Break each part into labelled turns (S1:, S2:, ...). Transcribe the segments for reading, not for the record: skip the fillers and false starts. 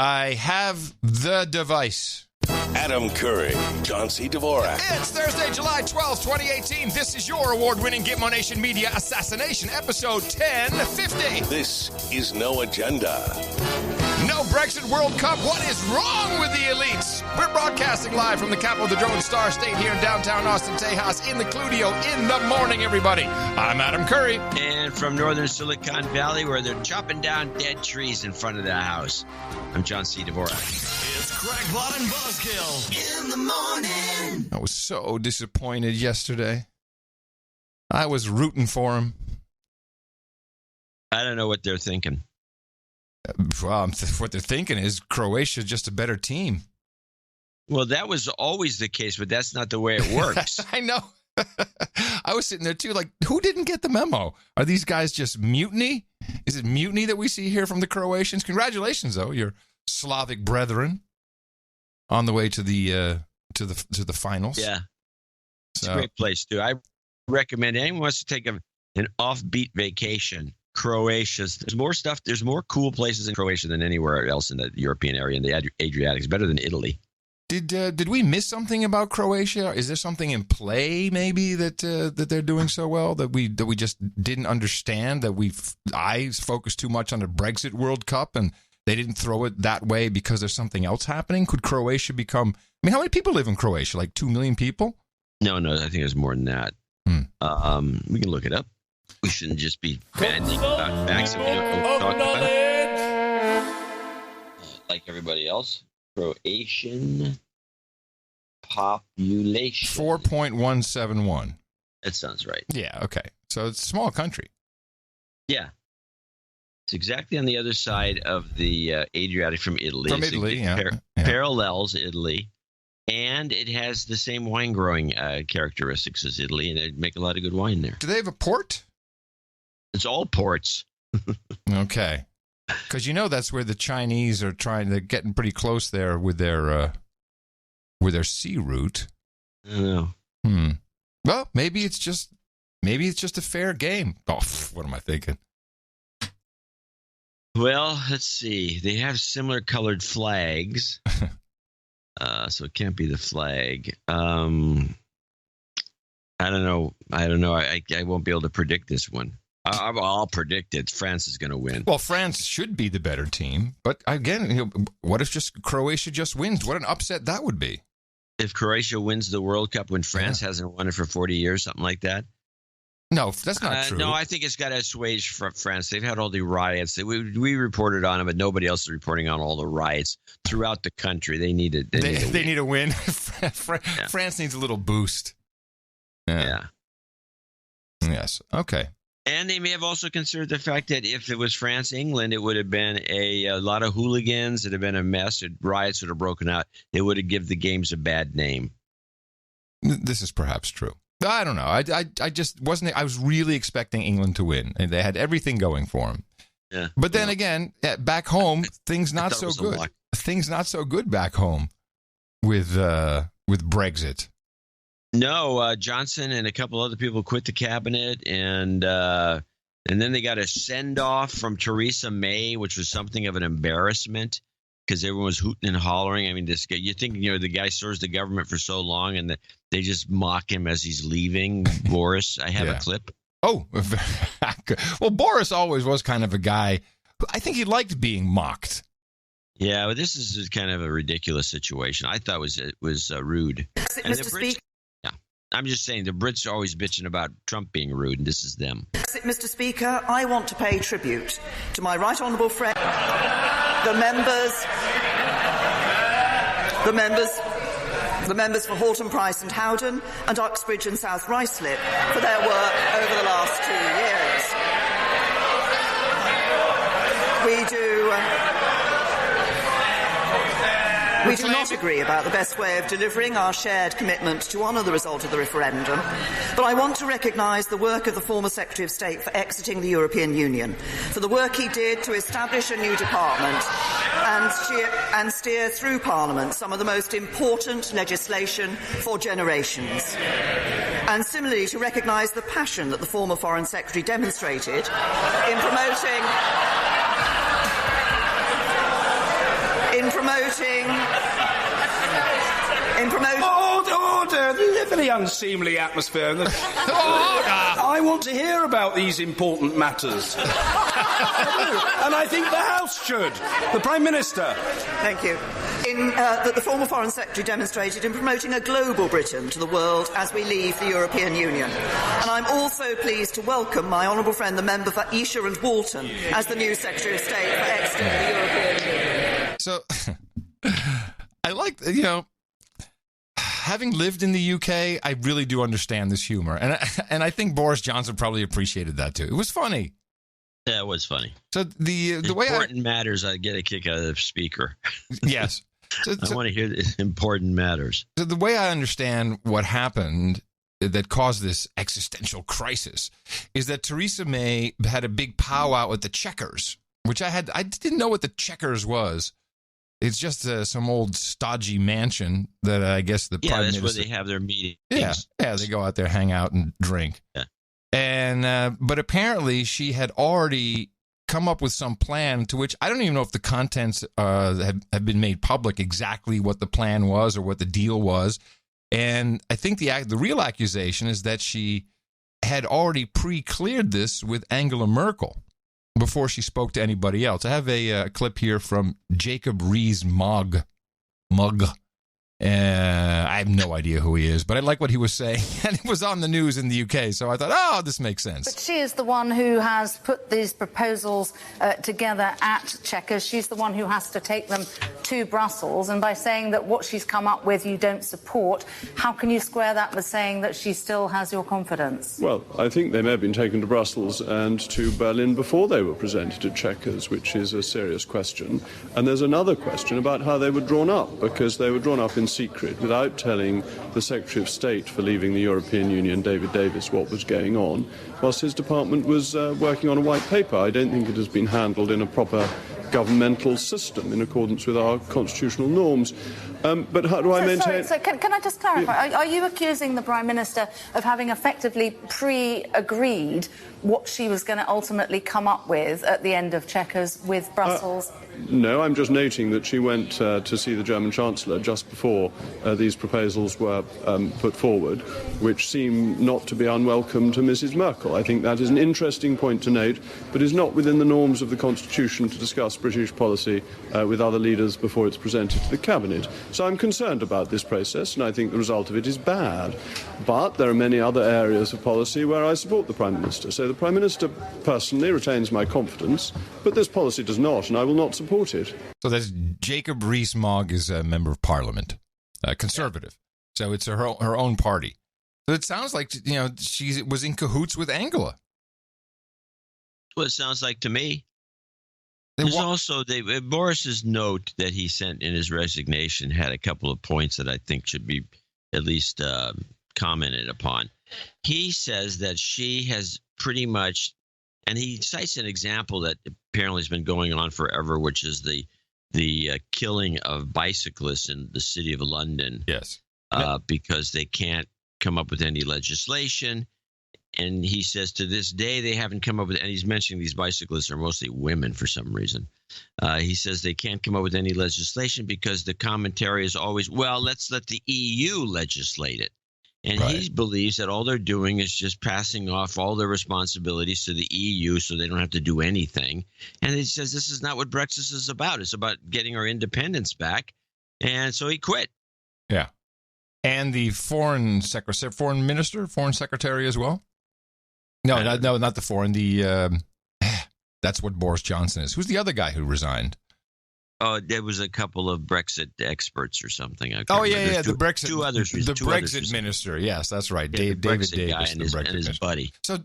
S1: I have the device.
S2: Adam Curry, John C. Dvorak.
S1: It's Thursday, July 12th, 2018. This is your award-winning Gitmo Nation Media Assassination, episode 1050.
S2: This is No Agenda.
S1: No Brexit World Cup. What is wrong with the elites? We're broadcasting live from the capital of the Drone Star State here in downtown Austin, Tejas, in the Cludio in the morning, everybody. I'm Adam Curry.
S3: And from northern Silicon Valley, where they're chopping down dead trees in front of the house, I'm John C. Dvorak.
S4: It's Crackpot and Buzzkill in the morning.
S1: I was so disappointed yesterday. I was rooting for him.
S3: I don't know what they're thinking.
S1: What they're thinking is Croatia's just a better team.
S3: Well, that was always the case, but that's not the way it works.
S1: I know. I was sitting there, too, like, who didn't get the memo? Are these guys just mutiny? Is it mutiny that we see here from the Croatians? Congratulations, though, your Slavic brethren on the way to the finals.
S3: Yeah. It's a great place, too. I recommend anyone who wants to take an offbeat vacation. Croatia's. There's more stuff. There's more cool places in Croatia than anywhere else in the European area, in the Adriatic. It's better than Italy. Did we miss something about Croatia? Is there something in play maybe that they're doing so well that we just didn't understand? That I focused too much on the Brexit World Cup and they didn't throw it that way because there's something else happening? Could Croatia become? I mean, how many people live in Croatia? Like 2 million people? No, I think it's more than that. We can look it up. We shouldn't just be banding about facts that we don't know talk about. Like everybody else, Croatian population
S1: 4.171.
S3: That sounds right.
S1: Yeah. Okay. So it's a small country.
S3: Yeah. It's exactly on the other side of the Adriatic from Italy.
S1: From Italy, yeah.
S3: Parallels Italy. And it has the same wine growing characteristics as Italy, and they make a lot of good wine there.
S1: Do they have a port?
S3: It's all ports.
S1: Okay. Because that's where the Chinese they're getting pretty close there with their sea route.
S3: I don't know.
S1: Well, maybe it's just a fair game. Oh, what am I thinking?
S3: Well, let's see. They have similar colored flags. So it can't be the flag. I don't know. I won't be able to predict this one. I'll predict it. France is going to win.
S1: Well, France should be the better team. But again, what if just Croatia just wins? What an upset that would be.
S3: If Croatia wins the World Cup when France hasn't won it for 40 years, something like that?
S1: No, that's not true.
S3: No, I think it's got to assuage France. They've had all the riots. We reported on them, but nobody else is reporting on all the riots throughout the country. They need a win.
S1: France needs a little boost.
S3: Yeah.
S1: Yes. Okay.
S3: And they may have also considered the fact that if it was France-England, it would have been a lot of hooligans. It would have been a mess. Riots would have broken out. They would have given the games a bad name.
S1: This is perhaps true. I don't know. I just wasn't. I was really expecting England to win, and they had everything going for them.
S3: Yeah.
S1: But then again, back home, things not so good. Things not so good back home with Brexit.
S3: No, Johnson and a couple other people quit the cabinet, and then they got a send off from Theresa May, which was something of an embarrassment. Because everyone was hooting and hollering. I mean, this guy, you think, the guy serves the government for so long and they just mock him as he's leaving. Boris, I have a clip.
S1: Oh, well, Boris always was kind of a guy who I think he liked being mocked.
S3: Yeah, but this is kind of a ridiculous situation. I thought it was rude. And
S5: Mr. Speaker.
S3: Yeah, I'm just saying the Brits are always bitching about Trump being rude, and this is them.
S5: Mr. Speaker, I want to pay tribute to my right honourable friend, the members for Halton, Price and Howden, and Uxbridge and South Ruislip for their work over the last 2 years. We do not agree about the best way of delivering our shared commitment to honour the result of the referendum, but I want to recognise the work of the former Secretary of State for exiting the European Union, for the work he did to establish a new department and steer through Parliament some of the most important legislation for generations. And similarly to recognise the passion that the former Foreign Secretary demonstrated in promoting...
S6: Order! There's a very unseemly atmosphere. I want to hear about these important matters. And I think the House should. The Prime Minister.
S5: Thank you. That the former Foreign Secretary demonstrated in promoting a global Britain to the world as we leave the European Union. And I'm also pleased to welcome my honourable friend, the member for Esher and Walton, as the new Secretary of State for exiting the European Union.
S1: So, I like, having lived in the UK, I really do understand this humor. And I think Boris Johnson probably appreciated that too. It was funny.
S3: Yeah, it was funny.
S1: So the way
S3: important matters, I get a kick out of the speaker.
S1: Yes.
S3: I want to hear the important matters.
S1: So the way I understand what happened that caused this existential crisis is that Theresa May had a big powwow at the Chequers, which I didn't know what the Chequers was. It's just some old stodgy mansion that I guess the Prime Minister...
S3: Yeah, that's where they have their meetings.
S1: Yeah, they go out there, hang out, and drink.
S3: Yeah.
S1: And but apparently she had already come up with some plan to which I don't even know if the contents have been made public, exactly what the plan was or what the deal was. And I think the real accusation is that she had already pre-cleared this with Angela Merkel before she spoke to anybody else. I have a clip here from Jacob Rees-Mogg. I have no idea who he is, but I like what he was saying. And it was on the news in the UK, so I thought, this makes sense.
S7: But she is the one who has put these proposals together at Chequers. She's the one who has to take them to Brussels. And by saying that what she's come up with you don't support, how can you square that with saying that she still has your confidence?
S8: Well, I think they may have been taken to Brussels and to Berlin before they were presented at Chequers, which is a serious question. And there's another question about how they were drawn up, because they were drawn up in secret without telling the Secretary of State for leaving the European Union, David Davis, what was going on, whilst his department was working on a white paper. I don't think it has been handled in a proper governmental system in accordance with our constitutional norms. But how do I maintain...
S7: So can I just clarify? Are you accusing the Prime Minister of having effectively pre-agreed what she was going to ultimately come up with at the end of Chequers with Brussels?
S8: No, I'm just noting that she went to see the German Chancellor just before these proposals were put forward, which seem not to be unwelcome to Mrs. Merkel. I think that is an interesting point to note, but is not within the norms of the Constitution to discuss British policy with other leaders before it's presented to the Cabinet. So I'm concerned about this process, and I think the result of it is bad. But there are many other areas of policy where I support the Prime Minister. So the Prime Minister personally retains my confidence, but this policy does not, and I will not support it.
S1: So that's Jacob Rees-Mogg is a member of Parliament, Conservative. So it's her own party. So it sounds like, she was in cahoots with Angela.
S3: Well, it sounds like to me. There's also Boris's note that he sent in his resignation had a couple of points that I think should be at least commented upon. He says that she has pretty much, and he cites an example that apparently has been going on forever, which is the killing of bicyclists in the city of London.
S1: Yes,
S3: because they can't come up with any legislation. And he says to this day they haven't come up with, and he's mentioning these bicyclists are mostly women for some reason. He says they can't come up with any legislation because the commentary is always, well, let's let the EU legislate it. And he believes that all they're doing is just passing off all their responsibilities to the EU so they don't have to do anything. And he says this is not what Brexit is about. It's about getting our independence back. And so he quit.
S1: Yeah. And the foreign secretary as well? No, not the foreign. That's what Boris Johnson is. Who's the other guy who resigned?
S3: Oh, there was a couple of Brexit experts or something.
S1: The Brexit.
S3: Two others.
S1: The Brexit minister. Yes, that's right.
S3: Yeah,
S1: David Davis,
S3: and his buddy.
S1: So,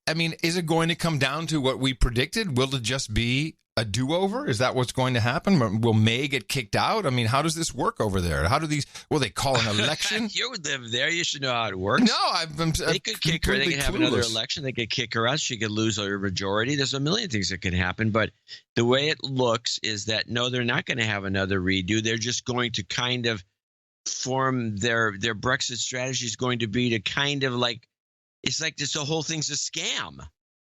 S1: I mean, is it going to come down to what we predicted? Will it just be a do-over? Is that what's going to happen? Will May get kicked out? I mean, how does this work over there? How do will they call an election?
S3: You live there. You should know how it works.
S1: No,
S3: they could kick her. They could have another election. They could kick her out. She could lose her majority. There's a million things that could happen. But the way it looks is that, no, they're not going to have another redo. They're just going to kind of form their Brexit strategy is going to be to kind of like, it's like the whole thing's a scam.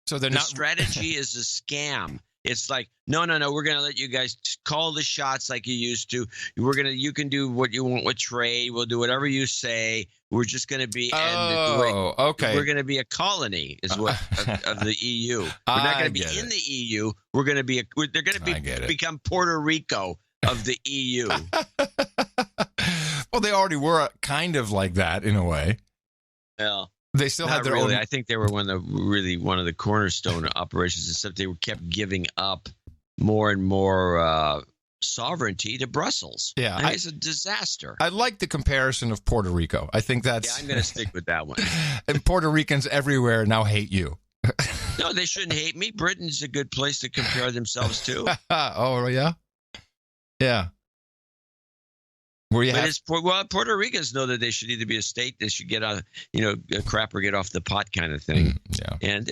S1: So the
S3: strategy is a scam. It's like, no, we're going to let you guys call the shots like you used to. You can do what you want with trade. We'll do whatever you say. We're just going to be.
S1: Okay.
S3: We're going to be a colony, is what of the EU. We're not going to be in the EU. We're going to be. They're going to become Puerto Rico of the EU.
S1: Well, they already were kind of like that in a way.
S3: Well,
S1: they still had their own.
S3: I think they were one of the cornerstone operations, except they kept giving up more and more sovereignty to Brussels.
S1: Yeah,
S3: it's a disaster.
S1: I like the comparison of Puerto Rico. I think that's.
S3: Yeah, I'm going to stick with that one.
S1: And Puerto Ricans everywhere now hate you.
S3: No, they shouldn't hate me. Britain's a good place to compare themselves to.
S1: Oh yeah, yeah.
S3: Puerto Ricans know that they should either be a state, they should get a crap or get off the pot kind of thing. And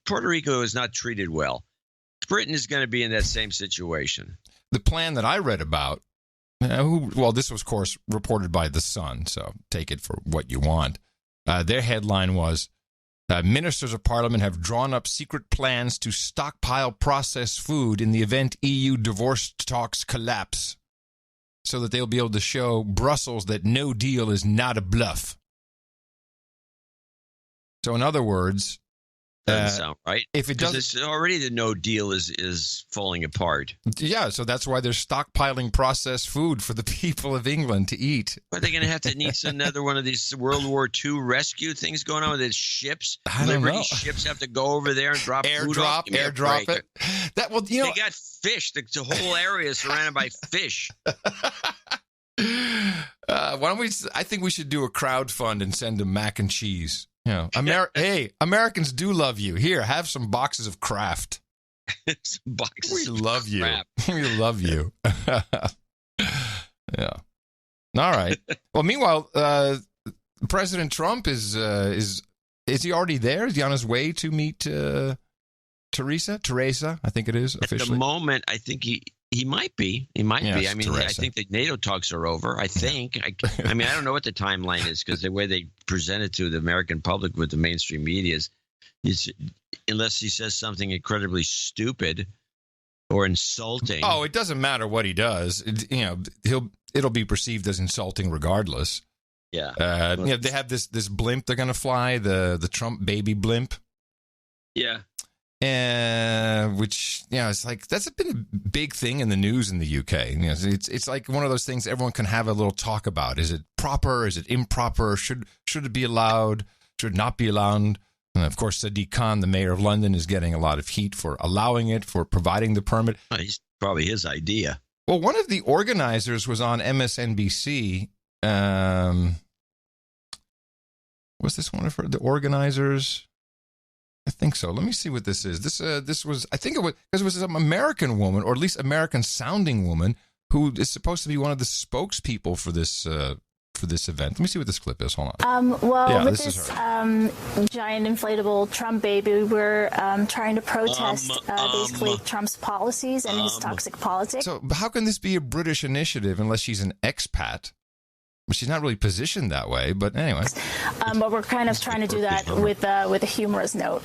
S3: Puerto Rico is not treated well. Britain is going to be in that same situation.
S1: The plan that I read about, this was, of course, reported by The Sun, so take it for what you want. Their headline was, Ministers of Parliament have drawn up secret plans to stockpile processed food in the event EU divorce talks collapse, so that they'll be able to show Brussels that no deal is not a bluff. So, in other words,
S3: doesn't sound right.
S1: If it
S3: doesn't, already the no deal is falling apart.
S1: Yeah, so that's why they're stockpiling processed food for the people of England to eat.
S3: Are they going to have to need another one of these World War II rescue things going on with these ships?
S1: I don't know.
S3: Ships have to go over there and drop food off?
S1: Airdrop it.
S3: They got fish. The whole area is surrounded by fish.
S1: Why don't we? I think we should do a crowdfund and send them mac and cheese. Hey, Americans do love you. Here, have some boxes of Kraft.
S3: Some boxes.
S1: We love you. We love you. Yeah. All right. Well, meanwhile, President Trump is he already there? Is he on his way to meet Teresa? I think it is officially.
S3: At the moment, I think he might be. He might be. I mean,
S1: Teresa.
S3: I think the NATO talks are over. I think. I mean, I don't know what the timeline is, because the way they present it to the American public with the mainstream media is unless he says something incredibly stupid or insulting.
S1: Oh, it doesn't matter what he does. It'll be perceived as insulting regardless.
S3: Yeah.
S1: They have this blimp they're going to fly, the Trump baby blimp.
S3: Yeah.
S1: Which it's like that's been a big thing in the news in the UK. It's like one of those things everyone can have a little talk about. Is it proper? Is it improper? Should it be allowed? Should it not be allowed? And of course, Sadiq Khan, the mayor of London, is getting a lot of heat for allowing it, for providing the permit.
S3: It's probably his idea.
S1: Well, one of the organizers was on MSNBC. Was this one of the organizers? I think so. Let me see what this is. This was, I think it was, because it was some American woman, or at least American sounding woman, who is supposed to be one of the spokespeople for this event. Let me see what this clip is. Hold on.
S9: With this giant inflatable Trump baby, we're trying to protest basically Trump's policies and his toxic politics.
S1: So how can this be a British initiative unless she's an expat? Well, she's not really positioned that way, but anyway.
S9: But we're kind of trying to do that with a humorous note.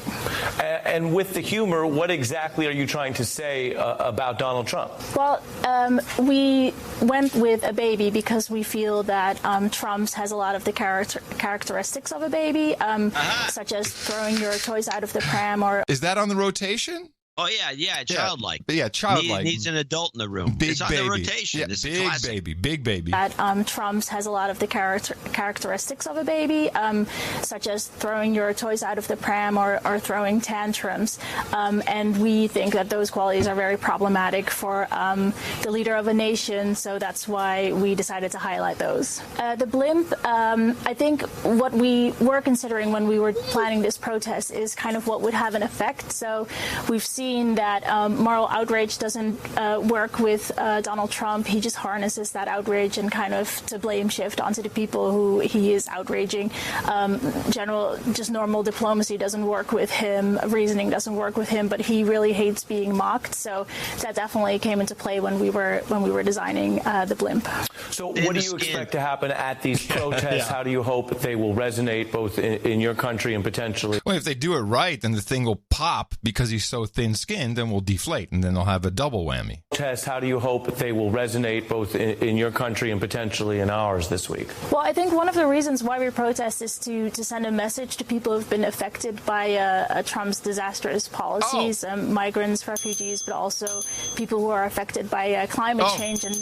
S10: And with the humor, what exactly are you trying to say about Donald Trump?
S9: Well, we went with a baby because we feel that Trump has a lot of the characteristics of a baby, such as throwing your toys out of the pram or...
S1: Is that on the rotation?
S3: Oh, yeah, childlike.
S1: Yeah, childlike.
S3: Needs an adult in the room.
S1: Big
S3: it's on
S1: baby.
S3: the rotation.
S1: Yeah,
S3: this
S1: big baby.
S9: That Trump has a lot of the characteristics of a baby, such as throwing your toys out of the pram or throwing tantrums. And we think that those qualities are very problematic for the leader of a nation, so that's why we decided to highlight those. The blimp, I think what we were considering when we were planning this protest is kind of what would have an effect. So we've seen that moral outrage doesn't work with Donald Trump. He just harnesses that outrage and kind of to blame shift onto the people who he is outraging. Just normal diplomacy doesn't work with him. Reasoning doesn't work with him. But he really hates being mocked. So that definitely came into play when we were designing the blimp.
S10: So what do you expect to happen at these protests? How do you hope they will resonate both in your country and potentially?
S1: Well, if they do it right, then the thing will pop because he's so thin-skinned and will deflate, and then they'll have a double whammy.
S10: How do you hope they will resonate both in your country and potentially in ours this week?
S9: Well, I think one of the reasons why we protest is to send a message to people who've been affected by Trump's disastrous policies, migrants, refugees, but also people who are affected by climate change. And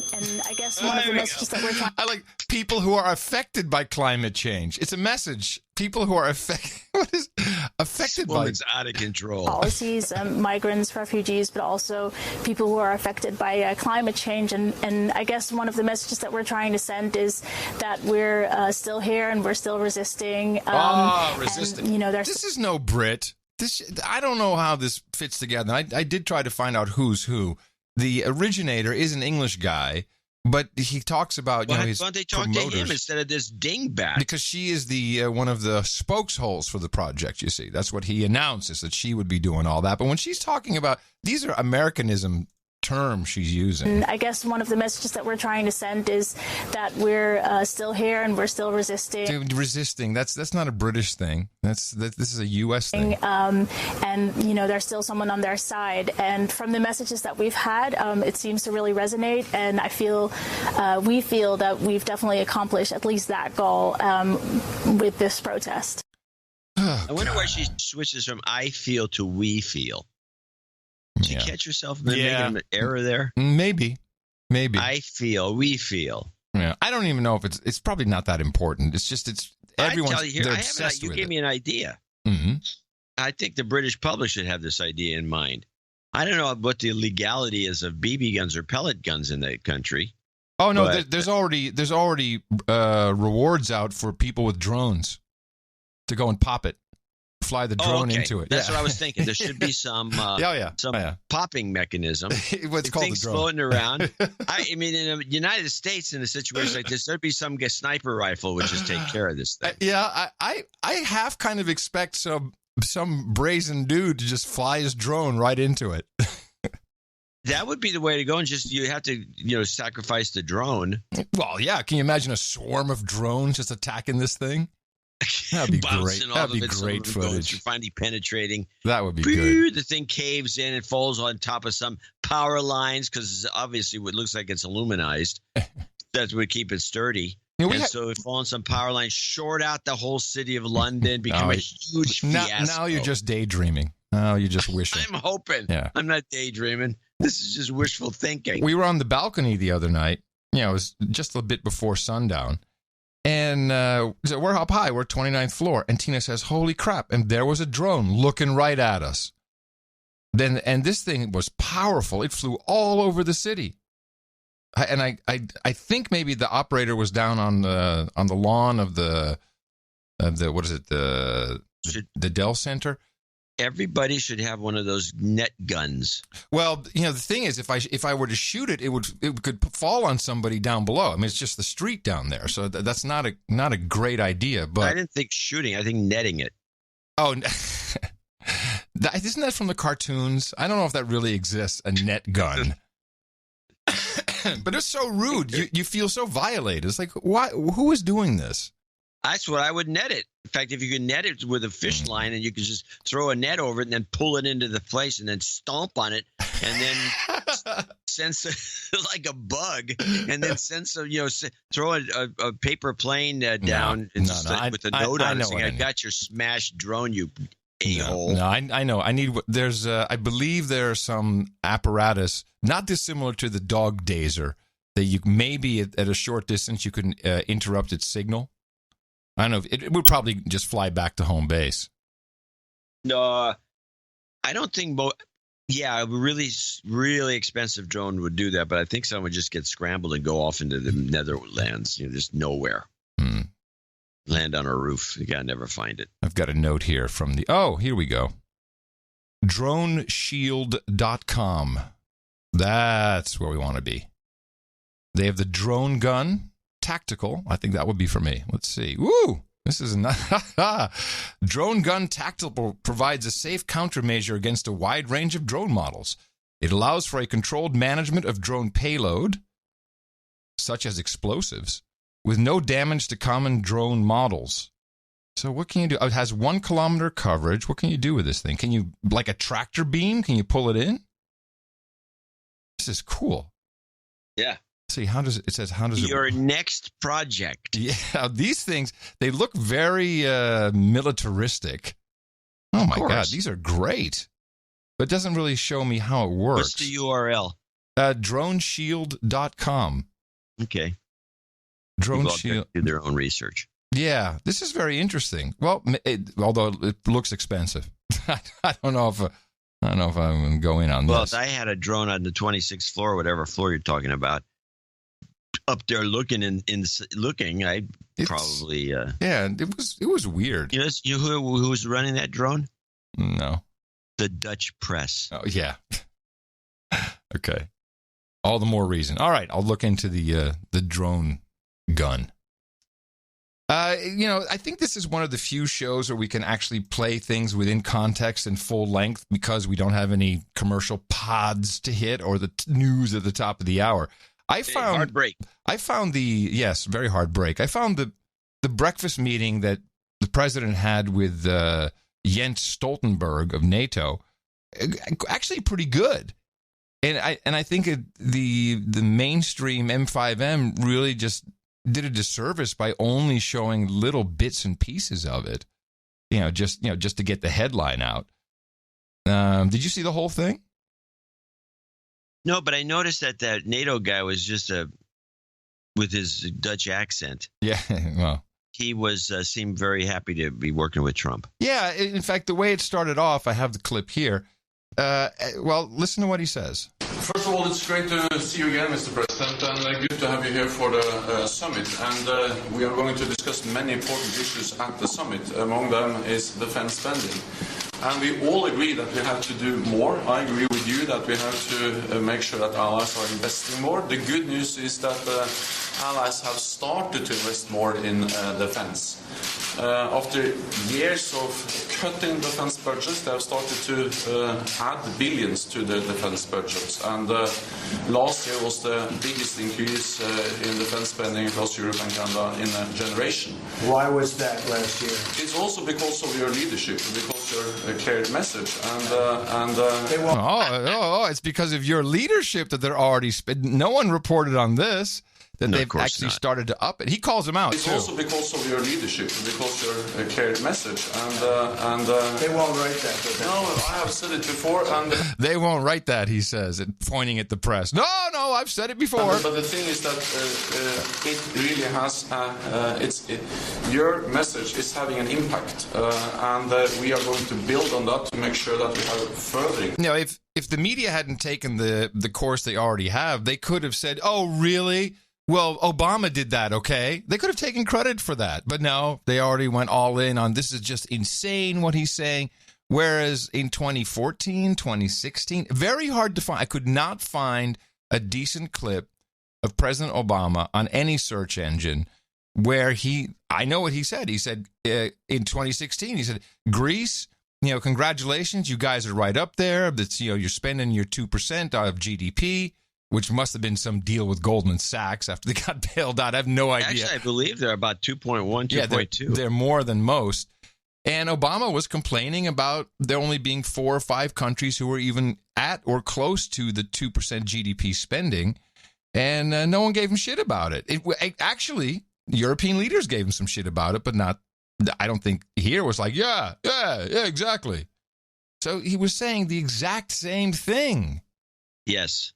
S9: I guess one of the messages that we're trying...
S1: I like people who are affected by climate change. It's a message. People who are affected by...
S3: It's out of control.
S9: Policies, migrants, refugees, but also people who are affected by climate change. And I guess one of the messages that we're trying to send is that we're still here and we're still resisting.
S1: Resisting.
S9: And,
S1: this is no Brit. I don't know how this fits together. I did try to find out who's who. The originator is an English guy, but he talks about his
S3: why don't they talk
S1: promoters.
S3: to him instead of this dingbat?
S1: Because she is the one of the spokesholes for the project. You see, that's what he announces, that she would be doing all that. But when she's talking about, these are Americanism term she's using.
S9: I guess one of the messages that we're trying to send is that we're still here and we're still resisting.
S1: Dude, resisting, that's not a British thing. This is a U.S. thing.
S9: And there's still someone on their side. And from the messages that we've had, it seems to really resonate. And we feel that we've definitely accomplished at least that goal with this protest.
S3: I wonder why she switches from "I feel" to "we feel." Did you catch yourself making an error there?
S1: Maybe.
S3: I feel, we feel.
S1: Yeah, I don't even know if it's probably not that important. It's everyone's they're obsessed with it.
S3: You gave me an idea.
S1: Mm-hmm.
S3: I think the British public should have this idea in mind. I don't know what the legality is of BB guns or pellet guns in that country.
S1: Oh no, there's already rewards out for people with drones to go and pop it. Fly the drone into it.
S3: That's what I was thinking. There should be some popping mechanism.
S1: What's called
S3: things
S1: the drone.
S3: floating around. I mean, in the United States, in a situation like this, there'd be some sniper rifle would just take care of this thing.
S1: I half kind of expect some brazen dude to just fly his drone right into it.
S3: That would be the way to go, and just you have to sacrifice the drone.
S1: Well, yeah. Can you imagine a swarm of drones just attacking this thing? That'd be great. That'd be great footage.
S3: You're finally penetrating.
S1: That would be good.
S3: The thing caves in and falls on top of some power lines because obviously it looks like it's aluminized. That would keep it sturdy. So it falls on some power lines, short out the whole city of London, become a huge fiasco.
S1: Now you're just daydreaming. Now you're just wishing.
S3: I'm hoping. Yeah. I'm not daydreaming. This is just wishful thinking.
S1: We were on the balcony the other night. It was just a bit before sundown. And so we're up high. We're 29th floor. And Tina says, holy crap. And there was a drone looking right at us. And this thing was powerful. It flew all over the city. I think maybe the operator was down on the lawn of the what is it, the Dell Center.
S3: Everybody should have one of those net guns.
S1: Well, the thing is, if I were to shoot it, it could fall on somebody down below. I mean, it's just the street down there, so that's not a great idea. But
S3: I didn't think shooting. I think netting it.
S1: Oh, isn't that from the cartoons? I don't know if that really exists. A net gun. But it's so rude. You feel so violated. It's like, why? Who is doing this?
S3: That's what I would net it. In fact, if you could net it with a fish line and you could just throw a net over it and then pull it into the place and then stomp on it and then send like a bug and then send some, throw a paper plane down with a note on it saying, I got your smashed drone, you a-hole.
S1: No, I know. I believe there's some apparatus not dissimilar to the dog dazer that you maybe at a short distance you can interrupt its signal. I don't know. It would probably just fly back to home base.
S3: No, I don't think a really, really expensive drone would do that, but I think someone would just get scrambled and go off into the Netherlands, just nowhere. Land on a roof. You gotta never find it.
S1: I've got a note here from here we go. DroneShield.com. That's where we want to be. They have the drone gun. Tactical. I think that would be for me. Let's see. Woo! This is Drone Gun Tactical provides a safe countermeasure against a wide range of drone models. It allows for a controlled management of drone payload. such as explosives, with no damage to common drone models. So what can you do? It has 1 kilometer coverage. What can you do with this thing? Can you, like a tractor beam, can you pull it in? This is cool.
S3: Yeah.
S1: See, it says
S3: your next project.
S1: Yeah, these things, they look very militaristic. Oh my God, these are great. But it doesn't really show me how it works.
S3: What's the URL?
S1: Droneshield.com.
S3: Okay.
S1: Drone Shield.
S3: Do their own research.
S1: Yeah, this is very interesting. Well, although it looks expensive. I don't know if I'm going on this.
S3: Well, if I had a drone on the 26th floor, whatever floor you're talking about, up there looking I'd probably
S1: yeah, it was weird.
S3: You know who was running that drone?
S1: No.
S3: The Dutch press.
S1: Oh yeah. Okay. All the more reason. All right, I'll look into the drone gun. I think this is one of the few shows where we can actually play things within context and full length because we don't have any commercial pods to hit or the news at the top of the hour.
S3: Hard break.
S1: I found very hard break. I found the breakfast meeting that the president had with Jens Stoltenberg of NATO actually pretty good. And I think the mainstream M5M really just did a disservice by only showing little bits and pieces of it, just to get the headline out. Did you see the whole thing?
S3: No, but I noticed that NATO guy was just with his Dutch accent.
S1: Yeah, well,
S3: he seemed very happy to be working with Trump.
S1: Yeah, in fact, the way it started off, I have the clip here. Well, listen to what he says.
S11: First of all, it's great to see you again, Mr. President, and good to have you here for the summit. And we are going to discuss many important issues at the summit. Among them is defense spending. And we all agree that we have to do more. I agree with you that we have to make sure that allies are investing more. The good news is that allies have started to invest more in defense. After years of cutting defense budgets, they have started to add billions to their defense budgets. And last year was the biggest increase in defense spending across Europe and Canada in a generation.
S12: Why was that last year?
S11: It's also because of your leadership, because your clear message.
S1: It's because of your leadership that they're already no one reported on this. That they've actually started to up it. He calls them out,
S11: it's
S1: too.
S11: It's also because of your leadership, because your clear message.
S12: They won't write that.
S11: No, I have said it before. And
S1: they won't write that, he says, pointing at the press. No, I've said it before.
S11: But the thing is that it really has, your message is having an impact. And we are going to build on that to make sure that we have furthering.
S1: If the media hadn't taken the course they already have, they could have said, oh, really? Well, Obama did that, okay? They could have taken credit for that. But no, they already went all in on this is just insane what he's saying. Whereas in 2014, 2016, very hard to find. I could not find a decent clip of President Obama on any search engine where I know what he said. He said in 2016, he said, Greece, congratulations, you guys are right up there. That's, you're spending your 2% of GDP. Which must have been some deal with Goldman Sachs after they got bailed out. I have no idea.
S3: Actually, I believe they're about 2.1, 2.2.
S1: They're more than most. And Obama was complaining about there only being 4 or 5 countries who were even at or close to the 2% GDP spending. And no one gave him shit about it. Actually, European leaders gave him some shit about it, but not, I don't think here was like, yeah, exactly. So he was saying the exact same thing.
S3: Yes.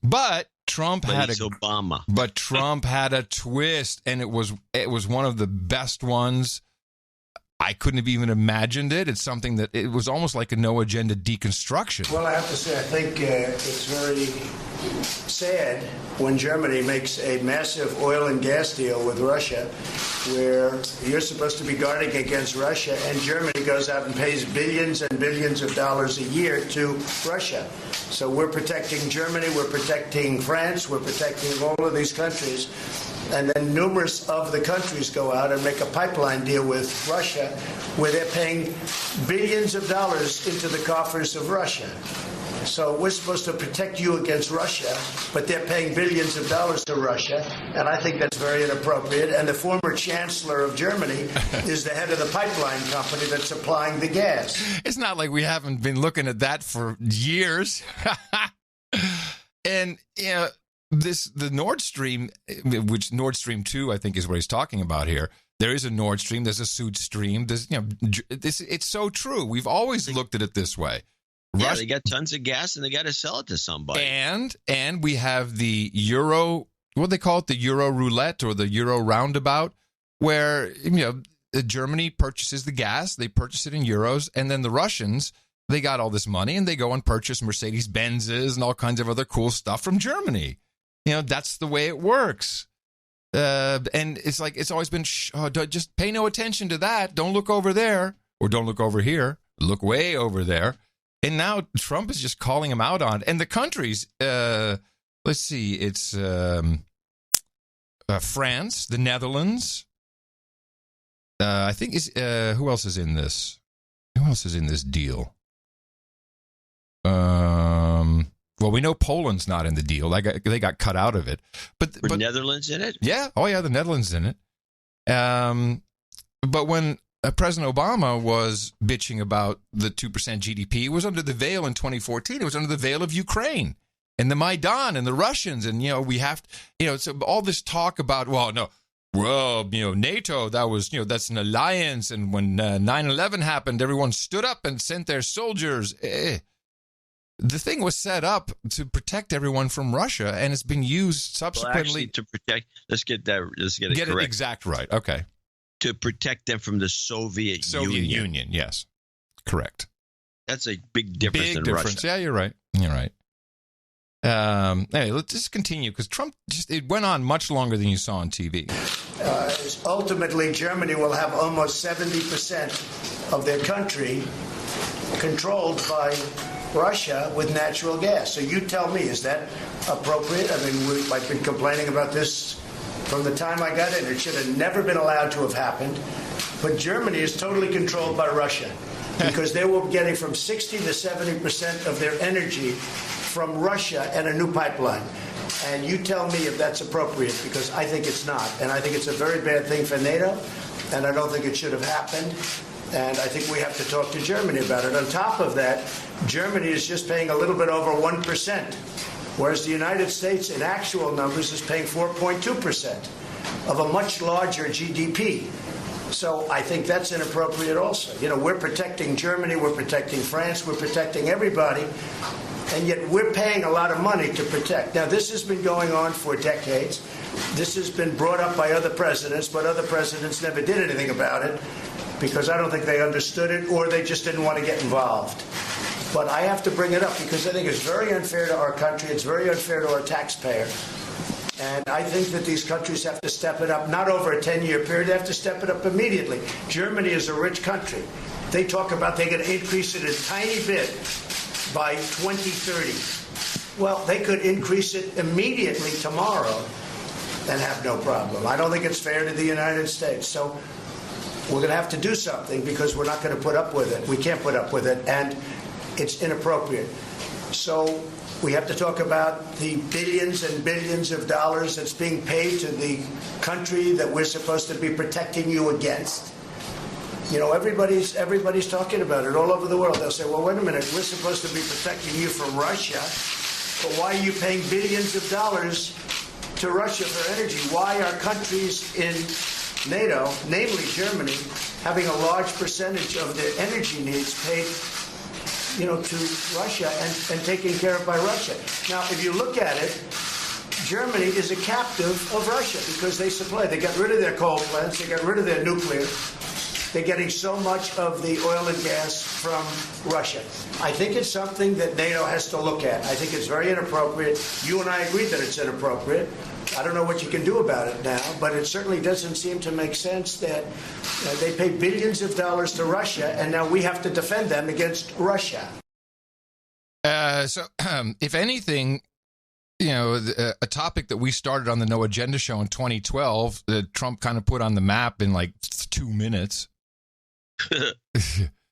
S1: But Trump had
S3: Obama.
S1: But Trump had a twist, and it was one of the best ones. I couldn't have even imagined it. It's something that it was almost like a no agenda deconstruction.
S12: Well, I have to say, I think it's very sad when Germany makes a massive oil and gas deal with Russia, where you're supposed to be guarding against Russia, and Germany goes out and pays billions and billions of dollars a year to Russia. So we're protecting Germany, we're protecting France, we're protecting all of these countries. And then numerous of the countries go out and make a pipeline deal with Russia where they're paying billions of dollars into the coffers of Russia. So we're supposed to protect you against Russia, but they're paying billions of dollars to Russia, and I think that's very inappropriate. And the former chancellor of Germany is the head of the pipeline company that's supplying the gas.
S1: It's not like we haven't been looking at that for years. And, the Nord Stream, which Nord Stream 2, I think is what he's talking about here. There is a Nord Stream, there's a South Stream. It's so true. We've always looked at it this way.
S3: Yeah, they got tons of gas and they got to sell it to somebody.
S1: And we have the Euro, what do they call it, the Euro roulette or the Euro roundabout, where Germany purchases the gas, they purchase it in euros, and then the Russians, they got all this money and they go and purchase Mercedes-Benzes and all kinds of other cool stuff from Germany. That's the way it works. And it's like it's always been, just pay no attention to that. Don't look over there, or don't look over here. Look way over there. And now Trump is just calling him out on it. And the countries, let's see, it's France, the Netherlands. I think who else is in this? Who else is in this deal? Well, we know Poland's not in the deal. They got cut out of it. But
S3: Netherlands in it?
S1: Yeah. Oh, yeah, the Netherlands in it. But when President Obama was bitching about the 2% GDP, it was under the veil in 2014. It was under the veil of Ukraine and the Maidan and the Russians. And, we have to, so all this talk about, NATO, that was, that's an alliance. And when 9/11 happened, everyone stood up and sent their soldiers. The thing was set up to protect everyone from Russia, and it's been used subsequently
S3: to protect. Let's get it correct.
S1: It exact right. Okay.
S3: To protect them from the Soviet
S1: Union. Yes, correct.
S3: That's a big difference.
S1: Big difference. Russia. Yeah, you're right. Anyway, let's just continue because Trump it went on much longer than you saw on TV.
S12: Ultimately, Germany will have almost 70% of their country controlled by Russia with natural gas. So you tell me, is that appropriate? I mean, I've been complaining about this from the time I got in. It should have never been allowed to have happened. But Germany is totally controlled by Russia because they were getting from 60 to 70% of their energy from Russia and a new pipeline. And you tell me if that's appropriate, because I think it's not. And I think it's a very bad thing for NATO, and I don't think it should have happened. And I think we have to talk to Germany about it. On top of that, Germany is just paying a little bit over 1%, whereas the United States, in actual numbers, is paying 4.2% of a much larger GDP. So I think that's inappropriate also. We're protecting Germany, we're protecting France, we're protecting everybody, and yet we're paying a lot of money to protect. Now, this has been going on for decades. This has been brought up by other presidents, but other presidents never did anything about it, because I don't think they understood it or they just didn't want to get involved. But I have to bring it up because I think it's very unfair to our country. It's very unfair to our taxpayer. And I think that these countries have to step it up, not over a 10-year period. They have to step it up immediately. Germany is a rich country. They talk about they're going to increase it a tiny bit by 2030. Well, they could increase it immediately tomorrow and have no problem. I don't think it's fair to the United States. So we're going to have to do something because we're not going to put up with it. We can't put up with it, and it's inappropriate. So we have to talk about the billions and billions of dollars that's being paid to the country that we're supposed to be protecting you against. Everybody's talking about it all over the world. They'll say, well, wait a minute, we're supposed to be protecting you from Russia, but why are you paying billions of dollars to Russia for energy? Why are countries in NATO, namely Germany, having a large percentage of their energy needs paid, to Russia and taken care of by Russia? Now, if you look at it, Germany is a captive of Russia because they supply. They got rid of their coal plants. They got rid of their nuclear. They're getting so much of the oil and gas from Russia. I think it's something that NATO has to look at. I think it's very inappropriate. You and I agree that it's inappropriate. I don't know what you can do about it now, but it certainly doesn't seem to make sense that they pay billions of dollars to Russia, and now we have to defend them against Russia.
S1: So, if anything, a topic that we started on the No Agenda show in 2012, that Trump kind of put on the map in like 2 minutes.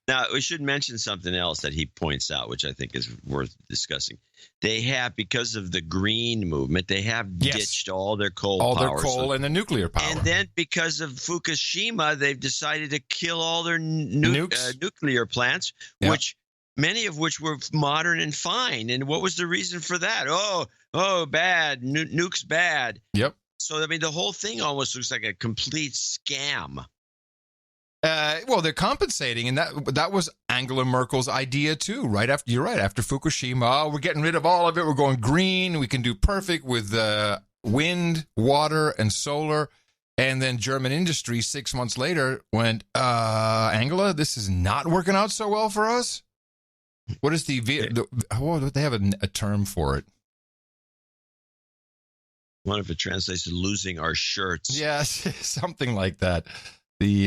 S3: Now, we should mention something else that he points out, which I think is worth discussing. They have, because of the green movement, they have ditched all their coal power.
S1: All their coal and the nuclear power.
S3: And then because of Fukushima, they've decided to kill all their nuclear plants, which many of which were modern and fine. And what was the reason for that? Oh, bad. Nukes bad.
S1: Yep.
S3: So, I mean, the whole thing almost looks like a complete scam.
S1: Well, they're compensating, and that was Angela Merkel's idea too. You're right. After Fukushima, we're getting rid of all of it. We're going green. We can do perfect with wind, water, and solar. And then German industry 6 months later went, Angela, this is not working out so well for us. What is they have a term for it?
S3: One of it translates to losing our shirts.
S1: Yes, something like that. We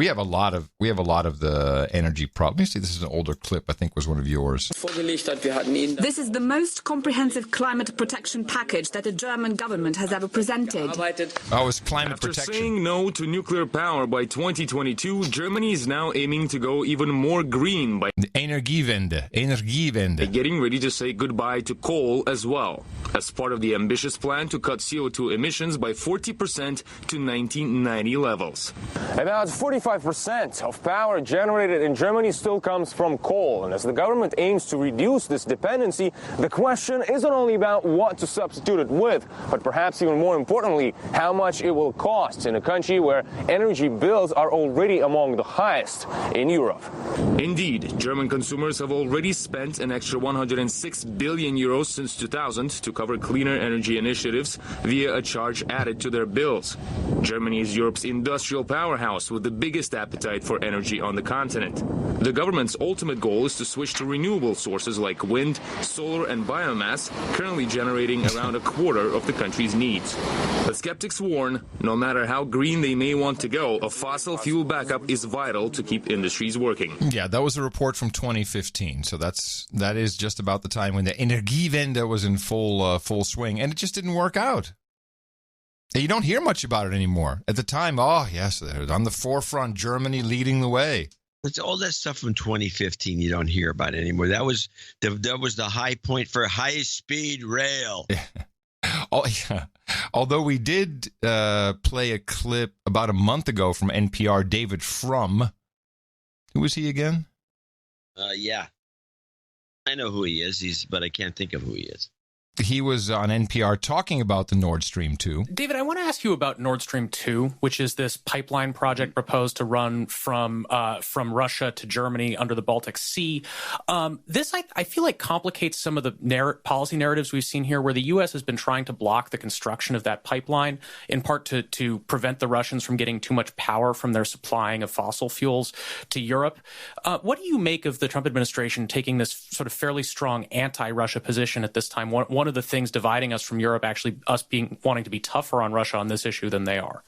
S1: have a lot of the energy problem. Let me see, this is an older clip. I think was one of yours.
S13: This is the most comprehensive climate protection package that the German government has ever presented.
S1: It's climate protection.
S14: After saying no to nuclear power by 2022, Germany is now aiming to go even more green by
S1: Energiewende.
S14: Getting ready to say goodbye to coal as well, as part of the ambitious plan to cut CO2 emissions by 40% to 1990 levels.
S10: About 45% of power generated in Germany still comes from coal, and as the government aims to reduce this dependency, the question isn't only about what to substitute it with, but perhaps even more importantly, how much it will cost in a country where energy bills are already among the highest in Europe.
S14: Indeed, German consumers have already spent an extra 106 billion euros since 2000 to cover cleaner energy initiatives via a charge added to their bills. Germany is Europe's industrial powerhouse with the biggest appetite for energy on the continent. The government's ultimate goal is to switch to renewable sources like wind, solar, and biomass, currently generating around a quarter of the country's needs. But skeptics warn, no matter how green they may want to go, a fossil fuel backup is vital to keep industries working.
S1: Yeah, that was a report from 2015. So that is just about the time when the Energiewende was in full swing, and it just didn't work out. You don't hear much about it anymore. At the time, they're on the forefront, Germany leading the way.
S3: It's all that stuff from 2015 you don't hear about anymore. That was the high point for high-speed rail.
S1: Yeah. Although we did play a clip about a month ago from NPR, David Frum. Who was he again?
S3: Yeah. I know who he is, but I can't think of who he is.
S1: He was on NPR talking about the Nord Stream 2.
S15: David, I want to ask you about Nord Stream 2, which is this pipeline project proposed to run from Russia to Germany under the Baltic Sea. This, I feel like, complicates some of the policy narratives we've seen here, where the U.S. has been trying to block the construction of that pipeline, in part to prevent the Russians from getting too much power from their supplying of fossil fuels to Europe. What do you make of the Trump administration taking this sort of fairly strong anti-Russia position at this time? One of the things dividing us from Europe, actually us wanting to be tougher on Russia on this issue than they are.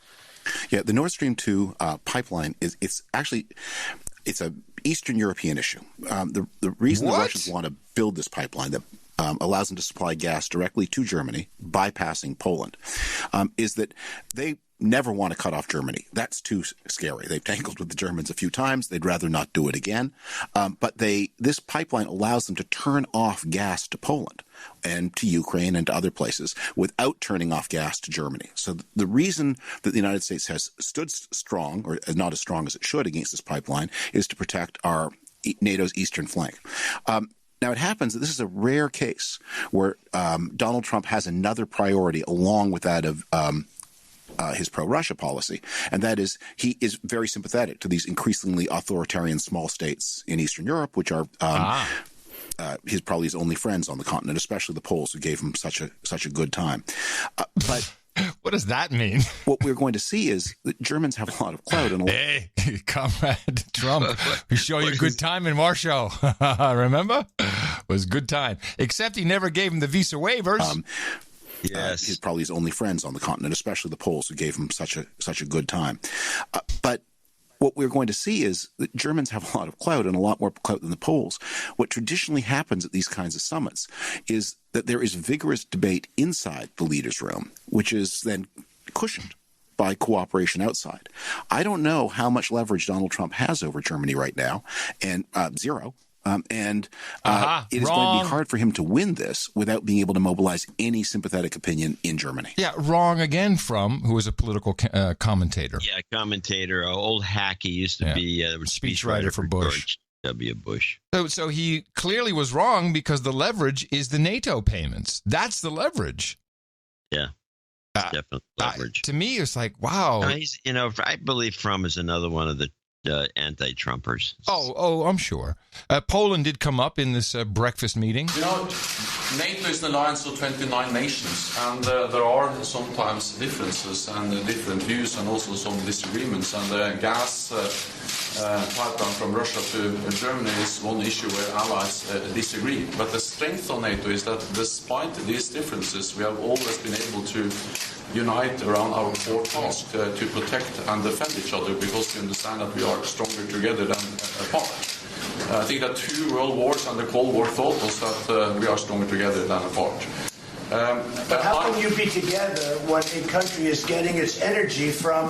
S16: Yeah, the Nord Stream 2 pipeline it's a Eastern European issue. The reason the Russians want to build this pipeline that allows them to supply gas directly to Germany, bypassing Poland, is that they never want to cut off Germany. That's too scary. They've tangled with the Germans a few times. They'd rather not do it again. But this pipeline allows them to turn off gas to Poland and to Ukraine and to other places without turning off gas to Germany. So the reason that the United States has stood strong, or not as strong as it should, against this pipeline is to protect our NATO's eastern flank. Now, it happens that this is a rare case where Donald Trump has another priority along with that of his pro-Russia policy, and that is he is very sympathetic to these increasingly authoritarian small states in Eastern Europe, which are probably his only friends on the continent, especially the Poles, who gave him such a good time. But
S1: what does that mean?
S16: What we're going to see is that Germans have a lot of clout.
S1: Hey, comrade Trump, we show you a good time in Warsaw. Remember? It was a good time. Except he never gave him the visa waivers.
S16: Yes, he's probably his only friends on the continent, especially the Poles, who gave him such a good time. But what we're going to see is that Germans have a lot of clout, and a lot more clout than the Poles. What traditionally happens at these kinds of summits is that there is vigorous debate inside the leaders' room, which is then cushioned by cooperation outside. I don't know how much leverage Donald Trump has over Germany right now, and zero. It is going to be hard for him to win this without being able to mobilize any sympathetic opinion in Germany.
S1: Yeah, wrong again from who was a political commentator.
S3: Yeah, commentator. Old Hackey used to be a
S1: speechwriter for Bush.
S3: George W. Bush.
S1: So he clearly was wrong because the leverage is the NATO payments. That's the leverage.
S3: Yeah, definitely leverage.
S1: To me, it's like, wow.
S3: I believe Frum is another one of the anti-Trumpers.
S1: Oh, I'm sure. Poland did come up in this breakfast meeting.
S11: NATO is an alliance of 29 nations, and there are sometimes differences and different views and also some disagreements. And the gas pipeline from Russia to Germany is one issue where allies disagree. But the strength of NATO is that despite these differences, we have always been able to unite around our core task to protect and defend each other, because we understand that we are stronger together than apart. I think that 2 world wars and the Cold War taught us that we are stronger together than apart.
S12: But how can you be together when a country is getting its energy from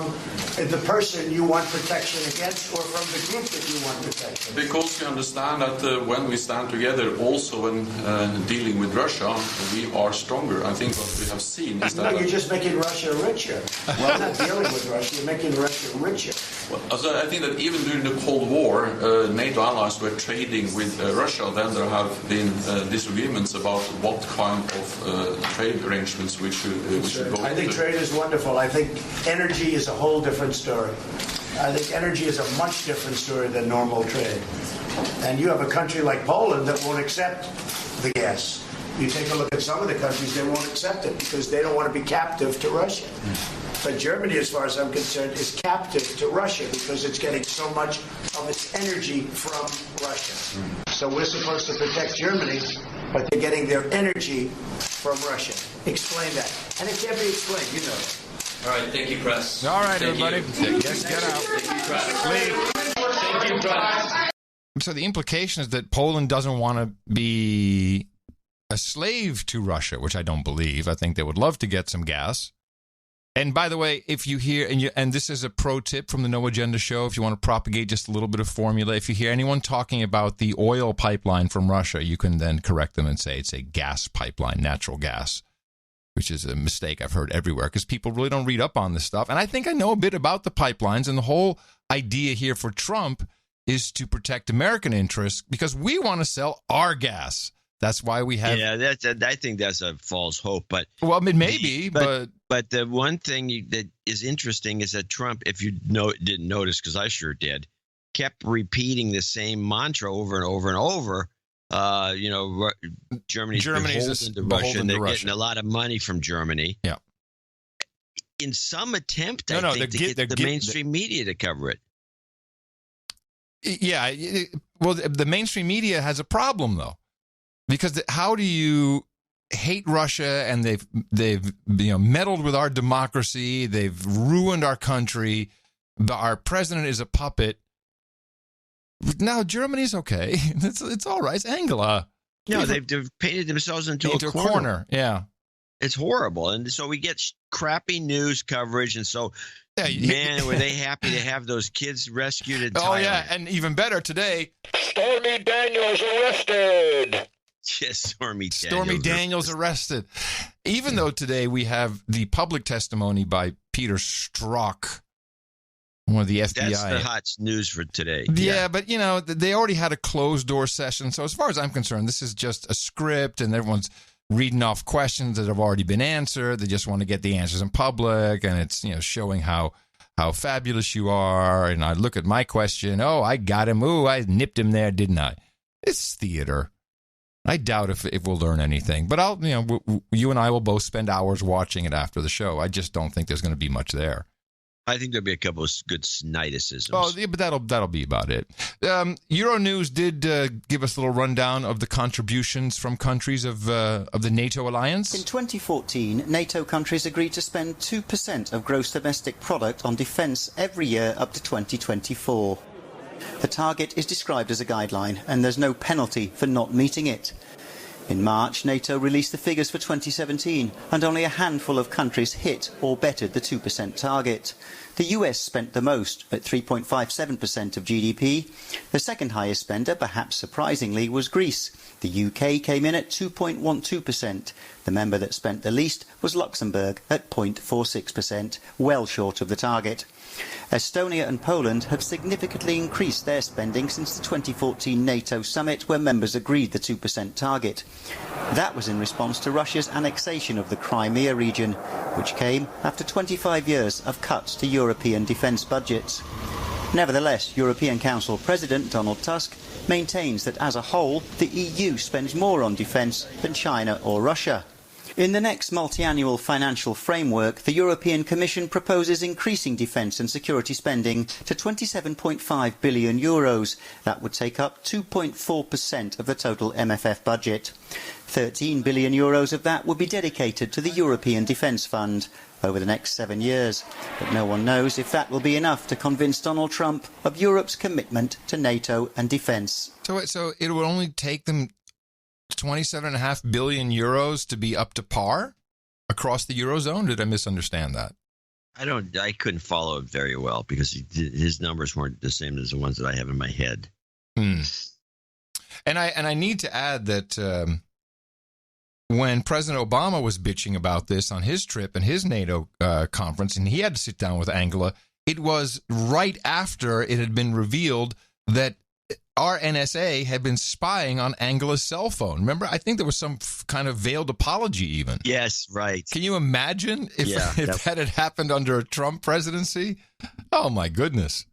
S12: the person you want protection against or from the group that you want protection?
S11: Because we understand that when we stand together, also when dealing with Russia, we are stronger. I think what we have seen is that...
S12: No, you're just making Russia richer. Well, you're not dealing with Russia, you're making Russia richer.
S11: Well, so I think that even during the Cold War, NATO allies were trading with Russia. Then there have been disagreements about what kind of trade arrangements we should go
S12: I think trade is wonderful. I think energy is a whole different story. I think energy is a much different story than normal trade. And you have a country like Poland that won't accept the gas. You take a look at some of the countries, they won't accept it because they don't want to be captive to Russia. But Germany, as far as I'm concerned, is captive to Russia because it's getting so much of its energy from Russia. So we're supposed to protect Germany, but they're getting their energy from Russia. Explain that. And it can't be explained, you know that.
S17: All right, thank you, press.
S1: All right,
S17: Thank
S1: everybody.
S17: You.
S1: Yes, get out.
S17: Thank you, press. Thank you, press.
S1: So the implication is that Poland doesn't want to be a slave to Russia, which I don't believe. I think they would love to get some gas. And by the way, if you hear, and this is a pro tip from the No Agenda show, if you want to propagate just a little bit of formula, if you hear anyone talking about the oil pipeline from Russia, you can then correct them and say it's a gas pipeline, natural gas, which is a mistake I've heard everywhere because people really don't read up on this stuff. And I think I know a bit about the pipelines, and the whole idea here for Trump is to protect American interests because we want to sell our gas. That's why we have.
S3: Yeah, I think that's a false hope. But
S1: well, it may be, but
S3: the one thing that is interesting is that Trump, if you didn't notice, because I sure did, kept repeating the same mantra over and over and over. Germany's beholden to Russia, and they're getting a lot of money from Germany.
S1: Yeah.
S3: In some attempt, I think, to get the mainstream media to cover it.
S1: Yeah. Well, the mainstream media has a problem, though. Because how do you hate Russia and they've meddled with our democracy, they've ruined our country, our president is a puppet. Now Germany's okay, it's all right. It's Angela.
S3: No, they've painted themselves into a corner.
S1: Yeah,
S3: it's horrible, and so we get crappy news coverage, and so. Man, were they happy to have those kids rescued in Thailand.
S1: Oh yeah, and even better today,
S18: Stormy Daniels arrested.
S3: Yes, Stormy
S1: Daniels arrested. Even though today we have the public testimony by Peter Strzok, one of the FBI.
S3: That's the hot news for today.
S1: Yeah, but they already had a closed door session. So as far as I'm concerned, this is just a script, and everyone's reading off questions that have already been answered. They just want to get the answers in public, and it's showing how fabulous you are. And I look at my question. Oh, I got him. Ooh, I nipped him there, didn't I? It's theater. I doubt if we'll learn anything, but you and I will both spend hours watching it after the show. I just don't think there's going to be much there.
S3: I think there'll be a couple of good snidisms.
S1: Oh, yeah, but that'll be about it. Euronews did give us a little rundown of the contributions from countries of the NATO alliance.
S19: In 2014, NATO countries agreed to spend 2% of gross domestic product on defence every year up to 2024. The target is described as a guideline, and there's no penalty for not meeting it. In March, NATO released the figures for 2017, and only a handful of countries hit or bettered the 2% target. The US spent the most, at 3.57% of GDP. The second highest spender, perhaps surprisingly, was Greece. The UK came in at 2.12%. The member that spent the least was Luxembourg at 0.46%, well short of the target. Estonia and Poland have significantly increased their spending since the 2014 NATO summit, where members agreed the 2% target. That was in response to Russia's annexation of the Crimea region, which came after 25 years of cuts to European defence budgets. Nevertheless, European Council President Donald Tusk maintains that as a whole, the EU spends more on defence than China or Russia. In the next multi-annual financial framework, the European Commission proposes increasing defence and security spending to €27.5 billion. That would take up 2.4% of the total MFF budget. €13 billion of that would be dedicated to the European Defence Fund over the next 7 years. But no one knows if that will be enough to convince Donald Trump of Europe's commitment to NATO and defence.
S1: So it would only take them €27.5 billion to be up to par across the Eurozone? Did I misunderstand that?
S3: I couldn't follow it very well because his numbers weren't the same as the ones that I have in my head.
S1: And I need to add that when President Obama was bitching about this on his trip and his NATO conference, and he had to sit down with Angela, it was right after it had been revealed that our NSA had been spying on Angela's cell phone. Remember, I think there was some kind of veiled apology even.
S3: Yes, right.
S1: Can you imagine if that had happened under a Trump presidency? Oh, my goodness.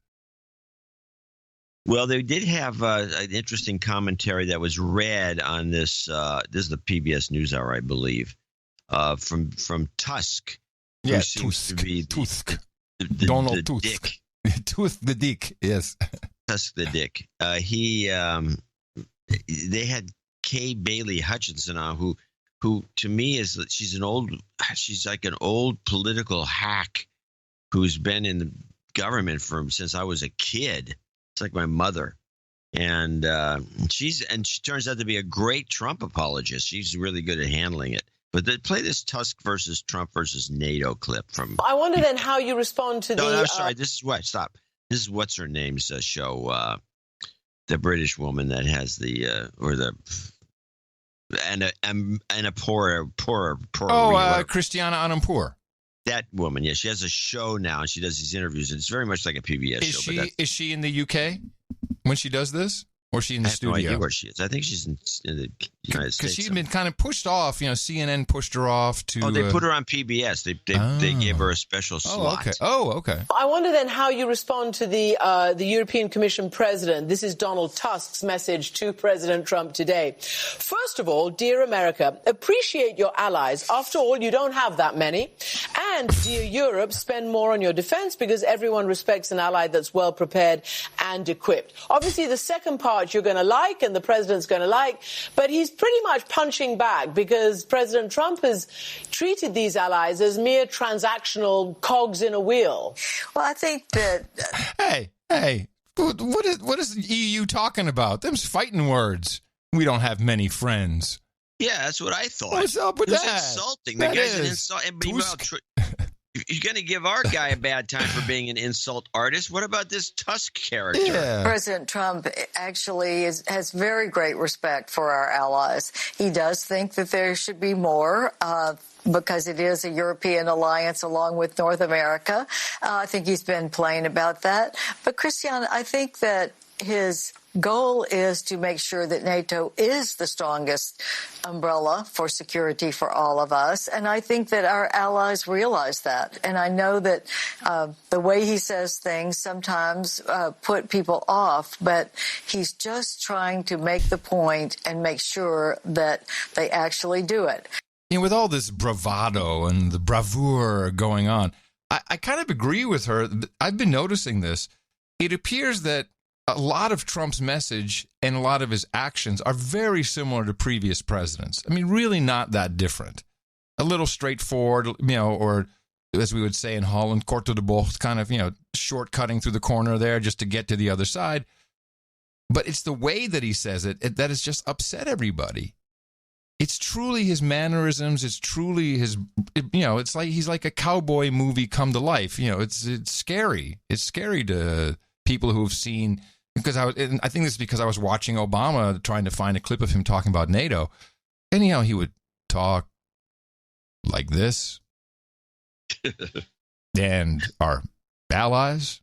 S3: Well, they did have an interesting commentary that was read on this. This is the PBS NewsHour, I believe, from Tusk.
S1: Yeah,
S3: Tusk.
S1: Donald
S3: the
S1: Tusk.
S3: Dick.
S1: Tusk the Dick, yes. Tusk
S3: the Dick. They had Kay Bailey Hutchinson on, who to me she's like an old political hack who's been in the government since I was a kid. It's like my mother, and she turns out to be a great Trump apologist. She's really good at handling it. But they play this Tusk versus Trump versus NATO clip from.
S20: I wonder then how you respond to
S3: No, I'm sorry. This is what. Stop. This is what's her name's show. The British woman that has
S1: Christiana Anandpur.
S3: That woman, yeah, she has a show now, and she does these interviews, and it's very much like a PBS show.
S1: Is she in the UK when she does this? Or is she in the studio?
S3: I have no idea where she is. I think she's in the United States.
S1: Because she's been kind of pushed off. CNN pushed her off to...
S3: Oh, they put her on PBS. They gave her a special slot.
S1: Okay.
S20: I wonder then how you respond to the European Commission president. This is Donald Tusk's message to President Trump today. First of all, dear America, appreciate your allies. After all, you don't have that many. And, dear Europe, spend more on your defense because everyone respects an ally that's well prepared and equipped. Obviously, the second part you're going to like and the president's going to like, but he's pretty much punching back because President Trump has treated these allies as mere transactional cogs in a wheel.
S21: Well, I think that...
S1: Hey, what is the EU talking about? Them's fighting words. We don't have many friends.
S3: Yeah, that's what I thought.
S1: What's up with that?
S3: It was insulting. The guy's an insult. You're going to give our guy a bad time for being an insult artist. What about this Tusk character?
S21: Yeah. President Trump actually has very great respect for our allies. He does think that there should be more because it is a European alliance along with North America. I think he's been plain about that. But, Christian, I think that his goal is to make sure that NATO is the strongest umbrella for security for all of us. And I think that our allies realize that. And I know that the way he says things sometimes put people off, but he's just trying to make the point and make sure that they actually do it.
S1: With all this bravado and the bravura going on, I kind of agree with her. I've been noticing this. It appears that a lot of Trump's message and a lot of his actions are very similar to previous presidents. I mean, really not that different. A little straightforward, or as we would say in Holland, kort door de bocht, kind of, shortcutting through the corner there just to get to the other side. But it's the way that he says it that has just upset everybody. it's truly his mannerisms. It's truly his, it's like he's like a cowboy movie come to life. It's scary. It's scary to people who have seen, because I think this is because I was watching Obama trying to find a clip of him talking about NATO. And, he would talk like this. And our allies,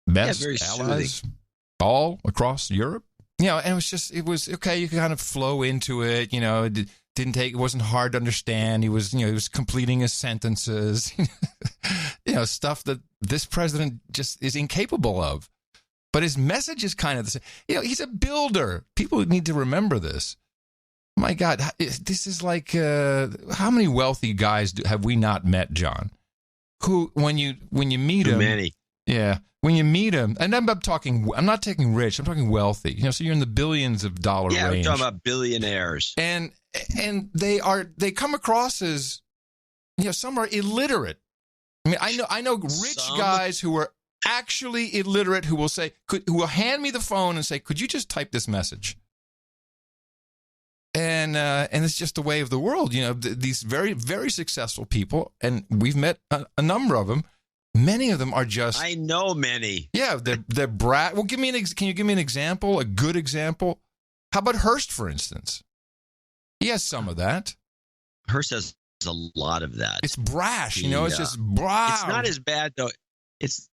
S1: best allies, soothing. All across Europe. And it was okay. You could kind of flow into it. It wasn't hard to understand. He was completing his sentences, stuff that this president just is incapable of. But his message is kind of the same. He's a builder. People need to remember this. My God, this is like, how many wealthy guys have we not met, John? Who, when you meet him,
S3: many.
S1: Yeah. When you meet him, and I'm not taking rich, I'm talking wealthy. So you're in the billions of dollar range.
S3: Yeah, we're talking about billionaires.
S1: And they come across as, some are illiterate. I mean, I know rich guys who are actually illiterate who will hand me the phone and say, "Could you just type this message?" And it's just the way of the world. These very, very successful people, and we've met a number of them. Many of them are just...
S3: I know many.
S1: Yeah, they're brat. Well, can you give me an example, a good example? How about Hearst, for instance? He has some of that.
S3: Hearst has a lot of that.
S1: It's brash, it's just brash.
S3: It's not as bad, though. It's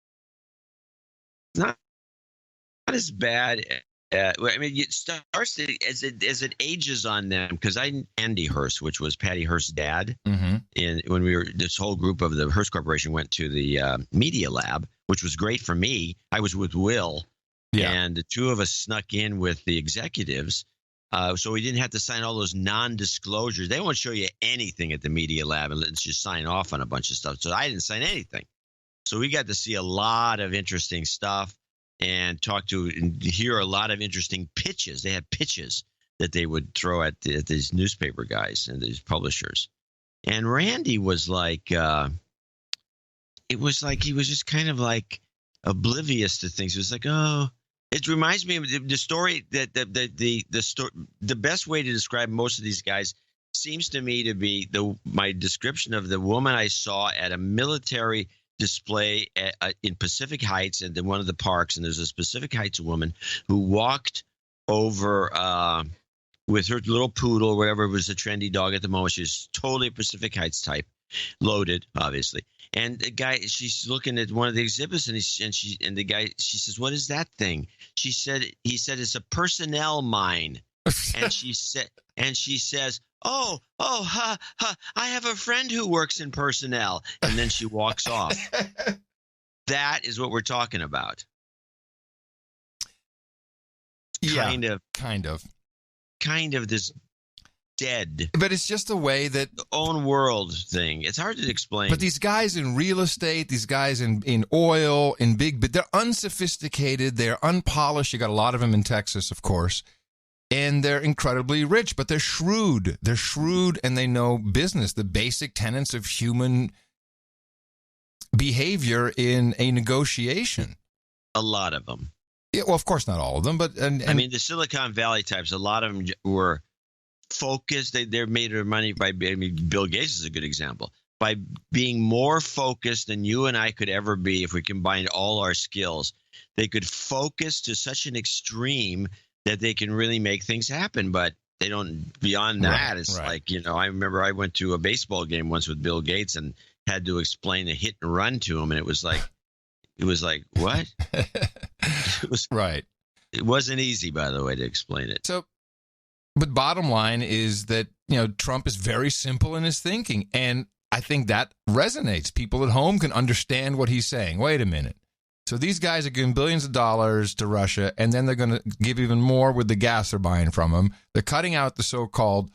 S3: not as bad. It starts as it ages on them, because Andy Hearst, which was Patty Hearst's dad, when this whole group of the Hearst Corporation went to the Media Lab, which was great for me. I was with Will, and the two of us snuck in with the executives, so we didn't have to sign all those non-disclosures. They won't show you anything at the Media Lab and let's just sign off on a bunch of stuff. So I didn't sign anything. So we got to see a lot of interesting stuff and hear a lot of interesting pitches. They had pitches that they would throw at these newspaper guys and these publishers. And Randy was like, it was like he was just kind of like oblivious to things. It was like, oh, it reminds me of the story that the best way to describe most of these guys seems to me to be my description of the woman I saw at a military display in Pacific Heights and in one of the parks, and there's a Pacific Heights woman who walked over with her little poodle, whatever, it was a trendy dog at the moment. She was totally a Pacific Heights type, loaded, obviously. And the guy, she's looking at one of the exhibits, and the guy, she says, "What is that thing?" He said, "It's a personnel mine." And she says, Oh, I have a friend who works in personnel. And then she walks off. That is what we're talking about.
S1: Yeah,
S3: kind of this dead.
S1: But it's just a way that
S3: own world thing. It's hard to explain.
S1: But these guys in real estate, these guys in oil, but they're unsophisticated. They're unpolished. You got a lot of them in Texas, of course. And they're incredibly rich, but they're shrewd. They're shrewd, and they know business, the basic tenets of human behavior in a negotiation.
S3: A lot of them.
S1: Yeah, well, of course, not all of them, but
S3: I mean, the Silicon Valley types. A lot of them were focused. They made their money by. Bill Gates is a good example. By being more focused than you and I could ever be, if we combined all our skills, they could focus to such an extreme that they can really make things happen, but they don't. Beyond that, it's like, I remember I went to a baseball game once with Bill Gates and had to explain a hit and run to him, and it was like what? It was
S1: right.
S3: It wasn't easy, by the way, to explain it.
S1: So, but bottom line is that Trump is very simple in his thinking, and I think that resonates. People at home can understand what he's saying. Wait a minute. So these guys are giving billions of dollars to Russia, and then they're going to give even more with the gas they're buying from them. They're cutting out the so-called,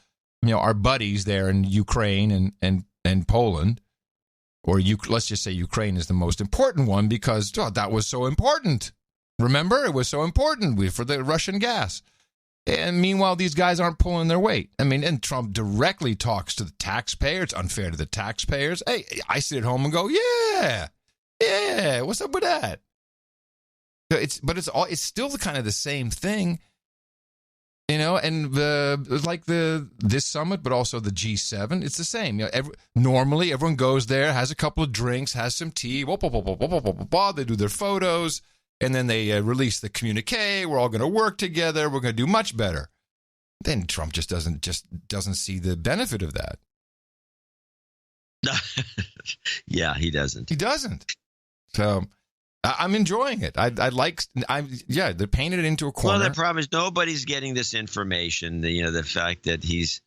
S1: our buddies there in Ukraine and Poland, or let's just say Ukraine is the most important one because that was so important. Remember, it was so important for the Russian gas. And meanwhile, these guys aren't pulling their weight. I mean, and Trump directly talks to the taxpayer. It's unfair to the taxpayers. Hey, I sit at home and go, yeah, what's up with that? It's still kind of the same thing. And this summit, but also the G7, it's the same. Normally, everyone goes there, has a couple of drinks, has some tea, they do their photos, and then they release the communique. We're all going to work together. We're going to do much better. Then Trump just doesn't see the benefit of that.
S3: Yeah, he doesn't.
S1: He doesn't. So I'm enjoying it. They're painted it into a corner.
S3: Well, the problem is nobody's getting this information. The fact that he's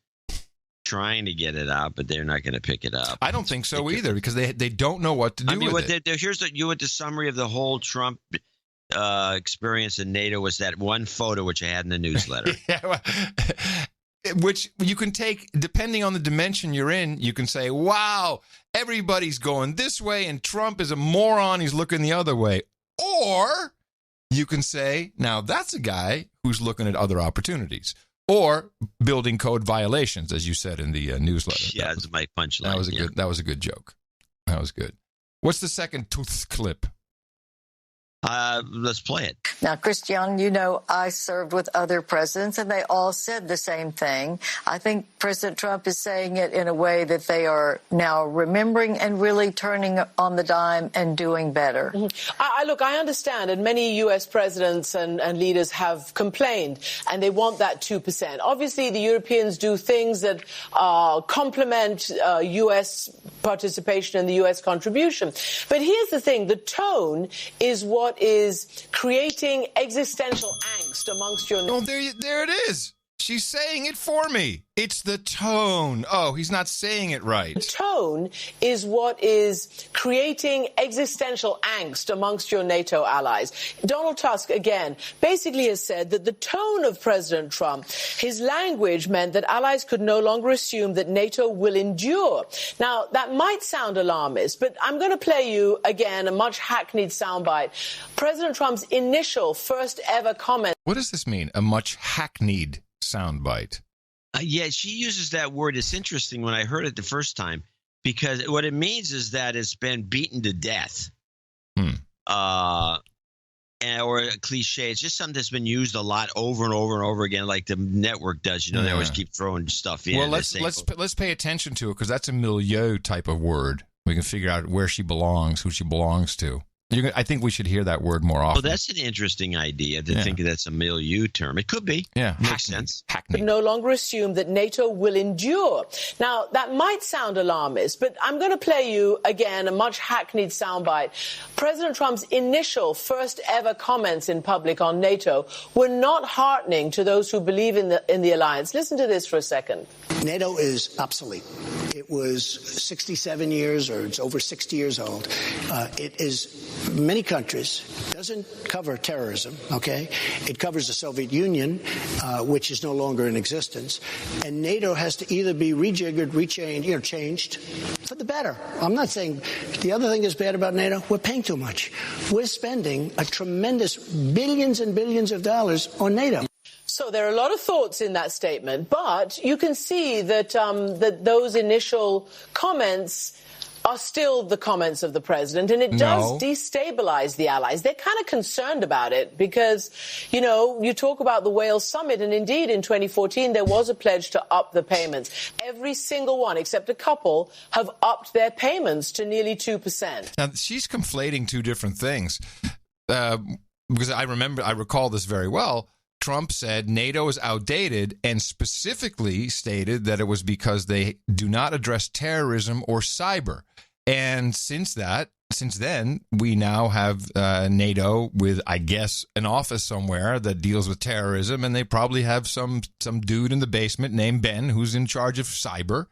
S3: trying to get it out, but they're not going to pick it up.
S1: I don't think so either, because they don't know what to do with it.
S3: Here's the summary of the whole Trump experience in NATO was that one photo which I had in the newsletter.
S1: Which you can take, depending on the dimension you're in, you can say, wow, everybody's going this way and Trump is a moron, he's looking the other way. Or you can say, now that's a guy who's looking at other opportunities. Or building code violations, as you said in the newsletter.
S3: Yeah, that's my punchline.
S1: That was a good joke. That was good. What's the second tooth clip?
S3: Let's play it.
S21: Now, Christian, I served with other presidents, and they all said the same thing. I think President Trump is saying it in a way that they are now remembering and really turning on the dime and doing better.
S20: Mm-hmm. Look, I understand, and many U.S. presidents and leaders have complained, and they want that 2%. Obviously, the Europeans do things that complement U.S. participation and the U.S. contribution. But here's the thing. The tone is what is creating existential angst amongst your...
S1: Oh, there it is. She's saying it for me. It's the tone. Oh, he's not saying it right.
S20: The tone is what is creating existential angst amongst your NATO allies. Donald Tusk, again, basically has said that the tone of President Trump, his language meant that allies could no longer assume that NATO will endure. Now, that might sound alarmist, but I'm going to play you, again, a much hackneyed soundbite. President Trump's initial first ever comment.
S1: What does this mean? A much hackneyed soundbite?
S3: Yeah, she uses that word. It's interesting when I heard it the first time, because what it means is that it's been beaten to death. Or a cliche. It's just something that's been used a lot over and over and over again, like the network does. They always keep throwing stuff in.
S1: Well, let's pay attention to it, because that's a milieu type of word. We can figure out where she belongs, who she belongs to. I think we should hear that word more often.
S3: Well, that's an interesting idea to think that's a milieu term. It could be.
S1: Yeah.
S3: Makes sense.
S20: But no longer assume that NATO will endure. Now, that might sound alarmist, but I'm going to play you, again, a much hackneyed soundbite. President Trump's initial first ever comments in public on NATO were not heartening to those who believe in the alliance. Listen to this for a second.
S12: NATO is obsolete. It was 67 years, or it's over 60 years old. It is, many countries, doesn't cover terrorism, okay? It covers the Soviet Union, which is no longer in existence. And NATO has to either be rejiggered, changed for the better. I'm not saying the other thing that's bad about NATO, we're paying too much. We're spending a tremendous billions and billions of dollars on NATO.
S20: So there are a lot of thoughts in that statement, but you can see that that those initial comments are still the comments of the president, and it does destabilize the allies. They're kind of concerned about it because, you talk about the Wales summit, and indeed in 2014 there was a pledge to up the payments. Every single one, except a couple, have upped their payments to nearly 2%.
S1: Now, she's conflating two different things, because I recall this very well. Trump said NATO is outdated and specifically stated that it was because they do not address terrorism or cyber. And since then, we now have NATO with, I guess, an office somewhere that deals with terrorism, and they probably have some dude in the basement named Ben who's in charge of cyber.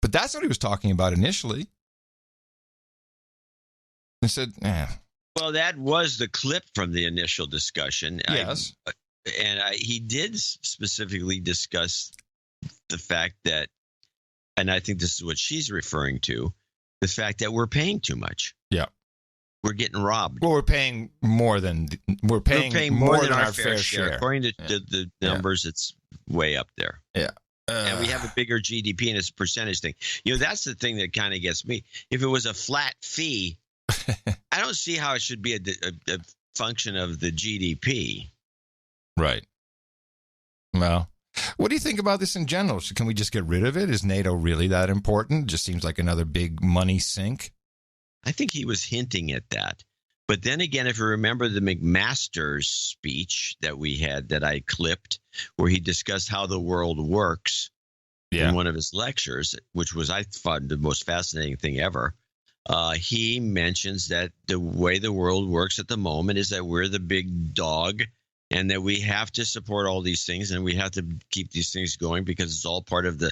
S1: But that's what he was talking about initially. He said,
S3: Well, that was the clip from the initial discussion.
S1: Yes.
S3: He did specifically discuss the fact that, and I think this is what she's referring to, the fact that we're paying too much.
S1: Yeah.
S3: We're getting robbed.
S1: Well, we're paying more than our fair share.
S3: According to the numbers, it's way up there.
S1: Yeah.
S3: And we have a bigger GDP, and it's a percentage thing. That's the thing that kind of gets me. If it was a flat fee, I don't see how it should be a function of the GDP.
S1: Right. Well, what do you think about this in general? Can we just get rid of it? Is NATO really that important? Just seems like another big money sink.
S3: I think he was hinting at that. But then again, if you remember the McMaster's speech that we had that I clipped, where he discussed how the world works in one of his lectures, which was, I thought, the most fascinating thing ever. He mentions that the way the world works at the moment is that we're the big dog and that we have to support all these things and we have to keep these things going because it's all part of the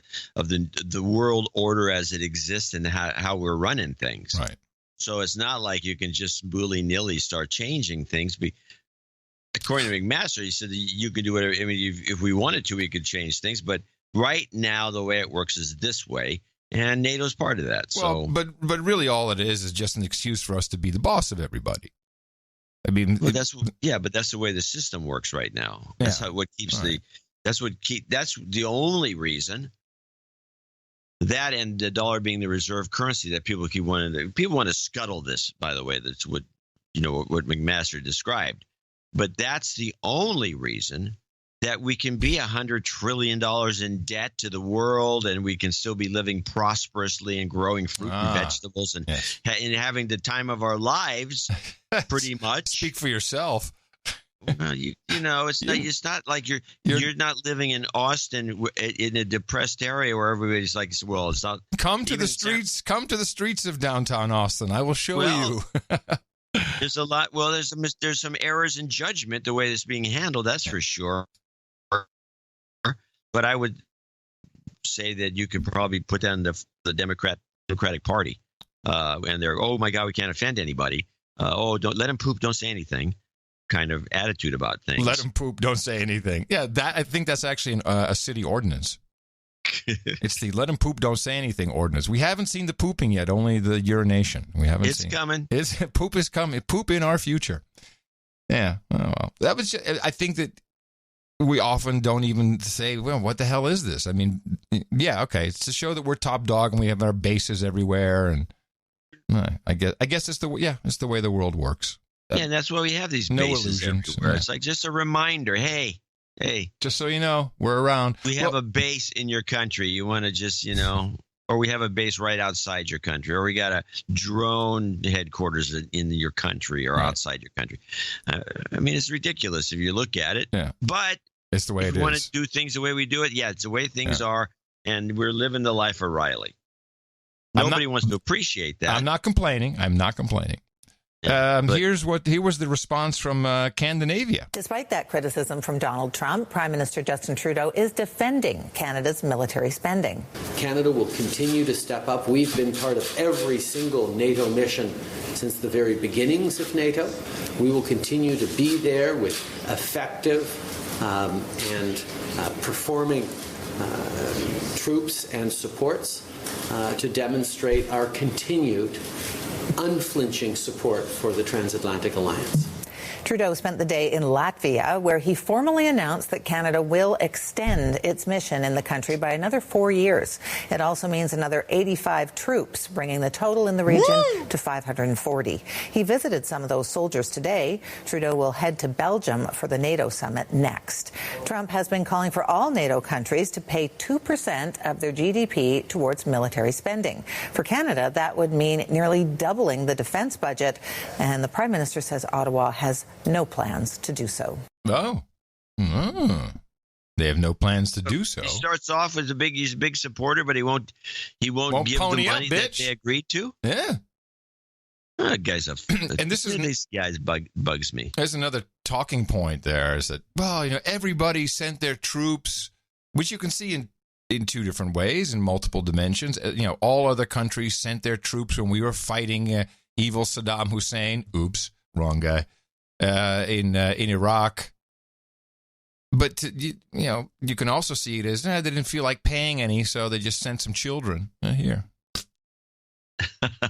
S3: world order as it exists and how we're running things.
S1: Right.
S3: So it's not like you can just willy-nilly start changing things. According to McMaster, he said that you could do whatever. I mean, if we wanted to, we could change things. But right now, the way it works is this way, and NATO's part of that.
S1: Well,
S3: so,
S1: but really, all it is just an excuse for us to be the boss of everybody. I mean,
S3: well, that's the way the system works right now. That's That's the only reason. That and the dollar being the reserve currency that people keep wanting. People want to scuttle this. By the way, that's what what McMaster described. But that's the only reason that we can be $100 trillion in debt to the world, and we can still be living prosperously and growing fruit and vegetables and having the time of our lives, pretty much.
S1: Speak for yourself.
S3: Well, it's not like you're not living in Austin in a depressed area where everybody's like, well, it's not.
S1: Come to the streets of downtown Austin. I will show you.
S3: There's a lot. Well, there's some errors in judgment the way it's being handled. That's for sure. But I would say that you could probably put down the Democratic Party, and they're, oh my God, we can't offend anybody. Don't let him poop. Don't say anything. Kind of attitude about things.
S1: Let him poop. Don't say anything. Yeah, I think that's actually a city ordinance. It's the let him poop. Don't say anything ordinance. We haven't seen the pooping yet. Only the urination. We haven't.
S3: It's coming.
S1: Poop is coming. Poop in our future. Yeah. Oh, well, that was. I think that we often don't even say, well, what the hell is this? I mean, yeah, okay. It's to show that we're top dog and we have our bases everywhere. And I guess it's the way the world works.
S3: Yeah, and that's why we have these bases everywhere.
S1: Yeah.
S3: It's like just a reminder. Hey.
S1: Just so you know, we're around.
S3: We have a base in your country. You want to just, or we have a base right outside your country, or we got a drone headquarters in your country or outside your country. I mean, it's ridiculous if you look at it.
S1: Yeah.
S3: But
S1: it's the way
S3: if
S1: it
S3: you want
S1: is.
S3: to do things the way we do it, it's the way things are, and we're living the life of Riley. Nobody wants to appreciate that.
S1: I'm not complaining. Here was the response from Scandinavia.
S2: Despite that criticism from Donald Trump, Prime Minister Justin Trudeau is defending Canada's military spending.
S22: Canada will continue to step up. We've been part of every single NATO mission since the very beginnings of NATO. We will continue to be there with effective and performing troops and supports to demonstrate our continued unflinching support for the transatlantic alliance.
S2: Trudeau spent the day in Latvia, where he formally announced that Canada will extend its mission in the country by another 4 years. It also means another 85 troops, bringing the total in the region to 540. He visited some of those soldiers today. Trudeau will head to Belgium for the NATO summit next. Trump has been calling for all NATO countries to pay 2% of their GDP towards military spending. For Canada, that would mean nearly doubling the defense budget, and the Prime Minister says Ottawa has no plans to do so.
S1: Oh. They have no plans to do so.
S3: He starts off as he's a big supporter, but he won't give the money that they agreed to.
S1: Yeah.
S3: These guys bugs me.
S1: There's another talking point there is that, everybody sent their troops, which you can see in two different ways, in multiple dimensions. All other countries sent their troops when we were fighting evil Saddam Hussein. Oops, wrong guy. In Iraq. But, you can also see it as, they didn't feel like paying any, so they just sent some children. Here.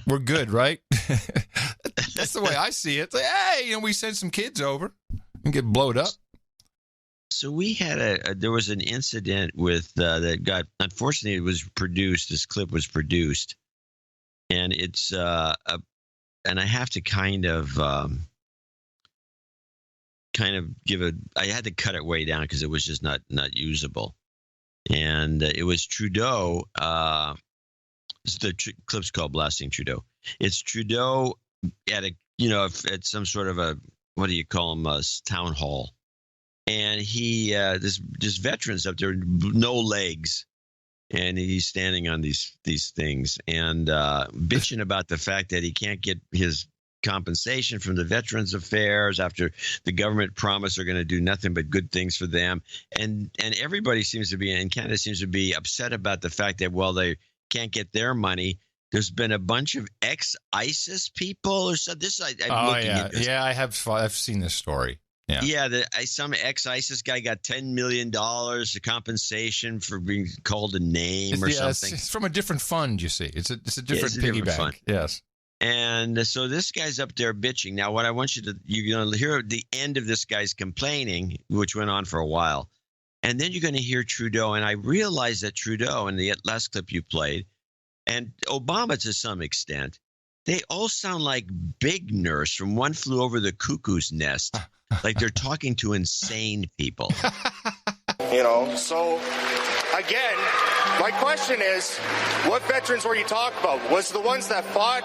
S1: We're good, right? That's the way I see it. It's like, hey, we sent some kids over and get blowed up.
S3: So we had there was an incident with that got, unfortunately, it was produced. This clip was produced, and it's and I have to kind of kind of I had to cut it way down because it was just not usable. And it was Trudeau. The clip's called "Blasting Trudeau." It's Trudeau at at some sort of a, what do you call them, town hall, and he this veterans up there, no legs, and he's standing on these things and bitching about the fact that he can't get his compensation from the Veterans Affairs after the government promised they're going to do nothing but good things for them, and everybody seems to be in Canada seems to be upset about the fact that they can't get their money. There's been a bunch of ex-ISIS people or so.
S1: I've seen this story.
S3: Some ex-ISIS guy got $10 million of compensation for being called a name or something.
S1: It's from a different fund. You see, it's a different piggy bank. Yes.
S3: And so this guy's up there bitching. Now, what I want you're going to hear the end of this guy's complaining, which went on for a while. And then you're going to hear Trudeau. And I realized that Trudeau, in the last clip you played, and Obama to some extent, they all sound like Big Nurse from One Flew Over the Cuckoo's Nest. Like they're talking to insane people.
S4: So again, my question is, what veterans were you talking about? Was it the ones that fought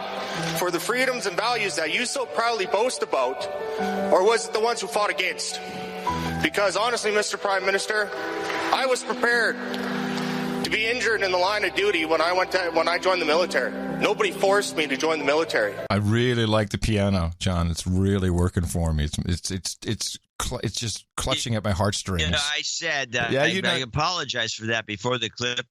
S4: for the freedoms and values that you so proudly boast about, or was it the ones who fought against? Because honestly, Mr. Prime Minister, I was prepared to be injured in the line of duty when I joined the military. Nobody forced me to join the military.
S1: I really like the piano, John. It's really working for me. It's just clutching at my heartstrings.
S3: I said I apologize for that before the clip.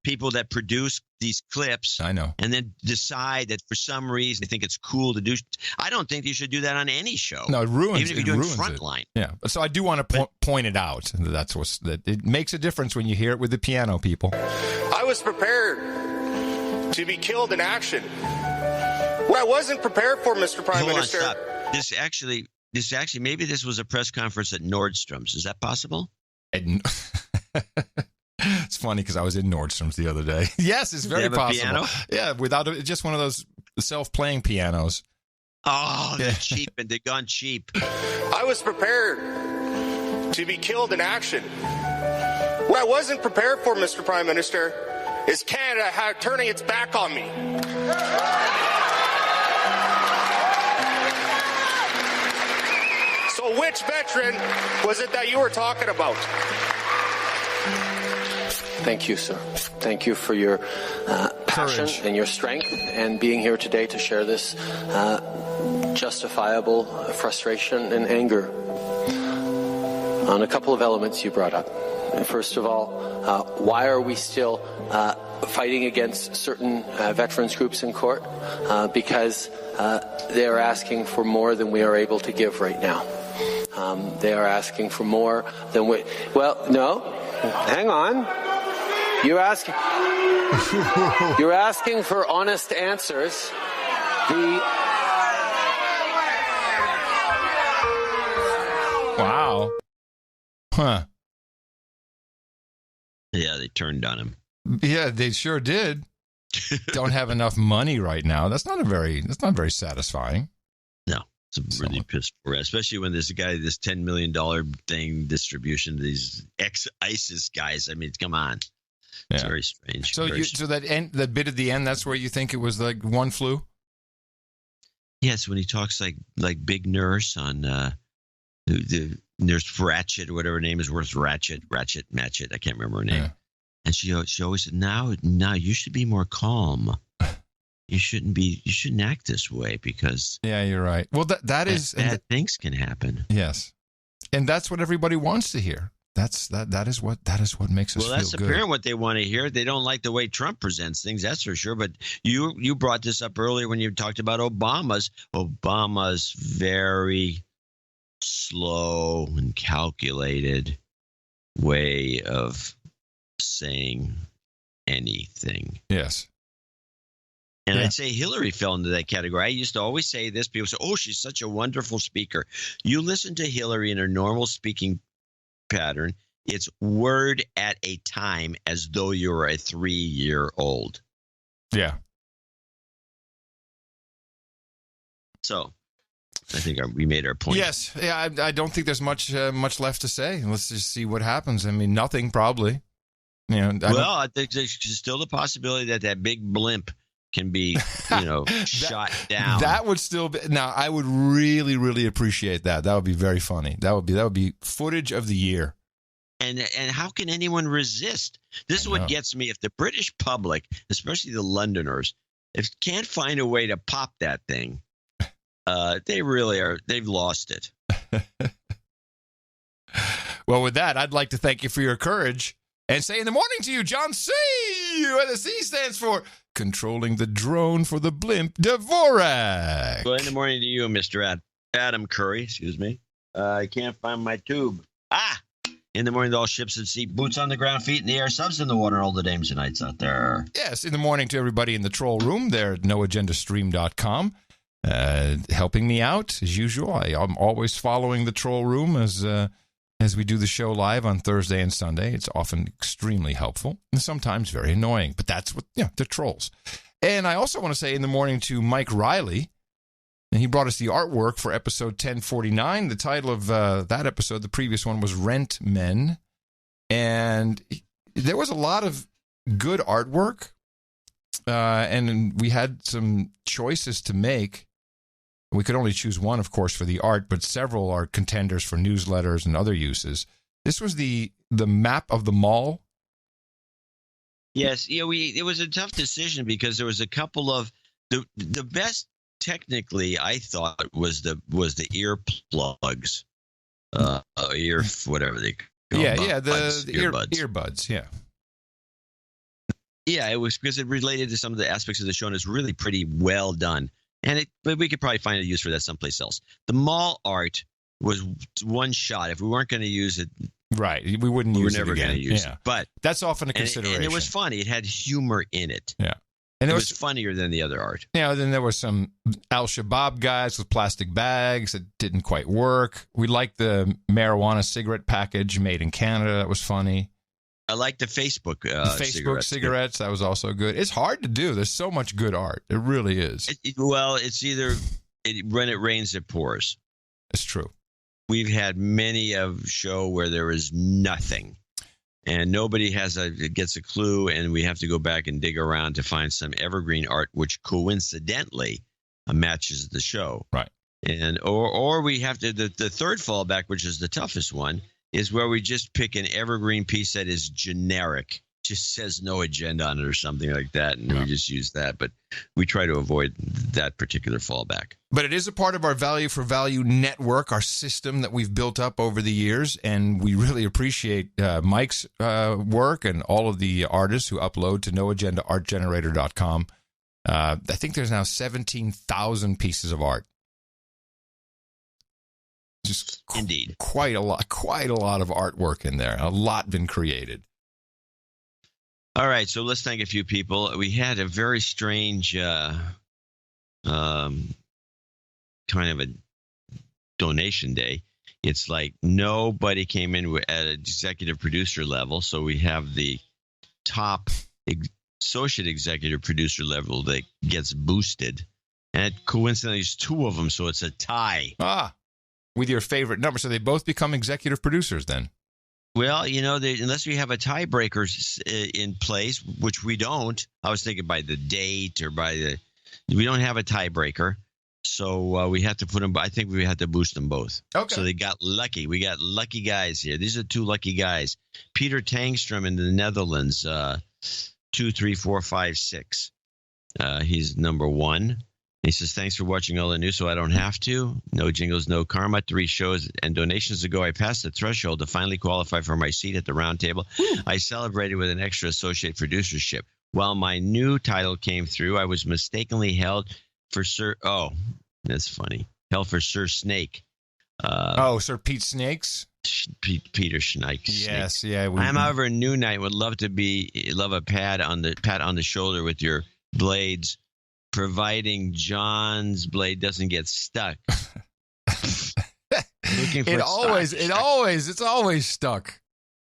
S3: People that produce these clips,
S1: I know,
S3: and then decide that for some reason they think it's cool to do. I don't think you should do that on any show.
S1: No, it ruins.
S3: Even if you're doing Frontline.
S1: Yeah, so I do want to point it out. That it makes a difference when you hear it with the piano, people.
S4: I was prepared to be killed in action. What I wasn't prepared for, Mr. Prime Minister.
S3: Stop. This actually, maybe this was a press conference at Nordstrom's. Is that possible?
S1: It's funny because I was in Nordstrom's the other day. Yes, it's very possible.
S3: Piano?
S1: Yeah, just one of those self-playing pianos.
S3: Oh, they're cheap, and they've gone cheap.
S4: I was prepared to be killed in action. What I wasn't prepared for, Mr. Prime Minister, is Canada turning its back on me. So which veteran was it that you were talking about?
S22: Thank you, sir. Thank you for your passion and your strength and being here today to share this justifiable frustration and anger on a couple of elements you brought up. First of all, why are we still fighting against certain veterans groups in court? Because they are asking for more than we are able to give right now. They are asking for more than we... Well, no. Hang on. You're asking for honest answers.
S1: Wow. Huh.
S3: Yeah, they turned on him.
S1: Yeah, they sure did. Don't have enough money right now. That's not very satisfying.
S3: No, it's really pissed for, especially when this $10 million thing distribution to these ex-ISIS guys. I mean, come on. It's very strange.
S1: So that bit at the end, that's where you think it was like One Flew?
S3: Yes, when he talks like Big Nurse on the Nurse Ratchet or whatever her name is, Ratchet, I can't remember her name. Yeah. And she always said, now you should be more calm. You shouldn't act this way because
S1: you're right. Well, that is
S3: bad things can happen.
S1: Yes, and that's what everybody wants to hear. That is what makes us feel good. Well,
S3: that's apparently what they want to hear. They don't like the way Trump presents things, that's for sure. But you brought this up earlier when you talked about Obama's very slow and calculated way of saying anything.
S1: Yes.
S3: And I'd say Hillary fell into that category. I used to always say this. People say, oh, she's such a wonderful speaker. You listen to Hillary in her normal speaking pattern. It's word at a time as though you're a 3-year-old.
S1: Yeah.
S3: So I think we made our point.
S1: Yes. Yeah, I don't think there's much left to say. Let's just see what happens. I mean, nothing probably. I
S3: think there's still the possibility that big blimp can be, shot down.
S1: That would still be. Now, I would really, really appreciate that. That would be very funny. That would be footage of the year.
S3: And how can anyone resist? This is what gets me. If the British public, especially the Londoners, can't find a way to pop that thing, they really are. They've lost it.
S1: Well, with that, I'd like to thank you for your courage and say in the morning to you, John C., where the C stands for controlling the drone for the blimp, Dvorak.
S3: Well, in the morning to you, Mr. Adam Curry. Excuse me. I can't find my tube. In the morning to all ships at sea, boots on the ground, feet in the air, subs in the water, all the dames and knights out there.
S1: Yes, in the morning to everybody in the troll room there at noagendastream.com. Helping me out, as usual. I'm always following the troll room as we do the show live on Thursday and Sunday. It's often extremely helpful and sometimes very annoying, but that's what, the trolls. And I also want to say in the morning to Mike Riley. And he brought us the artwork for episode 1049. The title of that episode, the previous one, was Rent Men. And there was a lot of good artwork. And we had some choices to make. We could only choose one, of course, for the art, but several are contenders for newsletters and other uses. This was the map of the mall.
S3: Yes, it was a tough decision because there was a couple of the best. Technically, I thought was the earplugs, whatever they call them.
S1: The earbuds, yeah.
S3: Yeah, it was because it related to some of the aspects of the show, and it's really pretty well done. But we could probably find a use for that someplace else. The mall art was one shot. If we weren't going to use it,
S1: right, we wouldn't use it again.
S3: We were never going to use it. But
S1: that's often a consideration.
S3: And it was funny. It had humor in it.
S1: Yeah.
S3: And it was funnier than the other art.
S1: Then there were some Al-Shabaab guys with plastic bags that didn't quite work. We liked the marijuana cigarette package made in Canada. That was funny.
S3: I like the Facebook
S1: cigarettes. That was also good. It's hard to do. There's so much good art. It really is.
S3: It's either when it rains, it pours.
S1: It's true.
S3: We've had many of show where there is nothing. And nobody gets a clue, and we have to go back and dig around to find some evergreen art, which coincidentally matches the show.
S1: Right.
S3: And or we have to the third fallback, which is the toughest one, is where we just pick an evergreen piece that is generic, just says no agenda on it or something like that, and we just use that. But we try to avoid that particular fallback.
S1: But it is a part of our value for value network, our system that we've built up over the years, and we really appreciate Mike's work and all of the artists who upload to noagendaartgenerator.com. I think there's now 17,000 pieces of art. Just
S3: indeed
S1: quite a lot of artwork in there. A lot been created.
S3: All right, so let's thank a few people. We had a very strange kind of a donation day. It's like nobody came in at executive producer level, so we have the top associate executive producer level that gets boosted, and coincidentally, there's two of them, so it's a tie.
S1: With your favorite number, so they both become executive producers then.
S3: Well, unless we have a tiebreaker in place, which we don't. I was thinking by the date or we don't have a tiebreaker. So we have to put them. I think we had to boost them both.
S1: Okay.
S3: So they got lucky. We got lucky guys here. These are two lucky guys. Peter Tangstrom in the Netherlands, 23456. He's number one. He says, thanks for watching all the news so I don't have to. No jingles, no karma. 3 shows and donations ago, I passed the threshold to finally qualify for my seat at the round table. I celebrated with an extra associate producership. While my new title came through, I was mistakenly held for Sir... Oh, that's funny. Held for Sir Snake.
S1: Sir Pete Snakes?
S3: Peter Snake.
S1: Yes, yeah.
S3: I'm however a new knight. Would love a pat on the shoulder with your blades, providing John's blade doesn't get stuck.
S1: It's always stuck.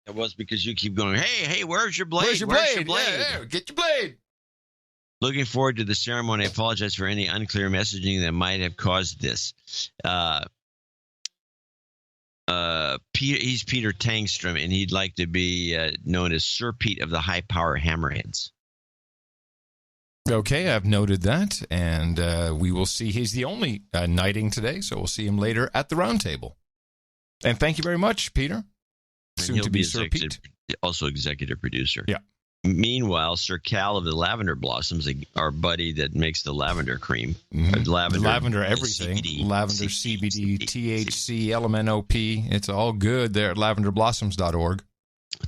S3: It was because you keep going, hey, where's your blade?
S1: Where's your blade? Yeah, get your blade.
S3: Looking forward to the ceremony. I apologize for any unclear messaging that might have caused this. He's Peter Tangstrom, and he'd like to be known as Sir Pete of the High Power Hammerheads.
S1: Okay, I've noted that, and we will see. He's the only knighting today, so we'll see him later at the round table. And thank you very much, Peter. Soon to be Sir Pete.
S3: Also executive producer.
S1: Yeah.
S3: Meanwhile, Sir Cal of the Lavender Blossoms, our buddy that makes the lavender cream.
S1: Lavender everything. CBD, lavender, CBD, THC, LMNOP. It's all good there at lavenderblossoms.org.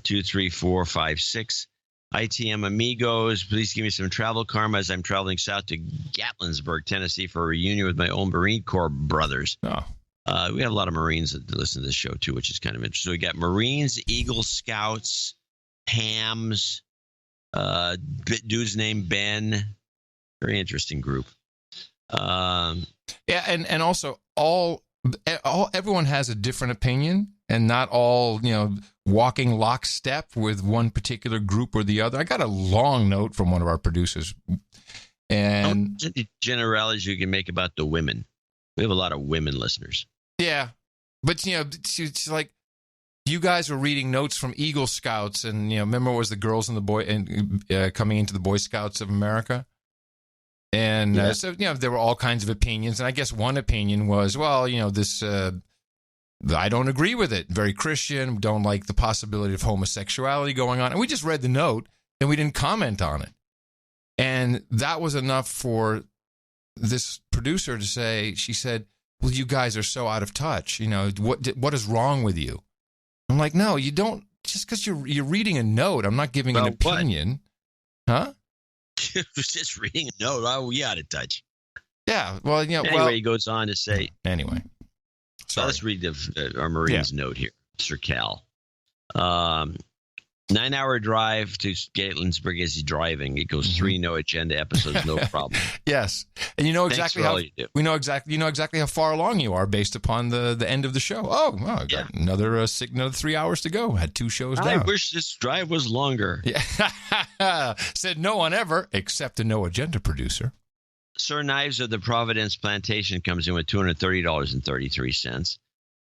S3: 23456. ITM amigos, please give me some travel karma as I'm traveling south to Gatlinburg, Tennessee for a reunion with my old Marine Corps brothers.
S1: Oh.
S3: We have a lot of Marines that listen to this show, too, which is kind of interesting. So we got Marines, Eagle Scouts, Hams, dude's named Ben. Very interesting group.
S1: Yeah, and also everyone has a different opinion, and not all, walking lockstep with one particular group or the other. I got a long note from one of our producers. And
S3: generalities you can make about the women. We have a lot of women listeners.
S1: Yeah. But, it's like you guys were reading notes from Eagle Scouts, and, remember it was the girls and the boy and coming into the Boy Scouts of America? And so, there were all kinds of opinions. And I guess one opinion was, well, this, I don't agree with it. Very Christian, don't like the possibility of homosexuality going on. And we just read the note, and we didn't comment on it. And that was enough for this producer to say, she said, well, you guys are so out of touch. What is wrong with you? I'm like, no, you don't. Just because you're reading a note, I'm not giving an opinion.
S3: What? Huh? Just reading a note. Oh, we out of touch.
S1: Yeah. Well,
S3: Anyway, he goes on to say.
S1: Anyway.
S3: So let's read our Marine's note here. Sir Cal. 9-hour drive to Gatlinburg as he's driving. It goes 3 no agenda episodes, no problem.
S1: Yes, and you know exactly how far along you are based upon the end of the show. Oh, well, I got another 3 hours to go. Had 2 shows down.
S3: I wish this drive was longer.
S1: Yeah, said no one ever except a no agenda producer.
S3: Sir Knives of the Providence Plantation comes in with $230.33.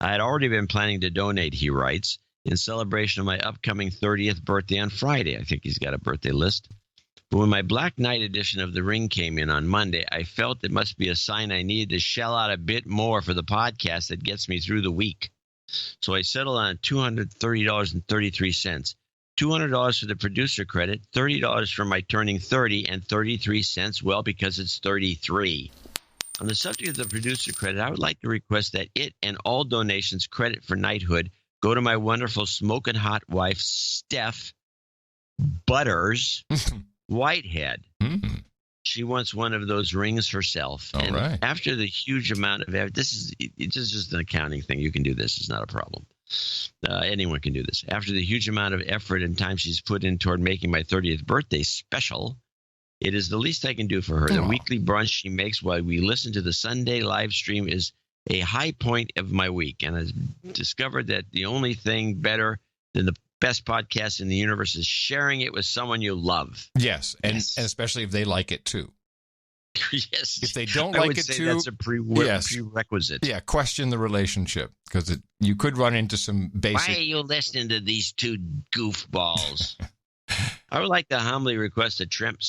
S3: I had already been planning to donate, he writes, in celebration of my upcoming 30th birthday on Friday. I think he's got a birthday list. But when my Black Knight edition of The Ring came in on Monday, I felt it must be a sign I needed to shell out a bit more for the podcast that gets me through the week. So I settled on $230.33. $200 for the producer credit, $30 for my turning 30, and 33 cents, well, because it's 33. On the subject of the producer credit, I would like to request that it and all donations credit for knighthood go to my wonderful smoking hot wife, Steph Butters Whitehead.
S1: Mm-hmm.
S3: She wants one of those rings herself.
S1: All right.
S3: After the huge amount of this is just an accounting thing. You can do this. It's not a problem. Anyone can do this. After the huge amount of effort and time she's put in toward making my 30th birthday special, it is the least I can do for her. The weekly brunch she makes while we listen to the Sunday live stream is a high point of my week. And I discovered that the only thing better than the best podcast in the universe is sharing it with someone you love.
S1: Yes, and especially if they like it too.
S3: Yes.
S1: If they don't like it too,
S3: that's a prerequisite.
S1: Yeah, question the relationship, because you could run into some basic.
S3: Why are you listening to these two goofballs? I would like to humbly request a Trump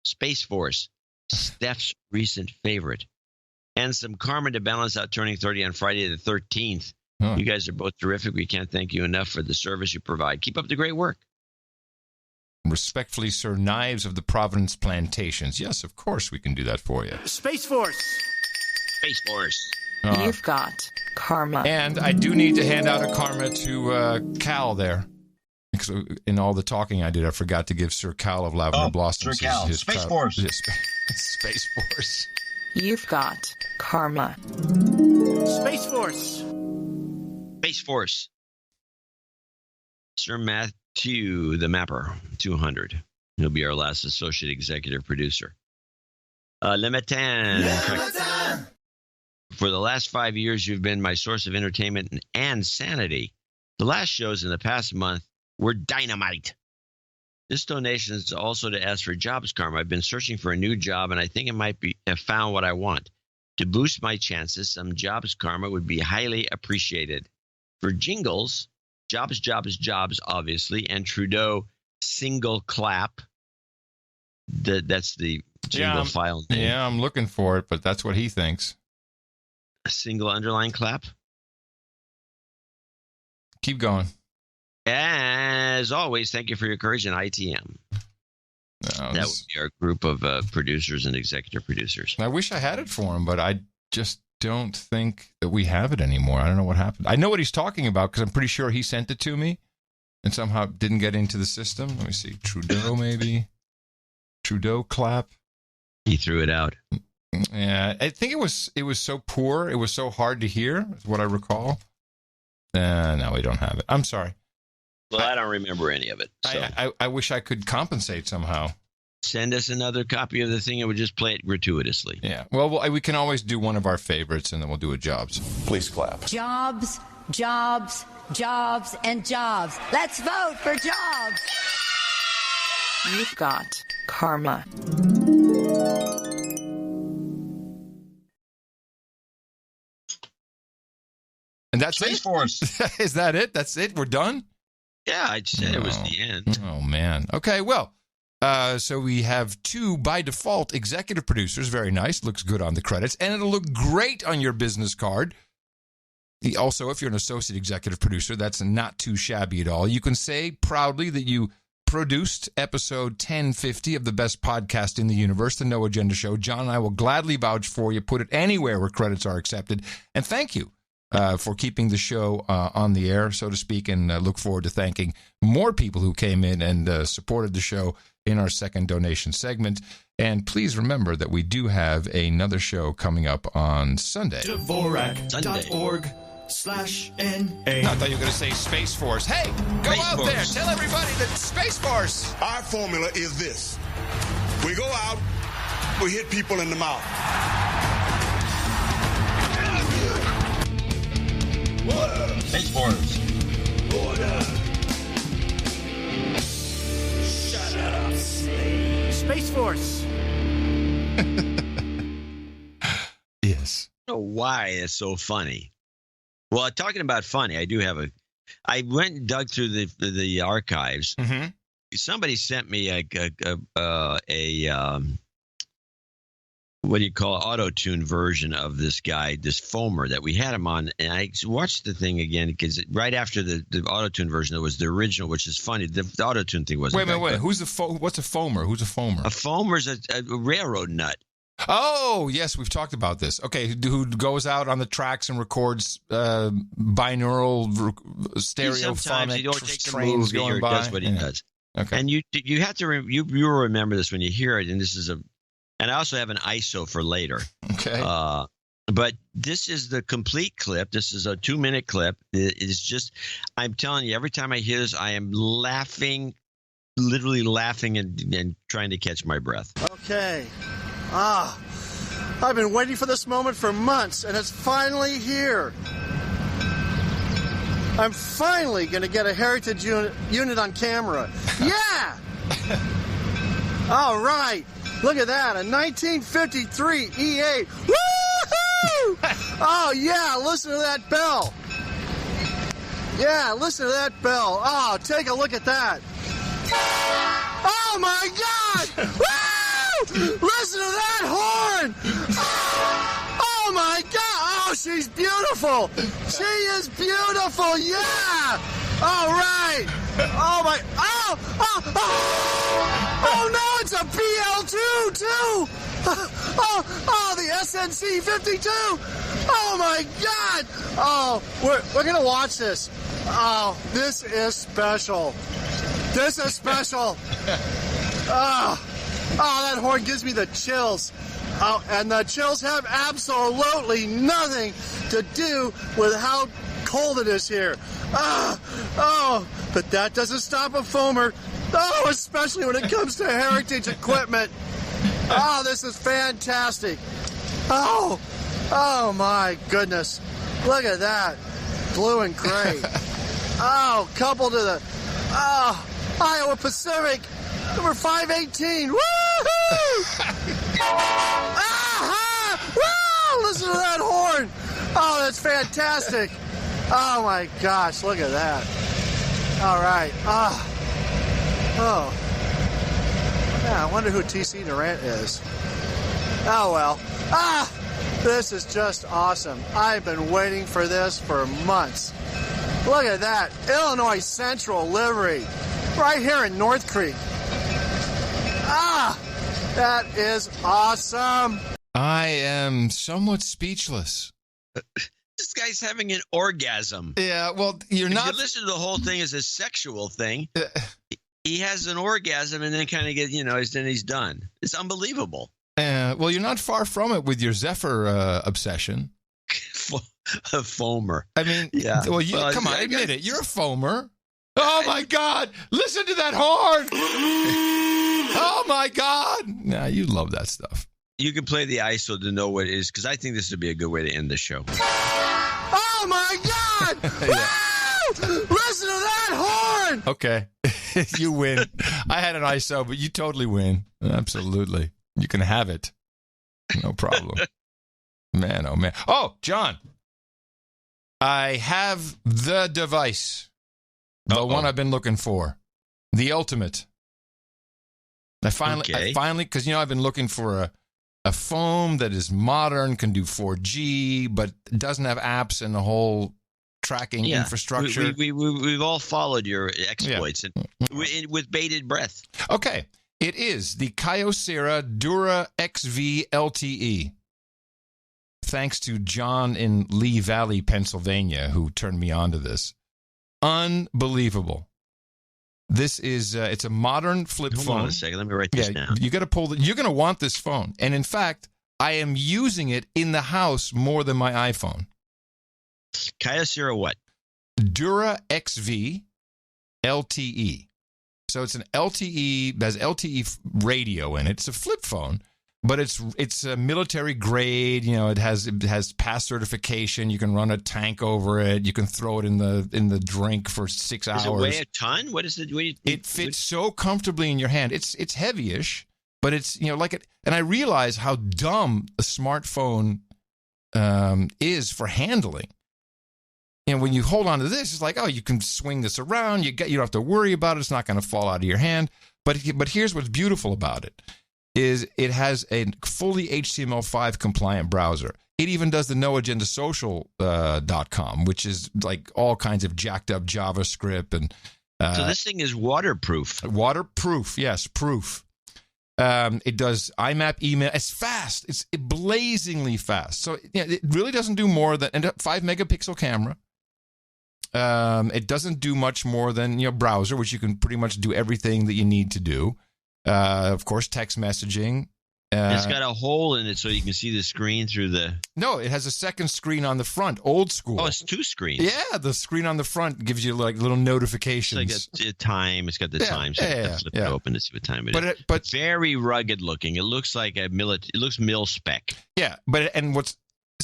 S3: Space Force, Steph's recent favorite, and some karma to balance out turning 30 on Friday the 13th.
S1: Huh.
S3: You guys are both terrific. We can't thank you enough for the service you provide. Keep up the great work.
S1: Respectfully, Sir Knives of the Providence Plantations. Yes, of course we can do that for you.
S12: Space Force.
S3: Space Force.
S5: You've got karma.
S1: And I do need to hand out a karma to Cal there. Because in all the talking I did, I forgot to give Sir Cal of Lavender Blossoms
S6: Sir Cal.
S1: his
S6: Space Force.
S1: Space Force.
S5: You've got karma.
S12: Space Force.
S3: Space Force. Sir Matthew, the Mapper, 200. He'll be our last associate executive producer. Le Matin. For the last 5 years, you've been my source of entertainment and sanity. The last shows in the past month were dynamite. This donation is also to ask for jobs karma. I've been searching for a new job, and I think it might be have found what I want. To boost my chances, some jobs karma would be highly appreciated. For jingles, jobs, obviously, and Trudeau single clap. That's the jingle file name.
S1: Yeah, I'm looking for it, but that's what he thinks.
S3: A single underline clap.
S1: Keep going.
S3: As always, thank you for your courage in ITM. That would be our group of producers and executive producers.
S1: I wish I had it for him, but I just don't think that we have it anymore. I don't know what happened. I know what he's talking about because I'm pretty sure he sent it to me and somehow didn't get into the system. Let me see. Trudeau, maybe. Trudeau clap.
S3: He threw it out.
S1: Yeah, I think it was so poor. It was so hard to hear, is what I recall. No, we don't have it. I'm sorry.
S3: Well, I don't remember any of it. So.
S1: I wish I could compensate somehow.
S3: Send us another copy of the thing and we'll just play it gratuitously.
S1: Yeah. Well, we can always do one of our favorites and then we'll do a jobs. Please clap.
S6: Jobs, jobs, jobs, and jobs. Let's vote for jobs.
S5: You've got karma.
S1: And that's
S3: Space
S1: it?
S3: Force.
S1: Is that it? That's it? We're done?
S3: Yeah, I'd say it was the end.
S1: Oh, man. Okay, well, so we have 2, by default, executive producers. Very nice. Looks good on the credits. And it'll look great on your business card. Also, if you're an associate executive producer, that's not too shabby at all. You can say proudly that you produced episode 1050 of the best podcast in the universe, the No Agenda Show. John and I will gladly vouch for you. Put it anywhere where credits are accepted. And thank you. For keeping the show on the air, so to speak, and look forward to thanking more people who came in and supported the show in our second donation segment. And please remember that we do have another show coming up on Sunday.
S7: Dvorak.org/NA.
S1: I thought you were going to say Space Force. Hey, go
S7: Space
S1: out
S7: Force.
S1: there. Tell everybody that Space Force.
S7: Our formula is this. We go out, we hit people in the mouth.
S3: Order. Space Force.
S7: Order. Shut up, slave.
S23: Space Force.
S1: Yes.
S3: I don't know why it's so funny. Well, talking about funny, I went and dug through the archives.
S1: Mm-hmm.
S3: Somebody sent me a what do you call it, auto-tune version of this guy, this foamer that we had him on, and I watched the thing again because right after the auto-tune version, there was the original, which is funny. The auto-tune thing wasn't.
S1: Wait. What's a foamer? Who's a foamer?
S3: A foamer's a railroad nut.
S1: Oh, yes, we've talked about this. Okay, who goes out on the tracks and records binaural stereophonic trains going by?
S3: That's what he does.
S1: Okay,
S3: and you have to you will remember this when you hear it, and this is and I also have an ISO for later.
S1: Okay.
S3: But this is the complete clip. This is a 2-minute clip. It is just, I'm telling you, every time I hear this, I am laughing, literally laughing and trying to catch my breath.
S23: Okay. I've been waiting for this moment for months, and it's finally here. I'm finally going to get a heritage unit on camera. Yeah! All right. Look at that, a 1953 E8. Woo-hoo! Oh, yeah, listen to that bell. Yeah, listen to that bell. Oh, take a look at that. Oh, my God! Woo! Listen to that horn! Oh, my God! Oh, she's beautiful! She is beautiful, yeah! All right! Oh, my... Oh, no, it's a BL2, too! Oh, the SNC 52! Oh, my God! Oh, we're going to watch this. Oh, this is special. This is special. Oh, that horn gives me the chills. Oh, and the chills have absolutely nothing to do with how cold it is here. But that doesn't stop a foamer. Oh, especially when it comes to heritage equipment. Oh, this is fantastic. Oh, my goodness. Look at that. Blue and gray. Oh, coupled to the Iowa Pacific. Number 518. Woo-hoo! Woo! Listen to that horn. Oh, that's fantastic. Oh, my gosh. Look at that. All right. Oh. Yeah, I wonder who T.C. Durant is. Oh, well. This is just awesome. I've been waiting for this for months. Look at that. Illinois Central livery. Right here in North Creek. That is awesome.
S1: I am somewhat speechless.
S3: This guy's having an orgasm.
S1: Yeah, well, you're
S3: if
S1: not.
S3: You listen to the whole thing as a sexual thing. He has an orgasm and then kind of then he's done. It's unbelievable.
S1: Well, you're not far from it with your Zephyr obsession.
S3: A foamer.
S1: I mean,
S3: yeah.
S1: Well, come on, admit it. You're a foamer. Oh, my God. Listen to that horn. Oh, my God. Nah, you love that stuff.
S3: You can play the ISO to know what it is, because I think this would be a good way to end the show.
S23: Oh, my God. Listen to that horn.
S1: Okay. You win. I had an ISO, but you totally win. Absolutely. You can have it. No problem. Man, oh, man. Oh, John. I have the device. The one I've been looking for. The ultimate. I finally, because, I've been looking for a phone that is modern, can do 4G, but doesn't have apps and the whole tracking infrastructure.
S3: We've all followed your exploits with bated breath.
S1: Okay. It is the Kyocera Dura XV LTE. Thanks to John in Lee Valley, Pennsylvania, who turned me on to this. Unbelievable. This is it's a modern flip phone.
S3: Hold on a second. Let me write this down.
S1: You got to pull. You're going to want this phone. And in fact, I am using it in the house more than my iPhone.
S3: Kyocera what?
S1: Dura XV LTE. So it's an LTE, has LTE radio in it. It's a flip phone, but it's a military grade. It has pass certification. You can run a tank over it. You can throw it in the drink for 6 hours.
S3: Does it weigh a ton? What is it?
S1: It fits so comfortably in your hand. It's heavy-ish, but it's like it. And I realize how dumb a smartphone is for handling. When you hold on to this, it's like, oh, you can swing this around. You don't have to worry about it. It's not going to fall out of your hand. But here's what's beautiful about it, is it has a fully HTML5 compliant browser. It even does the noagendasocial.com, which is like all kinds of jacked up JavaScript. And
S3: so this thing is waterproof.
S1: Waterproof, yes, proof. It does IMAP email. It's fast. It's blazingly fast. So it really doesn't do more than a 5-megapixel camera. It doesn't do much more than browser, which you can pretty much do everything that you need to do. Of course, text messaging.
S3: It's got a hole in it so you can see the screen through the...
S1: No, it has a second screen on the front, old school.
S3: Oh, it's 2 screens.
S1: Yeah, the screen on the front gives you like little notifications.
S3: It's like a time. It's got the time. So you have to flip it open to see what time it is. But very rugged looking. It looks like it looks mil-spec.
S1: Yeah,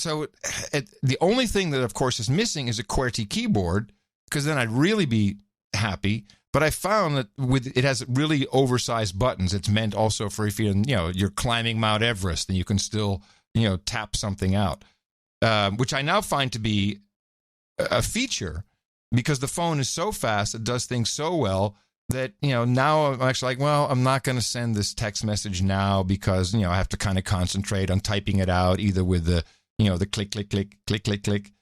S1: the only thing that, of course, is missing is a QWERTY keyboard, because then I'd really be happy. But I found that it has really oversized buttons. It's meant also for if you're climbing Mount Everest, and you can still tap something out, which I now find to be a feature, because the phone is so fast, it does things so well that now I'm actually like, well, I'm not going to send this text message now, because I have to kind of concentrate on typing it out, either with the the click click click click click click,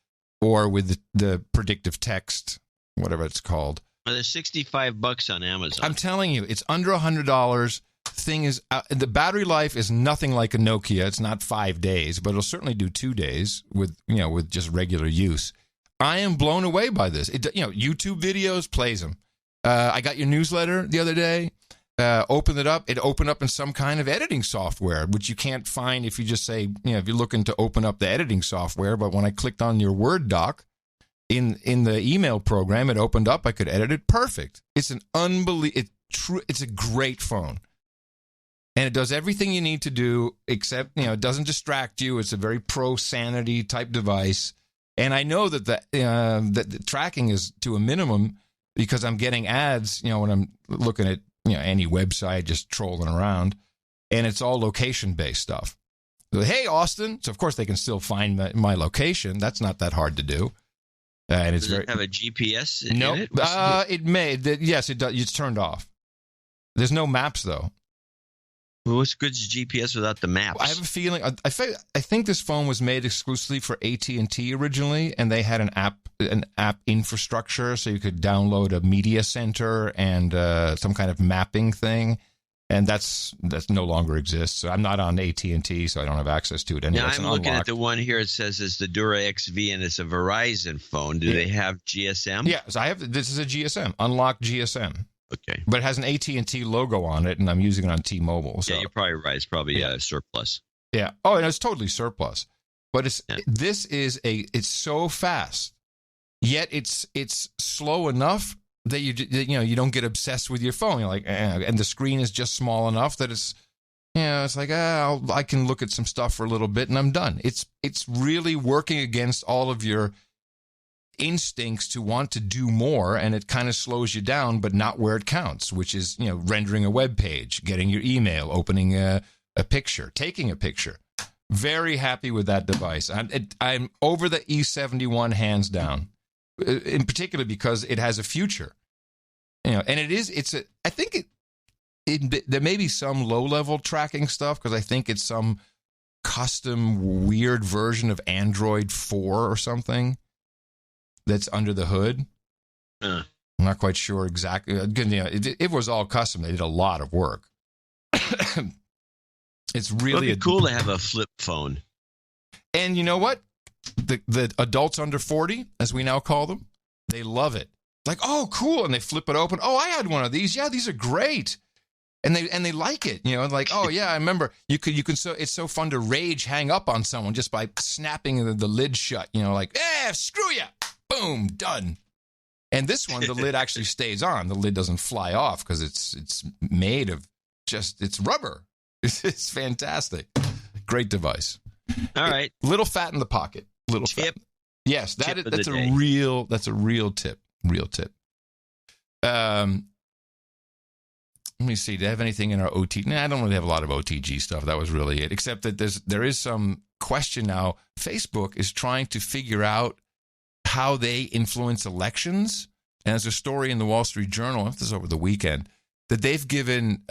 S1: or with the predictive text, whatever it's called.
S3: Well, there's $65 on Amazon.
S1: I'm telling you, it's under $100. Thing is, the battery life is nothing like a Nokia. It's not 5 days, but it'll certainly do 2 days with just regular use. I am blown away by this. YouTube videos, plays them. I got your newsletter the other day. Opened it up. It opened up in some kind of editing software, which you can't find if you just say, if you're looking to open up the editing software. But when I clicked on your Word doc, in the email program, it opened up. I could edit it perfect. It's an it's a great phone, and it does everything you need to do, except it doesn't distract you. It's a very pro sanity type device, and I know that the tracking is to a minimum, because I'm getting ads when I'm looking at any website just trolling around, and it's all location-based stuff. So, hey, Austin. So, of course, they can still find my location. That's not that hard to do. And it's
S3: Does it have a GPS in it?
S1: It may. Yes, it does. It's turned off. There's no maps, though.
S3: Well, what's good is GPS without the maps?
S1: I have a feeling. I think this phone was made exclusively for AT&T originally, and they had an app infrastructure, so you could download a media center and some kind of mapping thing. And that's no longer exists. So I'm not on AT&T, so I don't have access to it anyway.
S3: Now, I'm looking at the one here. It says it's the Dura XV, and it's a Verizon phone. Do they have GSM?
S1: Yeah, so this is a GSM, unlocked GSM.
S3: Okay.
S1: But it has an AT&T logo on it, and I'm using it on T-Mobile. So.
S3: Yeah, you're probably right. It's probably surplus.
S1: Yeah. Oh, and it's totally surplus. But it's so fast, yet it's slow enough that you don't get obsessed with your phone. You're like, and the screen is just small enough that it's like, I can look at some stuff for a little bit and I'm done. It's really working against all of your instincts to want to do more, and it kind of slows you down, but not where it counts, which is, rendering a web page, getting your email, opening a picture, taking a picture. Very happy with that device. I'm over the E71 hands down. In particular because it has a future, and I think there may be some low-level tracking stuff because I think it's some custom weird version of Android 4 or something that's under the hood. I'm not quite sure exactly. It was all custom. They did a lot of work. It's really
S3: cool to have a flip phone.
S1: And you know what? The adults under 40, as we now call them, they love it. Like, oh, cool, and they flip it open. Oh, I had one of these. Yeah, these are great, and they like it. Like, oh yeah, I remember. You can. So it's so fun to rage hang up on someone just by snapping the lid shut. Like, screw you, boom, done. And this one, the lid actually stays on. The lid doesn't fly off because it's made of it's rubber. It's fantastic. Great device.
S3: All right,
S1: little fat in the pocket. Little
S3: tip.
S1: Fat. Yes, that's a real tip. Real tip. Let me see. Do I have anything in our OT? Nah, I don't really have a lot of OTG stuff. That was really it. Except that there is some question now. Facebook is trying to figure out how they influence elections. And there's a story in the Wall Street Journal, this is over the weekend, that they've given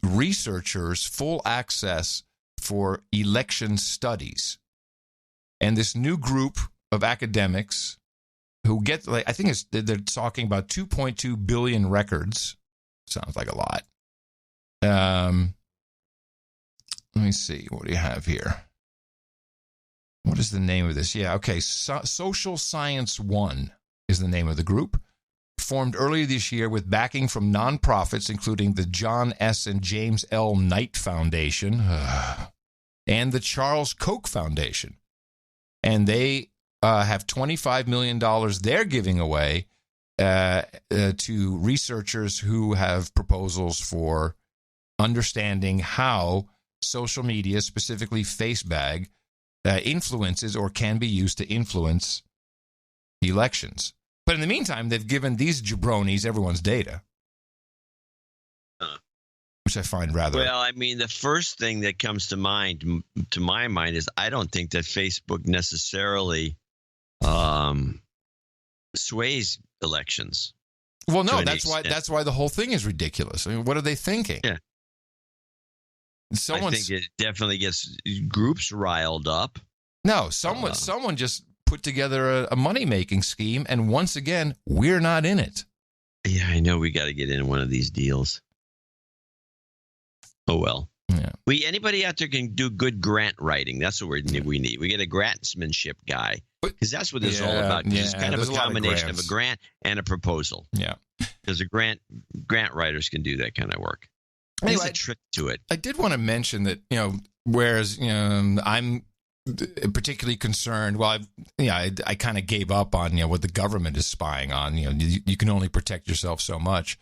S1: researchers full access for election studies. And this new group of academics who get, I think they're talking about 2.2 billion records. Sounds like a lot. Let me see. What do you have here? What is the name of this? Yeah, okay. Social Science One is the name of the group. Formed earlier this year with backing from nonprofits, including the John S. and James L. Knight Foundation and the Charles Koch Foundation. And they have $25 million they're giving away to researchers who have proposals for understanding how social media, specifically Facebook, influences or can be used to influence elections. But in the meantime, they've given these jabronis everyone's data, which I find rather...
S3: Well, I mean, the first thing that comes to my mind, is I don't think that Facebook necessarily sways elections.
S1: Well, no, that's why the whole thing is ridiculous. I mean, what are they thinking?
S3: Yeah. I think it definitely gets groups riled up.
S1: No, someone just put together a money-making scheme, and once again, we're not in it.
S3: Yeah, I know we got to get in one of these deals. Oh, well.
S1: Yeah.
S3: Anybody out there can do good grant writing. That's what we need. We get a grantsmanship guy, because that's what this is all about. It's kind of a combination of a grant and a proposal.
S1: Yeah.
S3: Because the grant writers can do that kind of work.
S1: Anyway,
S3: there's a trick to it.
S1: I did want to mention that, whereas, I'm particularly concerned. Well, I kind of gave up on, what the government is spying on. You can only protect yourself so much.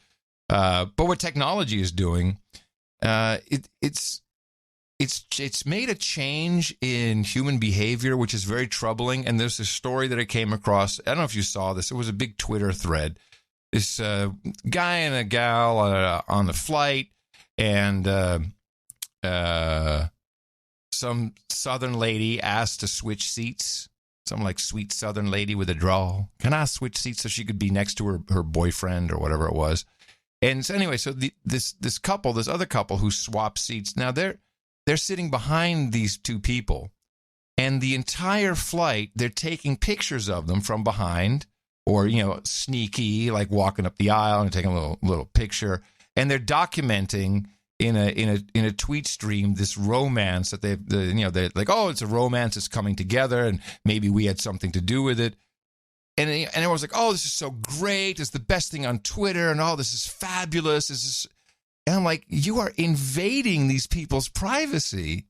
S1: But what technology is doing, it's made a change in human behavior, which is very troubling. And there's this story that I came across. I don't know if you saw this. It was a big Twitter thread. this guy and a gal on the flight, and some Southern lady asked to switch seats. Some like sweet Southern lady with a drawl. Can I switch seats so she could be next to her boyfriend or whatever it was? And so anyway, so this other couple who swapped seats. Now they're sitting behind these two people, and the entire flight they're taking pictures of them from behind, or sneaky, like walking up the aisle and taking a little picture, and they're documenting in a tweet stream this romance that they're like, oh, it's a romance, it's coming together, and maybe we had something to do with it. And everyone's like, oh, this is so great. It's the best thing on Twitter. And oh, this is fabulous. And I'm like, you are invading these people's privacy.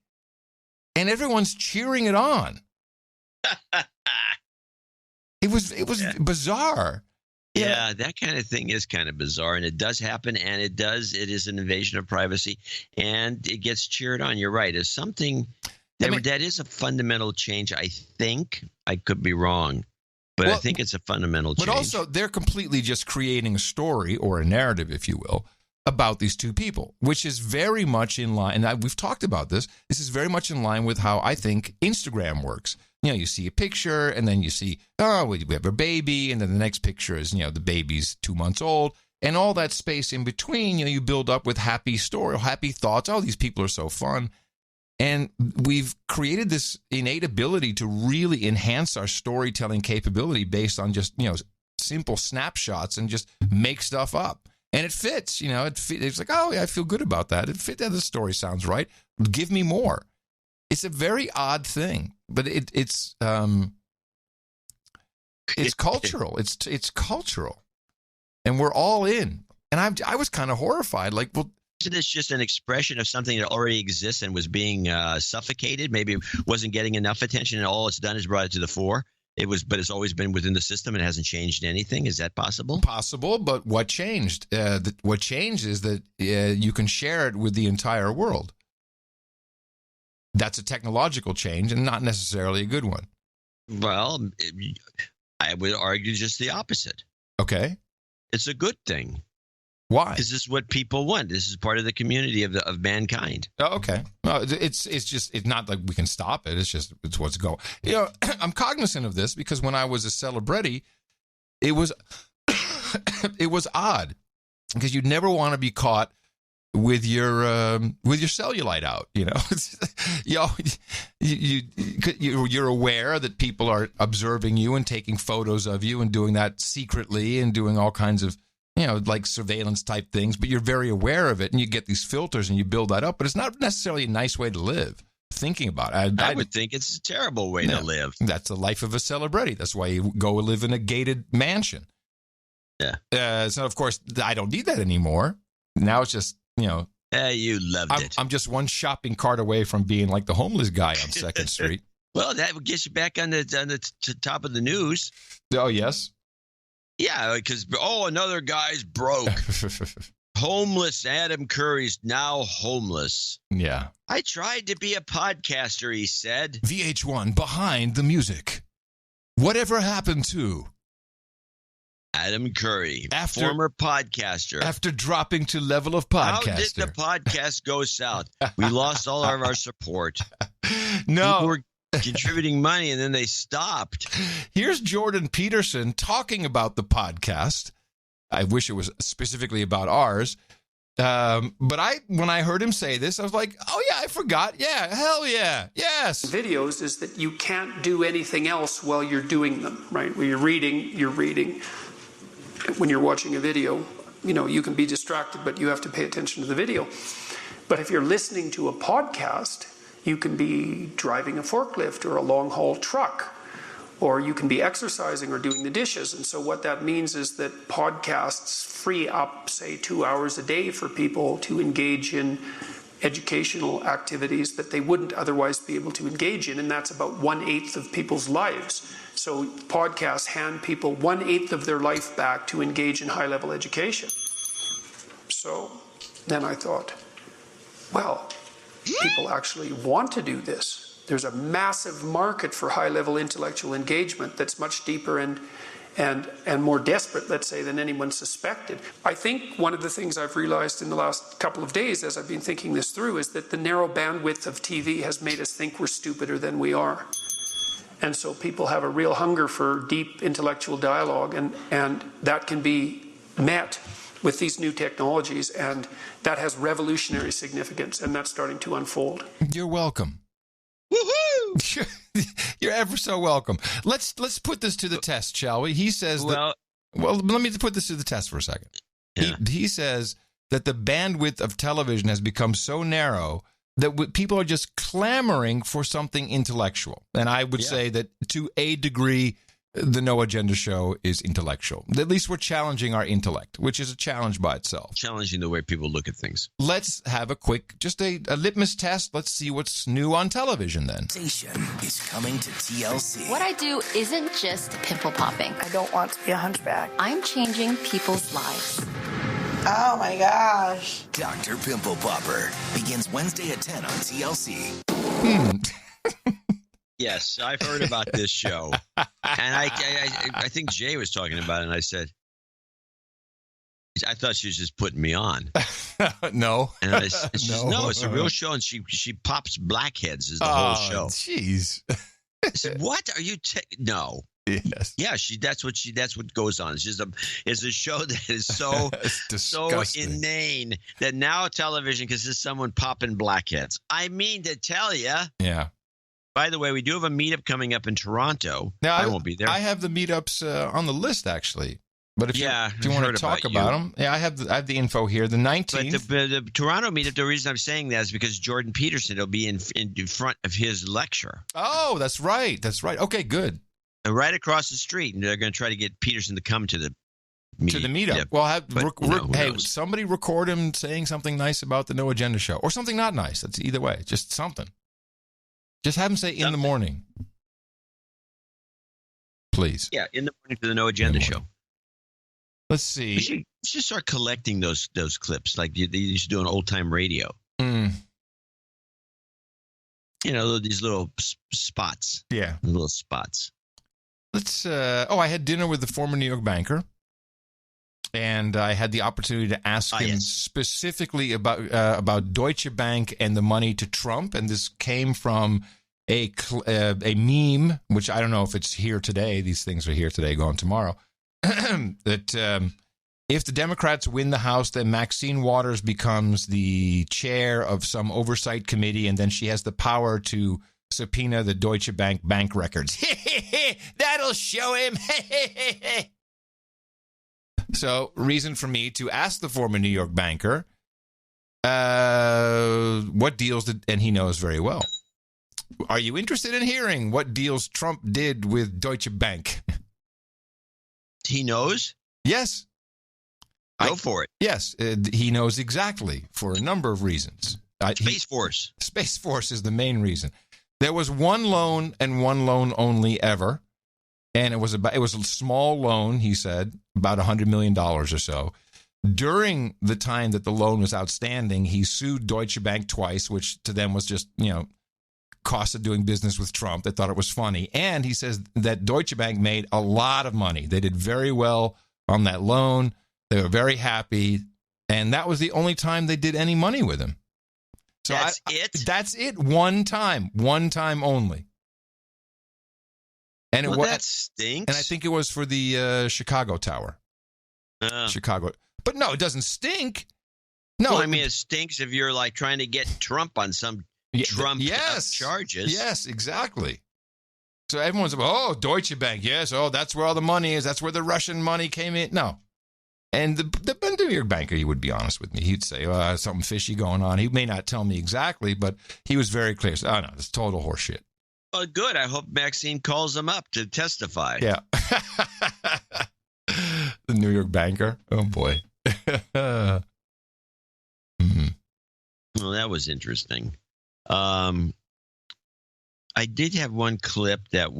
S1: And everyone's cheering it on. It was bizarre.
S3: Yeah, that kind of thing is kind of bizarre. And it does happen. And it is an invasion of privacy. And it gets cheered on. You're right. It's something that is a fundamental change, I think. I could be wrong. But I think it's a fundamental change.
S1: But also, they're completely just creating a story or a narrative, if you will, about these two people, which is very much in line. And we've talked about this. This is very much in line with how I think Instagram works. You see a picture, and then you see, oh, we have a baby, and then the next picture is, the baby's 2 months old, and all that space in between, you build up with happy story, happy thoughts. Oh, these people are so fun. And we've created this innate ability to really enhance our storytelling capability based on just, simple snapshots and just make stuff up. And it fits, it's like, oh, yeah, I feel good about that. It fits. The story sounds right. Give me more. It's a very odd thing, but it's cultural. It's cultural. And we're all in. And I was kind of horrified. Like, well,
S3: isn't this just an expression of something that already exists and was being suffocated? Maybe it wasn't getting enough attention, and all it's done is brought it to the fore. But it's always been within the system and hasn't changed anything. Is that possible?
S1: Possible, but what changed? What changed is that you can share it with the entire world. That's a technological change, and not necessarily a good one.
S3: Well, I would argue just the opposite.
S1: Okay,
S3: it's a good thing.
S1: Why?
S3: This is what people want. This is part of the community of mankind.
S1: Oh, okay. No, it's not like we can stop it. It's what's going. I'm cognizant of this because when I was a celebrity, it was it was odd because you'd never want to be caught with your cellulite out. You're aware that people are observing you and taking photos of you and doing that secretly and doing all kinds of, like surveillance type things, but you're very aware of it, and you get these filters and you build that up, but it's not necessarily a nice way to live. Thinking about it.
S3: I would think it's a terrible way to live.
S1: That's the life of a celebrity. That's why you go live in a gated mansion.
S3: Yeah.
S1: So, of course, I don't need that anymore. Now it's just,
S3: you loved it.
S1: I'm just one shopping cart away from being like the homeless guy on 2nd Street.
S3: Well, that would get you back on the top of the news.
S1: Oh, yes.
S3: Yeah, because, another guy's broke. Homeless. Adam Curry's now homeless.
S1: Yeah.
S3: I tried to be a podcaster, he said.
S1: VH1 behind the music. Whatever happened to
S3: Adam Curry, former podcaster.
S1: After dropping to level of podcaster.
S3: How did the podcast go south? We lost all of our support.
S1: No.
S3: People were contributing money, and then they stopped.
S1: Here's Jordan Peterson talking about the podcast. I wish it was specifically about ours. But when I heard him say this, I was like, oh, yeah, I forgot. Yeah, hell yeah. Yes.
S8: Videos is that you can't do anything else while you're doing them, right? When you're reading. When you're watching a video, you can be distracted, but you have to pay attention to the video. But if you're listening to a podcast, you can be driving a forklift or a long-haul truck, or you can be exercising or doing the dishes. And so what that means is that podcasts free up, say, 2 hours a day for people to engage in educational activities that they wouldn't otherwise be able to engage in, and that's about 1/8 of people's lives. So podcasts hand people 1/8 of their life back to engage in high-level education. So then I thought, well, people actually want to do this. There's a massive market for high-level intellectual engagement that's much deeper and and more desperate, let's say, than anyone suspected. I think one of the things I've realized in the last couple of days as I've been thinking this through is that the narrow bandwidth of TV has made us think we're stupider than we are. And so people have a real hunger for deep intellectual dialogue, and that can be met with these new technologies, and that has revolutionary significance, and that's starting to unfold.
S1: You're welcome. Woohoo! You're ever so welcome. Let's put this to the test, shall we? He says well, let me put this to the test for a second. Yeah. He says that the bandwidth of television has become so narrow that people are just clamoring for something intellectual. And I would say that to a degree, the No Agenda Show is intellectual. At least we're challenging our intellect, which is a challenge by itself.
S3: Challenging the way people look at things.
S1: Let's have a quick, just a litmus test. Let's see what's new on television then.
S9: Station is coming to TLC.
S10: What I do isn't just pimple popping.
S13: I don't want to be a hunchback.
S10: I'm changing people's lives.
S13: Oh my gosh.
S9: Dr. Pimple Popper begins Wednesday at 10 on TLC.
S3: Yes, I've heard about this show. And I think Jay was talking about it, and I said, I thought she was just putting me on.
S1: No.
S3: And I said, no, it's a real show, and she pops blackheads is the whole show.
S1: Jeez.
S3: I said, what are you no.
S1: Yes.
S3: Yeah, that's what goes on. It's a show that is so inane that now television consists of someone popping blackheads. I mean to tell you.
S1: Yeah.
S3: By the way, we do have a meetup coming up in Toronto. Now, I won't be there.
S1: I have the meetups on the list, actually. But if you want to talk about them, I have the info here. The 19th.
S3: But the Toronto meetup, the reason I'm saying that is because Jordan Peterson will be in front of his lecture.
S1: Oh, that's right. That's right. Okay, good.
S3: Right across the street, and they're going to try to get Peterson to come to the meetup.
S1: Yep. Well, somebody record him saying something nice about the No Agenda Show, or something not nice. That's either way, just something. Just have him say in the morning, please.
S3: Yeah, in the morning for the No Agenda Show.
S1: Let's see.
S3: We should start collecting those clips like they used to do on old time radio.
S1: Mm.
S3: You know, these little spots.
S1: Yeah,
S3: little spots.
S1: Let's. I had dinner with the former New York banker, and I had the opportunity to ask him specifically about Deutsche Bank and the money to Trump. And this came from a meme, which I don't know if it's here today. These things are here today, gone tomorrow. That if the Democrats win the House, then Maxine Waters becomes the chair of some oversight committee, and then she has the power to subpoena the Deutsche Bank bank records. That'll show him. So, reason for me to ask the former New York banker what deals did, and he knows very well. Are you interested in hearing what deals Trump did with Deutsche Bank?
S3: He knows?
S1: Yes.
S3: Go for it.
S1: Yes, he knows exactly for a number of reasons.
S3: Space Force.
S1: Space Force is the main reason. There was one loan and one loan only ever, and it was a small loan, he said, about $100 million or so. During the time that the loan was outstanding, he sued Deutsche Bank twice, which to them was just, cost of doing business with Trump. They thought it was funny. And he says that Deutsche Bank made a lot of money. They did very well on that loan. They were very happy. And that was the only time they did any money with him. So that's it. One time only. And
S3: that stinks.
S1: And I think it was for the Chicago Tower. Chicago. But no, it doesn't stink. No,
S3: well, I mean, it stinks if you're like trying to get Trump on some Trump charges.
S1: Yes, exactly. So everyone's like, Deutsche Bank. Yes. That's where all the money is. That's where the Russian money came in. No. And the New York banker, he would be honest with me. He'd say, something fishy going on. He may not tell me exactly, but he was very clear. So, no, it's total horseshit.
S3: Well, good. I hope Maxine calls him up to testify.
S1: Yeah. The New York banker. Oh, boy.
S3: Well, that was interesting. I did have one clip that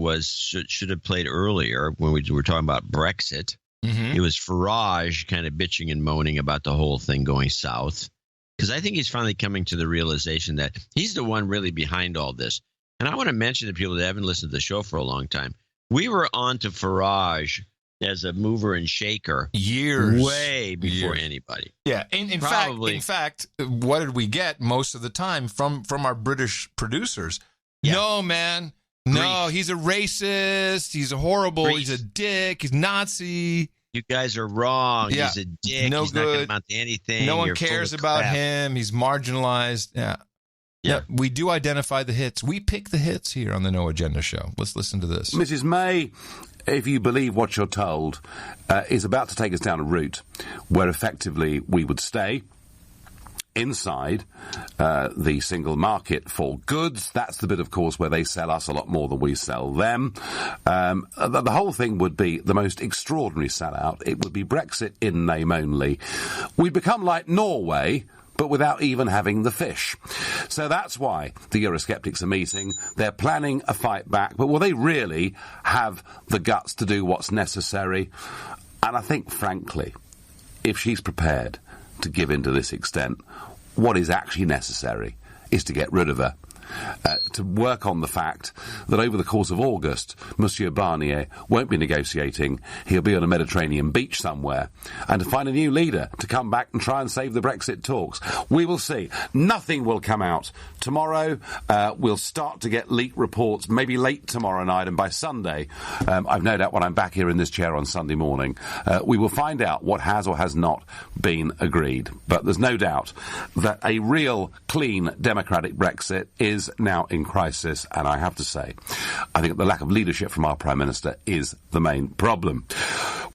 S3: should have played earlier when we were talking about Brexit.
S1: Mm-hmm.
S3: It was Farage kind of bitching and moaning about the whole thing going south, because I think he's finally coming to the realization that he's the one really behind all this. And I want to mention to people that haven't listened to the show for a long time, we were on to Farage as a mover and shaker
S1: years,
S3: way before anybody.
S1: Yeah, in fact, what did we get most of the time from our British producers? Yeah. No, man, no, he's a racist. He's a horrible. He's a dick. He's Nazi.
S3: You guys are wrong. Yeah. He's a dick.
S1: No
S3: he's
S1: good.
S3: Not going to amount to anything.
S1: No one cares about him. He's marginalized. Yeah, we do identify the hits. We pick the hits here on the No Agenda Show. Let's listen to this.
S14: Mrs. May, if you believe what you're told, is about to take us down a route where effectively we would stay inside the single market for goods. That's the bit, of course, where they sell us a lot more than we sell them. The whole thing would be the most extraordinary sellout. It would be Brexit in name only. We'd become like Norway, but without even having the fish. So that's why the Eurosceptics are meeting. They're planning a fight back, but will they really have the guts to do what's necessary? And I think, frankly, if she's prepared to give in to this extent, what is actually necessary is to get rid of her. To work on the fact that over the course of August, Monsieur Barnier won't be negotiating. He'll be on a Mediterranean beach somewhere. And to find a new leader to come back and try and save the Brexit talks. We will see. Nothing will come out. Tomorrow, we'll start to get leaked reports, maybe late tomorrow night, and by Sunday, I've no doubt when I'm back here in this chair on Sunday morning, we will find out what has or has not been agreed. But there's no doubt that a real, clean, democratic Brexit is now in crisis, and I have to say, I think the lack of leadership from our Prime Minister is the main problem.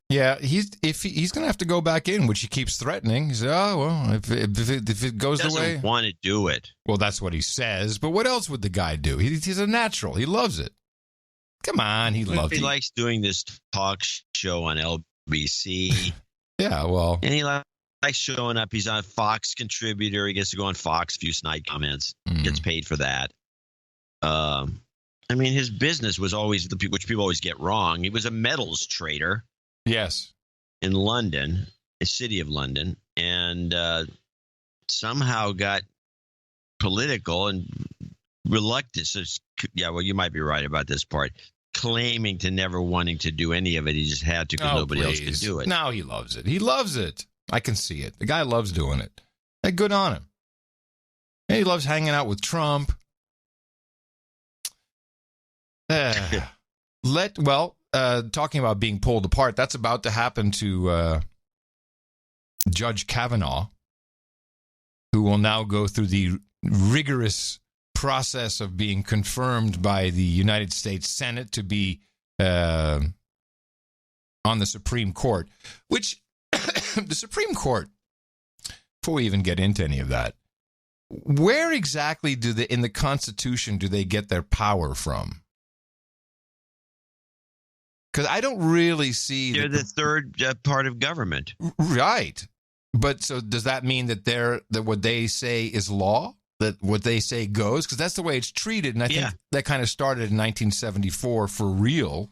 S1: Yeah, he's going to have to go back in, which he keeps threatening. He said, "Oh well, if it goes the way,
S3: doesn't want to do it."
S1: Well, that's what he says. But what else would the guy do? He's a natural. He loves it. Come on, he loves it.
S3: He likes doing this talk show on LBC.
S1: Yeah, well,
S3: and he likes showing up. He's a Fox contributor. He gets to go on Fox, few snide comments. Gets paid for that. I mean, his business was always which people always get wrong. He was a metals trader.
S1: Yes.
S3: In London, the city of London, and somehow got political and reluctant. So, yeah, well, you might be right about this part. Claiming to never wanting to do any of it. He just had to because nobody else could do it.
S1: No, he loves it. He loves it. I can see it. The guy loves doing it. Hey, good on him. And he loves hanging out with Trump. Talking about being pulled apart, that's about to happen to Judge Kavanaugh, who will now go through the rigorous process of being confirmed by the United States Senate to be on the Supreme Court, which the Supreme Court, before we even get into any of that, where exactly in the Constitution do they get their power from? Because I don't really see...
S3: They're the third part of government.
S1: Right. But so does that mean that what they say is law? That what they say goes? Because that's the way it's treated. And I think that kind of started in 1974 for real.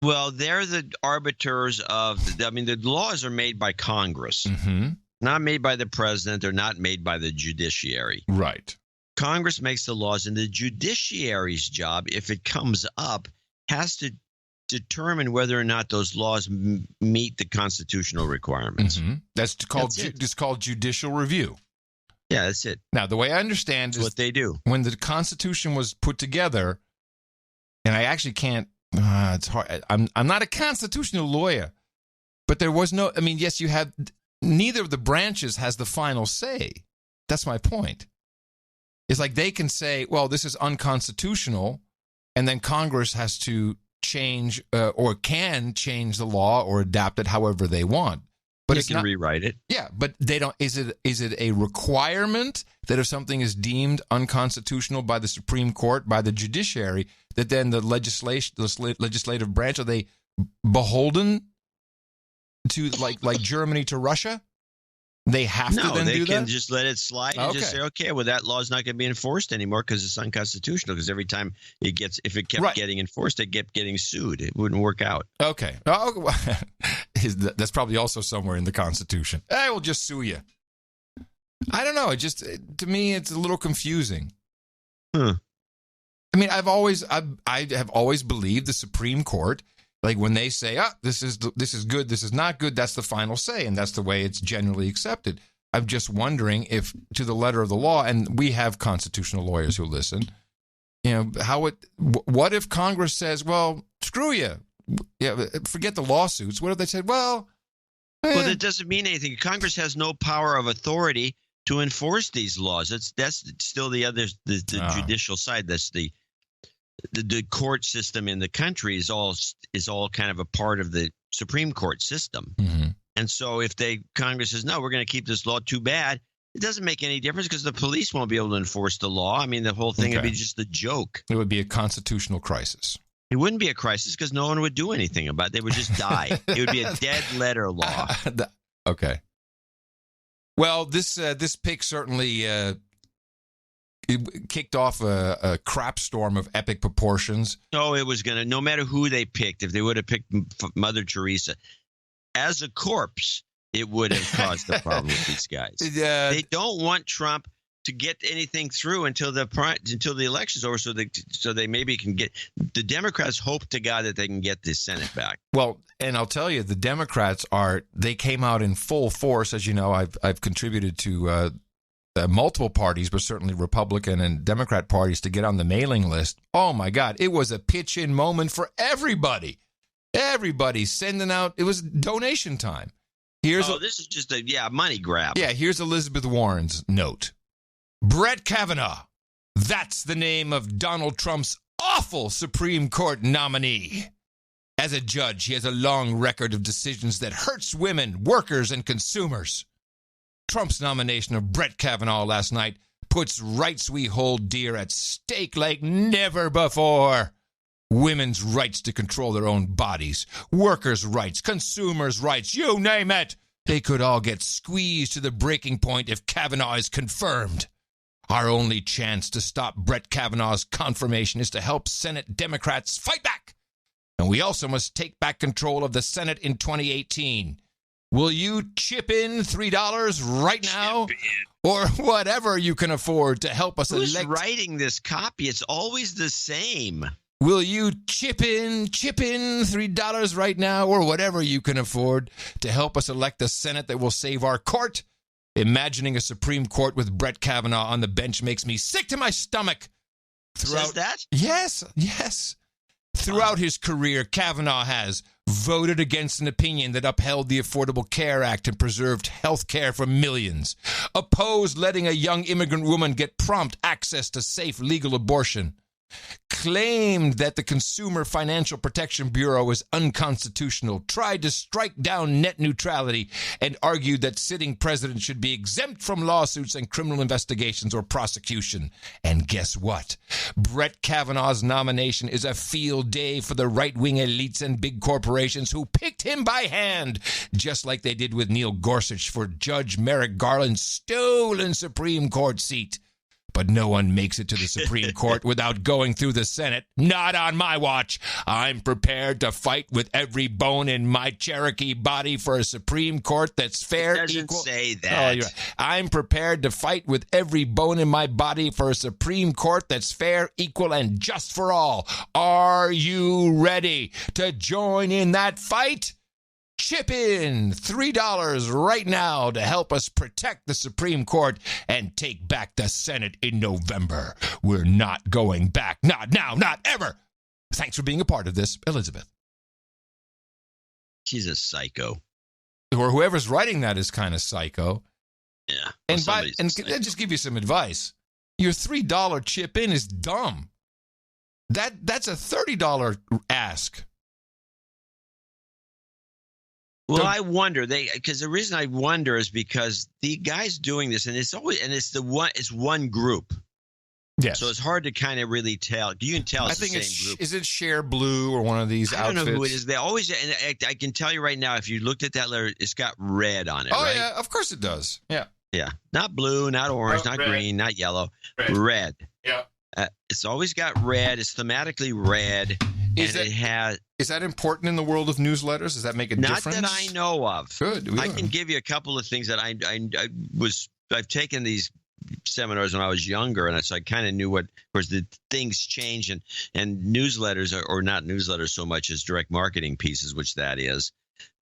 S3: Well, they're the arbiters of... the laws are made by Congress.
S1: Mm-hmm.
S3: Not made by the president. They're not made by the judiciary.
S1: Right.
S3: Congress makes the laws, and the judiciary's job, if it comes up, has to determine whether or not those laws meet the constitutional requirements.
S1: Mm-hmm. That's called judicial review.
S3: Yeah, that's it.
S1: Now, the way I understand is
S3: what they do.
S1: When the Constitution was put together, and I actually can't. It's hard. I'm not a constitutional lawyer, but there was no. I mean, yes, you had. Neither of the branches has the final say. That's my point. It's like they can say, "Well, this is unconstitutional," and then Congress has to change or can change the law or adapt it however they want. But
S3: you can rewrite it.
S1: Yeah, but they don't. Is it a requirement that if something is deemed unconstitutional by the Supreme Court, by the judiciary, that then the legislative branch, are they beholden to like Germany to Russia? They have to then do that?
S3: No, they can just let it slide and just say, okay, well, that law is not going to be enforced anymore because it's unconstitutional. Because every time if it kept getting enforced, it kept getting sued. It wouldn't work out.
S1: Okay. That's probably also somewhere in the Constitution. I will just sue you. I don't know. To me, it's a little confusing.
S3: I
S1: mean, I have always believed the Supreme Court Like when they say, this is good, this is not good, that's the final say, and that's the way it's generally accepted. I'm just wondering if, to the letter of the law, and we have constitutional lawyers who listen, what if Congress says, well, screw you, forget the lawsuits. What if they said, well,
S3: that doesn't mean anything. Congress has no power of authority to enforce these laws. That's still the judicial side. That's the court system in the country is all kind of a part of the Supreme Court system.
S1: Mm-hmm.
S3: And so if Congress says, no, we're going to keep this law, too bad, it doesn't make any difference because the police won't be able to enforce the law. I mean, the whole thing would be just a joke.
S1: It would be a constitutional crisis.
S3: It wouldn't be a crisis because no one would do anything about it. They would just die. It would be a dead letter law.
S1: Okay. Well, this pick certainly it kicked off a crap storm of epic proportions.
S3: Oh, it was going to – no matter who they picked, if they would have picked Mother Teresa as a corpse, it would have caused a problem with these guys. They don't want Trump to get anything through until the election's over, so they maybe can get – the Democrats hope to God that they can get the Senate back.
S1: Well, and I'll tell you, the Democrats they came out in full force. As you know, I've contributed to multiple parties, but certainly Republican and Democrat parties, to get on the mailing list. Oh, my God. It was a pitch-in moment for everybody. Everybody sending out – it was donation time.
S3: This is just a money grab.
S1: Yeah, here's Elizabeth Warren's note. Brett Kavanaugh. That's the name of Donald Trump's awful Supreme Court nominee. As a judge, he has a long record of decisions that hurts women, workers, and consumers. Trump's nomination of Brett Kavanaugh last night puts rights we hold dear at stake like never before. Women's rights to control their own bodies, workers' rights, consumers' rights, you name it. They could all get squeezed to the breaking point if Kavanaugh is confirmed. Our only chance to stop Brett Kavanaugh's confirmation is to help Senate Democrats fight back. And we also must take back control of the Senate in 2018. Will you chip in $3 right now? Or whatever you can afford to help us elect?
S3: Who's writing this copy? It's always the same.
S1: Will you chip in $3 right now, or whatever you can afford to help us elect a Senate that will save our court? Imagining a Supreme Court with Brett Kavanaugh on the bench makes me sick to my stomach.
S3: Says that?
S1: Yes. Throughout his career, Kavanaugh has voted against an opinion that upheld the Affordable Care Act and preserved health care for millions, opposed letting a young immigrant woman get prompt access to safe legal abortion, claimed that the Consumer Financial Protection Bureau is unconstitutional, tried to strike down net neutrality, and argued that sitting presidents should be exempt from lawsuits and criminal investigations or prosecution. And guess what? Brett Kavanaugh's nomination is a field day for the right-wing elites and big corporations who picked him by hand, just like they did with Neil Gorsuch for Judge Merrick Garland's stolen Supreme Court seat. But no one makes it to the Supreme Court without going through the Senate. Not on my watch. I'm prepared to fight with every bone in my Cherokee body for a Supreme Court that's fair,
S3: it doesn't
S1: equal.
S3: Say that.
S1: Oh, I'm prepared to fight with every bone in my body for a Supreme Court that's fair, equal, and just for all. Are you ready to join in that fight? Chip in $3 right now to help us protect the Supreme Court and take back the Senate in November. We're not going back. Not now, not ever. Thanks for being a part of this, Elizabeth.
S3: She's a psycho.
S1: Or whoever's writing that is kind of psycho.
S3: Yeah.
S1: And just give you some advice. Your $3 chip in is dumb. That's a $30 ask.
S3: Well, I wonder because the reason I wonder is because the guys doing this, and it's one group.
S1: Yes.
S3: So it's hard to kind of really tell. You can tell.
S1: I think is it Share Blue or one of these outfits?
S3: I don't know who it is. They always, and I can tell you right now, if you looked at that letter, it's got red on it.
S1: Oh
S3: right?
S1: yeah, of course it does. Yeah.
S3: Yeah, not blue, not orange, not
S1: red.
S3: Green, not yellow, red.
S1: Yeah.
S3: It's always got red. It's thematically red. Is
S1: that important in the world of newsletters? Does that make a difference?
S3: Not that I know of.
S1: Good.
S3: I can give you a couple of things that I've taken these seminars when I was younger, and so I kind of knew what, of course, the things change, and newsletters or not newsletters so much as direct marketing pieces, which that is.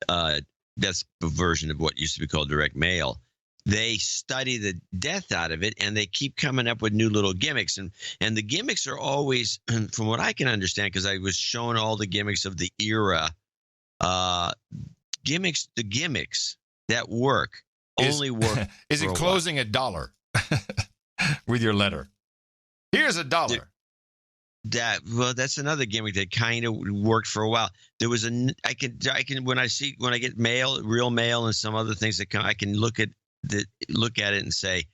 S3: That's a version of what used to be called direct mail. They study the death out of it, and they keep coming up with new little gimmicks. And the gimmicks are always, from what I can understand, because I was shown all the gimmicks of the era, the gimmicks that work only work.
S1: Is it closing $1 with your letter? Here's $1.
S3: That's another gimmick that kind of worked for a while. There was I can when I get mail, real mail, and some other things that come, I can look at it and say,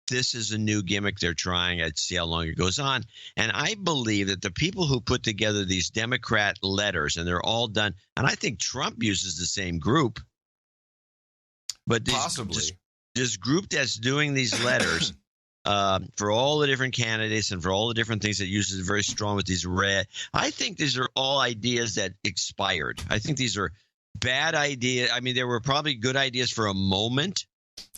S3: this is a new gimmick they're trying. I'd see how long it goes on. And I believe that the people who put together these Democrat letters, and they're all done, and I think Trump uses the same group, but
S1: possibly
S3: this group that's doing these letters for all the different candidates and for all the different things that uses very strong with these red. I think these are all ideas that expired. I think these are bad ideas. I mean, there were probably good ideas for a moment.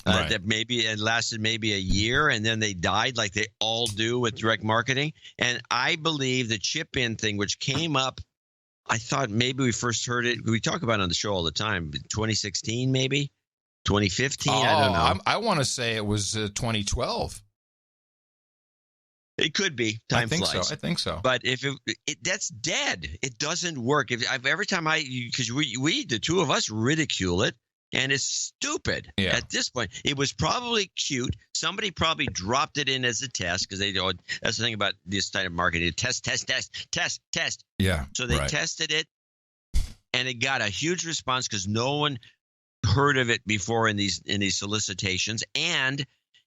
S1: Right.
S3: That maybe it lasted maybe a year, and then they died like they all do with direct marketing. And I believe the chip in thing, which came up, I thought maybe we first heard it. We talk about it on the show all the time. 2016, maybe 2015. I don't know.
S1: I want to say it was 2012.
S3: It could be. Time flies.
S1: I think so.
S3: But if that's dead, it doesn't work. Every time because we the two of us ridicule it. And it's stupid at this point. It was probably cute. Somebody probably dropped it in as a test because that's the thing about this type of marketing. Test.
S1: Yeah.
S3: So they tested it, and it got a huge response because no one heard of it before in these solicitations, and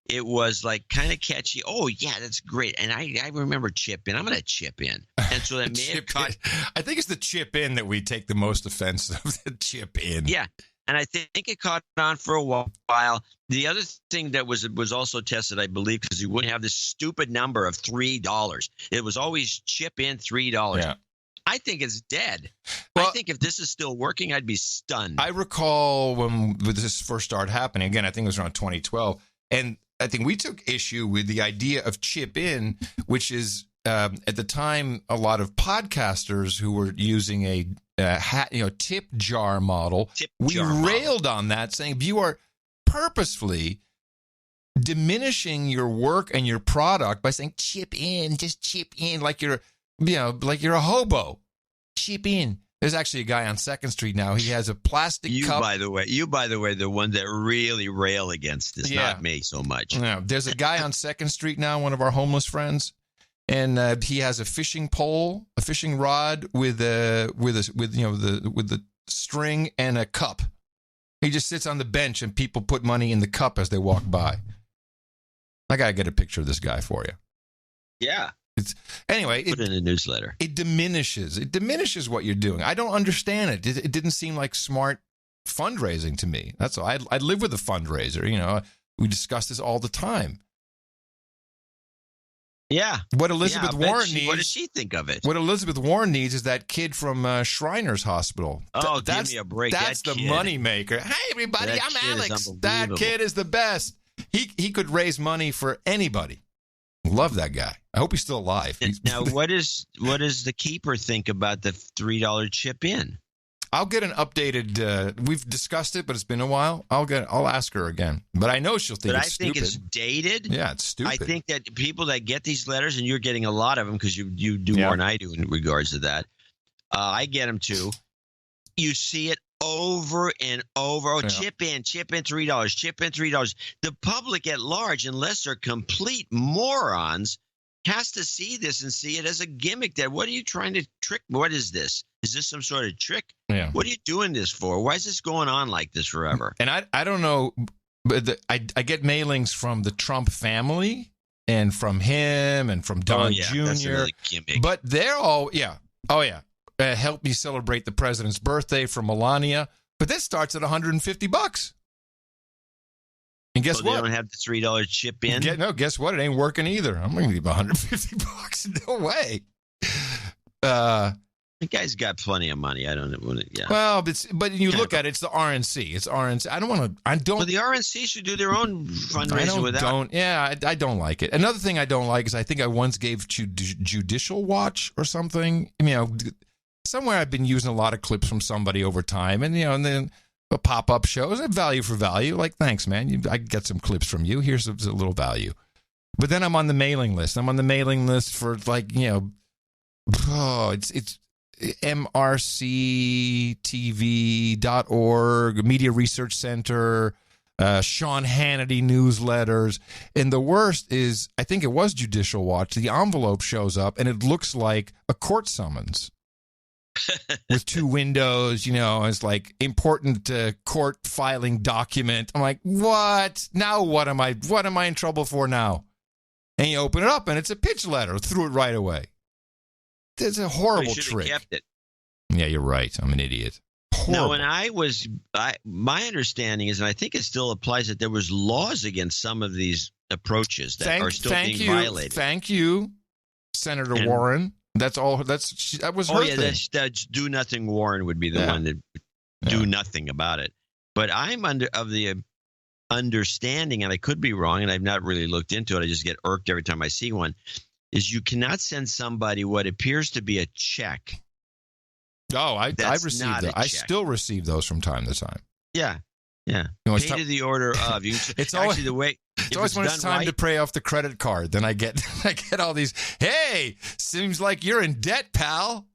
S3: it was like kind of catchy. Oh yeah, that's great. And I remember chip in. I'm going to chip in. And so that may have caught.
S1: I think it's the chip in that we take the most offense of. The chip in.
S3: Yeah. And I think it caught on for a while. The other thing that was also tested, I believe, because you wouldn't have this stupid number of $3. It was always chip in $3.
S1: Yeah.
S3: I think it's dead.
S1: Well,
S3: I think if this is still working, I'd be stunned.
S1: I recall when this first started happening, again, I think it was around 2012, and I think we took issue with the idea of chip in, which is at the time a lot of podcasters who were using a tip jar model. We railed on that, saying you are purposefully diminishing your work and your product by saying chip in, just chip in, like you're a hobo. Chip in. There's actually a guy on 2nd Street now. He has a plastic cup.
S3: By the way, the one that really rail against this, not me so much.
S1: No, there's a guy on 2nd Street now, one of our homeless friends. And he has a fishing pole, a fishing rod with the string and a cup. He just sits on the bench and people put money in the cup as they walk by. I gotta get a picture of this guy for you.
S3: Yeah.
S1: Anyway,
S3: put it in a newsletter.
S1: It diminishes what you're doing. I don't understand it. It didn't seem like smart fundraising to me. That's all. I live with a fundraiser. We discuss this all the time.
S3: Yeah.
S1: What Elizabeth Warren needs.
S3: What does she think of it?
S1: What Elizabeth Warren needs is that kid from Shriners Hospital.
S3: Give me a break.
S1: That's the money maker. Hey, everybody, I'm Alex. That kid is the best. He could raise money for anybody. Love that guy. I hope he's still alive.
S3: Now, what does the keeper think about the $3 chip in?
S1: I'll get an updated. We've discussed it, but it's been a while. I'll ask her again. But I know she'll think it's stupid.
S3: But I think it's dated.
S1: Yeah, it's stupid.
S3: I think that people that get these letters, and you're getting a lot of them because you do more than I do in regards to that. I get them too. You see it over and over. Oh, chip in $3. Chip in $3. The public at large, unless they're complete morons, has to see this and see it as a gimmick. That what are you trying to trick? What is this? Is this some sort of trick?
S1: Yeah.
S3: What are you doing this for? Why is this going on like this forever?
S1: And I don't know, but I get mailings from the Trump family and from him and from Don Jr.
S3: That's another gimmick.
S1: But they're all, help me celebrate the president's birthday from Melania. But this starts at $150. And guess what?
S3: They don't have the $3 chip in?
S1: Guess what? It ain't working either. I'm going to give $150. No way.
S3: The guy's got plenty of money. I don't know. Yeah.
S1: Well, but you look at it, it's the RNC. It's RNC. I don't want to.
S3: But the RNC should do their own fundraising without.
S1: I don't like it. Another thing I don't like is I think I once gave Judicial Watch or something. Somewhere I've been using a lot of clips from somebody over time, and then a pop-up shows and value for value. Like, thanks, man. I get some clips from you. Here's a little value. But then I'm on the mailing list. I'm on the mailing list for it's mrctv.org, Media Research Center, Sean Hannity newsletters. And the worst is, I think it was Judicial Watch. The envelope shows up and it looks like a court summons with two windows, it's like important court filing document. I'm like, what? Now what am I in trouble for now? And you open it up and it's a pitch letter. Threw it right away. It's a horrible trick.
S3: Kept it.
S1: Yeah, you're right. I'm an idiot. Horrible.
S3: No, my understanding is, and I think it still applies, that there was laws against some of these approaches that are still being violated.
S1: Thank you, Senator Warren. That was her thing.
S3: That's do nothing. Warren would be the one that would do nothing about it. But I'm of the understanding, and I could be wrong, and I've not really looked into it. I just get irked every time I see one. Is you cannot send somebody what appears to be a check.
S1: Oh, I received that. I still receive those from time to time.
S3: Yeah. Pay to the order of.
S1: It's always the way. It's always when it's time to pay off the credit card. Then I get all these. Hey, seems like you're in debt, pal.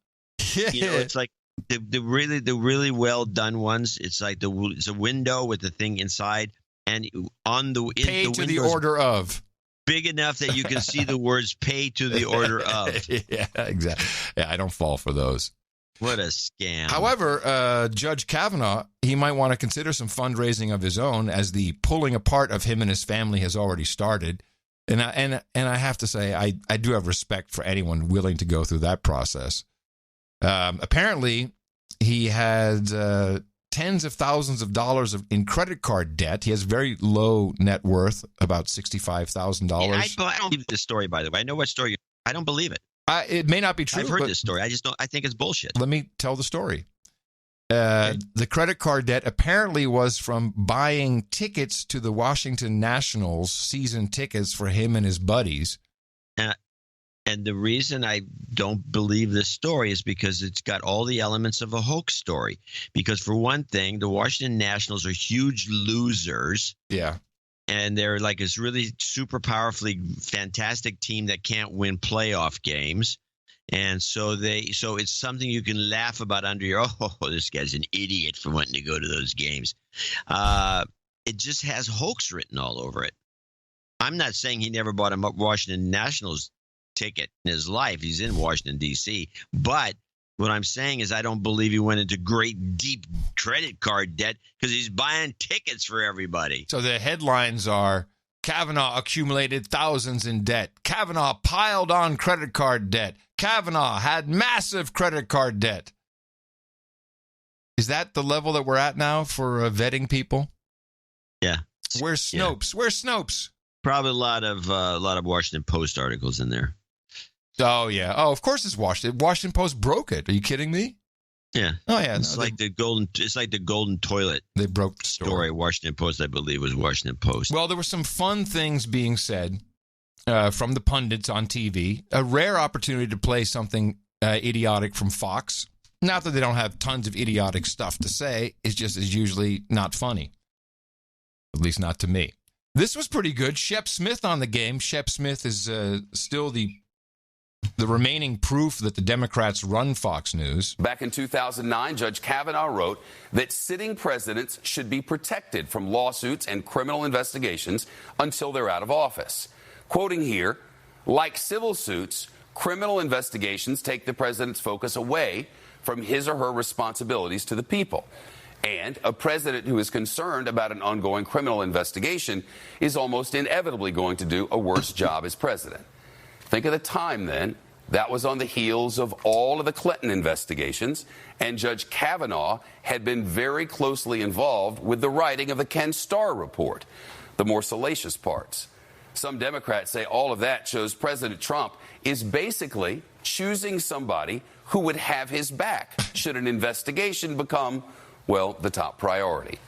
S1: Yeah.
S3: It's like the really well done ones. It's like it's a window with the thing inside, and on the
S1: pay to the order of.
S3: Big enough that you can see the words "pay to the order of."
S1: Yeah, exactly. Yeah, I don't fall for those.
S3: What a scam.
S1: However, Judge Kavanaugh, he might want to consider some fundraising of his own, as the pulling apart of him and his family has already started. And I have to say, I do have respect for anyone willing to go through that process. Apparently, he had tens of thousands of dollars in credit card debt. He has very low net worth, about $65,000.
S3: I don't believe this story, by the way. I know what story. I don't believe it.
S1: It may not be true.
S3: I've heard this story. I just don't. I think it's bullshit.
S1: Let me tell the story. The credit card debt apparently was from buying tickets to the Washington Nationals, season tickets for him and his buddies.
S3: And the reason I don't believe this story is because it's got all the elements of a hoax story. Because for one thing, the Washington Nationals are huge losers.
S1: Yeah.
S3: And they're like this really super powerfully fantastic team that can't win playoff games. And so it's something you can laugh about under your, this guy's an idiot for wanting to go to those games. It just has hoax written all over it. I'm not saying he never bought a Washington Nationals ticket in his life. He's in Washington, D.C. But what I'm saying is I don't believe he went into great, deep credit card debt because he's buying tickets for everybody.
S1: So the headlines are, Kavanaugh accumulated thousands in debt. Kavanaugh piled on credit card debt. Kavanaugh had massive credit card debt. Is that the level that we're at now for vetting people?
S3: Yeah.
S1: Where's Snopes? Yeah. Where's Snopes?
S3: Probably a lot of Washington Post articles in there.
S1: Oh, yeah. Oh, of course it's Washington. Washington Post broke it. Are you kidding me?
S3: Yeah.
S1: Oh, yeah.
S3: It's like the golden toilet.
S1: They broke the story.
S3: Washington Post, I believe, was Washington Post.
S1: Well, there were some fun things being said from the pundits on TV. A rare opportunity to play something idiotic from Fox. Not that they don't have tons of idiotic stuff to say. It's just it's usually not funny. At least not to me. This was pretty good. Shep Smith on the game. Shep Smith is still the remaining proof that the Democrats run Fox News.
S11: Back in 2009, Judge Kavanaugh wrote that sitting presidents should be protected from lawsuits and criminal investigations until they're out of office. Quoting here, like civil suits, criminal investigations take the president's focus away from his or her responsibilities to the people. And a president who is concerned about an ongoing criminal investigation is almost inevitably going to do a worse job as president. Think of the time, then. That was on the heels of all of the Clinton investigations, and Judge Kavanaugh had been very closely involved with the writing of the Ken Starr report, the more salacious parts. Some Democrats say all of that shows President Trump is basically choosing somebody who would have his back should an investigation become, well, the top priority.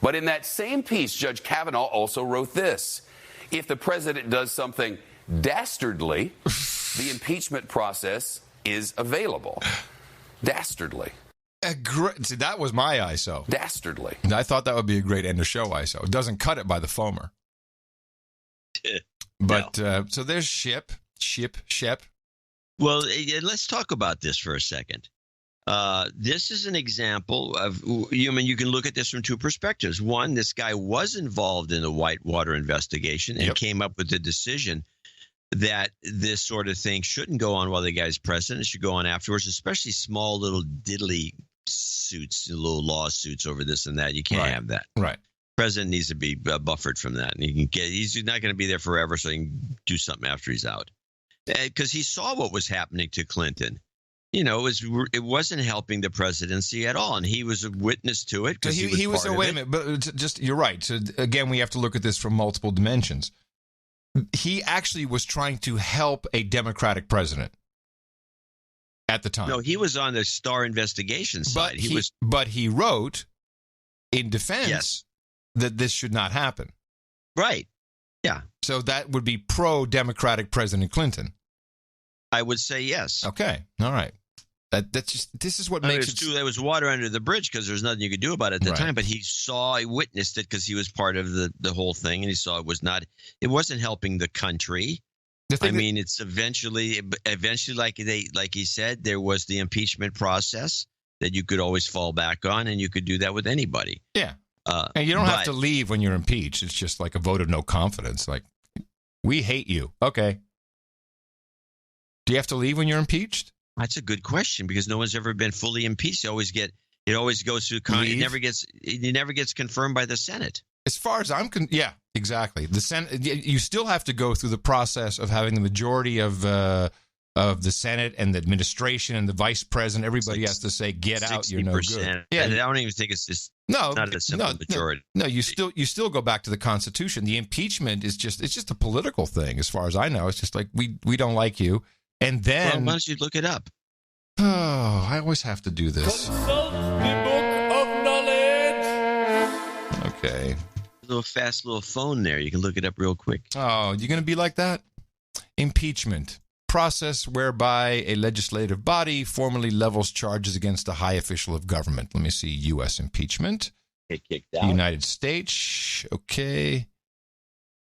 S11: But in that same piece, Judge Kavanaugh also wrote this: if the president does something dastardly, the impeachment process is available. Dastardly.
S1: See, that was my ISO.
S11: Dastardly.
S1: I thought that would be a great end of show ISO. It doesn't cut it by the foamer. But so there's Shep.
S3: Well, let's talk about this for a second. This is an example of, you can look at this from two perspectives. One, this guy was involved in the Whitewater investigation and came up with the decision that this sort of thing shouldn't go on while the guy's president. It should go on afterwards, especially small little diddly suits, little lawsuits over this and that. You can't have that.
S1: Right.
S3: President needs to be buffered from that. And he's not going to be there forever, so he can do something after he's out. Because he saw what was happening to Clinton. It wasn't helping the presidency at all, and he was a witness to it.
S1: So he was. Wait a minute, but just you're right. So again, we have to look at this from multiple dimensions. He actually was trying to help a Democratic president at the time.
S3: No, he was on the Starr investigation side.
S1: But he wrote in defense that this should not happen.
S3: Right. Yeah.
S1: So that would be pro-Democratic President Clinton.
S3: I would say yes.
S1: Okay. All right. This is what makes it.
S3: There was water under the bridge because there's nothing you could do about it at the time. But he witnessed it because he was part of the whole thing, and he saw it wasn't helping the country. It's eventually, like he said, there was the impeachment process that you could always fall back on, and you could do that with anybody.
S1: Yeah. And you don't have to leave when you're impeached. It's just like a vote of no confidence. Like, we hate you. Okay. Do you have to leave when you're impeached?
S3: That's a good question because no one's ever been fully impeached. It always goes through it never gets confirmed by the Senate.
S1: As far as I'm yeah, exactly. The Senate, you still have to go through the process of having the majority of the Senate and the administration and the vice president. Everybody has to say, "Get out, you're no good."
S3: Yeah, I don't even think it's just not a simple majority.
S1: No, you still go back to the Constitution. The impeachment is just a political thing, as far as I know. It's just like we don't like you. And then,
S3: why don't you look it up?
S1: Oh, I always have to do this.
S18: Consult the book of knowledge.
S1: Okay.
S3: A fast little phone there. You can look it up real quick.
S1: Oh, you're going to be like that? Impeachment. Process whereby a legislative body formally levels charges against a high official of government. Let me see. U.S. impeachment.
S3: Get kicked out.
S1: United States. Okay.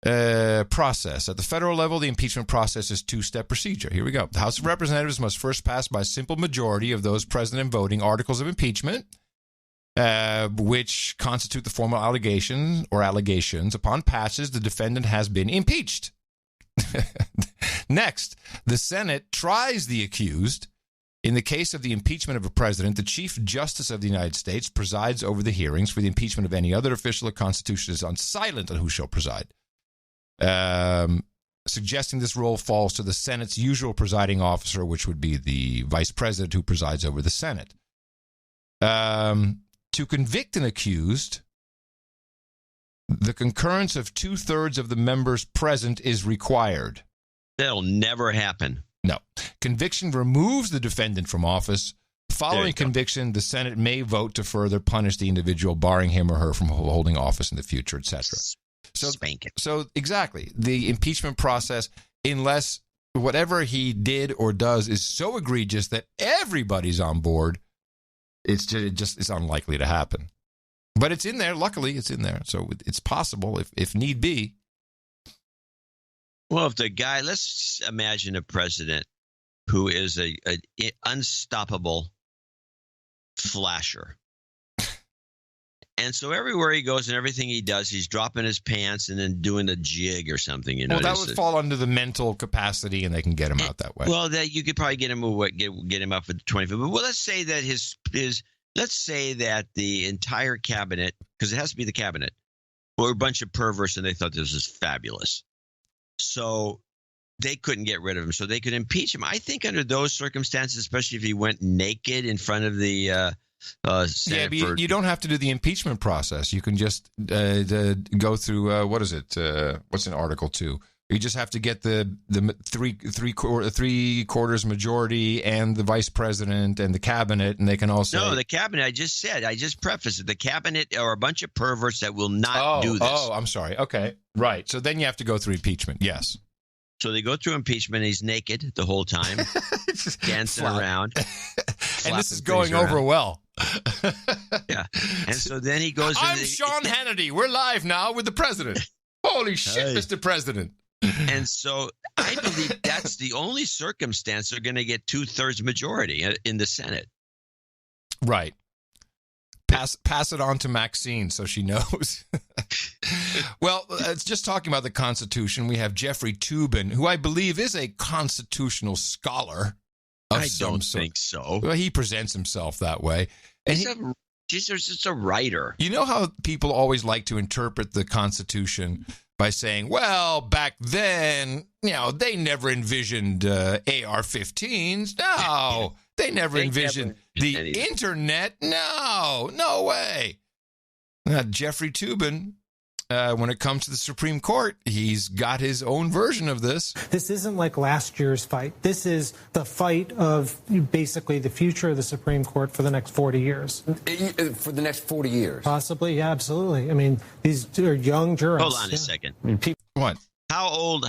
S1: Process. At the federal level, the impeachment process is two-step procedure. Here we go. The House of Representatives must first pass by a simple majority of those present and voting articles of impeachment, which constitute the formal allegation or allegations. Upon passage, the defendant has been impeached. Next, the Senate tries the accused. In the case of the impeachment of a president, the Chief Justice of the United States presides over the hearings. For the impeachment of any other official, the Constitution is silent on who shall preside. Suggesting this role falls to the Senate's usual presiding officer, which would be the vice president who presides over the Senate. To convict an accused, the concurrence of 2/3 of the members present is required.
S3: That'll never happen.
S1: No. Conviction removes the defendant from office. Following conviction, the Senate may vote to further punish the individual, barring him or her from holding office in the future, etc. So exactly, the impeachment process, unless whatever he did or does is so egregious that everybody's on board, it's unlikely to happen. But it's in there. Luckily, it's in there. So it's possible if need be.
S3: Well, if the guy, let's imagine a president who is a unstoppable flasher. And so everywhere he goes and everything he does, he's dropping his pants and then doing a jig or something.
S1: Well, that would fall under the mental capacity, and they can get him out that way.
S3: Well, that you could probably get him up for 25. But let's say that let's say that the entire cabinet, because it has to be the cabinet, were a bunch of perverts, and they thought this was fabulous. So they couldn't get rid of him, so they could impeach him. I think under those circumstances, especially if he went naked in front of the Senate.
S1: Yeah, but you don't have to do the impeachment process. You can just go through, what is it? What's in Article 2? You just have to get the three quarters majority and the vice president and the cabinet, and they can all say.
S3: No, the cabinet, I just prefaced it. The cabinet are a bunch of perverts that will not do this.
S1: Oh, I'm sorry. Okay. Right. So then you have to go through impeachment. Yes.
S3: So they go through impeachment. He's naked the whole time, dancing around.
S1: And this is going over well.
S3: Yeah. And so then he goes.
S1: I'm Sean Hannity. We're live now with the president. Holy shit, Mr. President.
S3: And so I believe that's the only circumstance they're going to get 2/3 majority in the Senate.
S1: Right. Pass it on to Maxine so she knows. Well, it's just talking about the Constitution. We have Jeffrey Toobin, who I believe is a constitutional scholar.
S3: I don't think so.
S1: Well, he presents himself that way. And
S3: he's just a writer.
S1: You know how people always like to interpret the Constitution by saying, well, back then, they never envisioned AR-15s. No, they never envisioned the internet. No way. Jeffrey Toobin, when it comes to the Supreme Court, he's got his own version of this.
S15: This isn't like last year's fight. This is the fight of basically the future of the Supreme Court for the next 40 years.
S16: For the next 40 years?
S15: Possibly, yeah, absolutely. I mean, these are young jurists.
S3: Hold on a second.
S1: What?
S3: How old,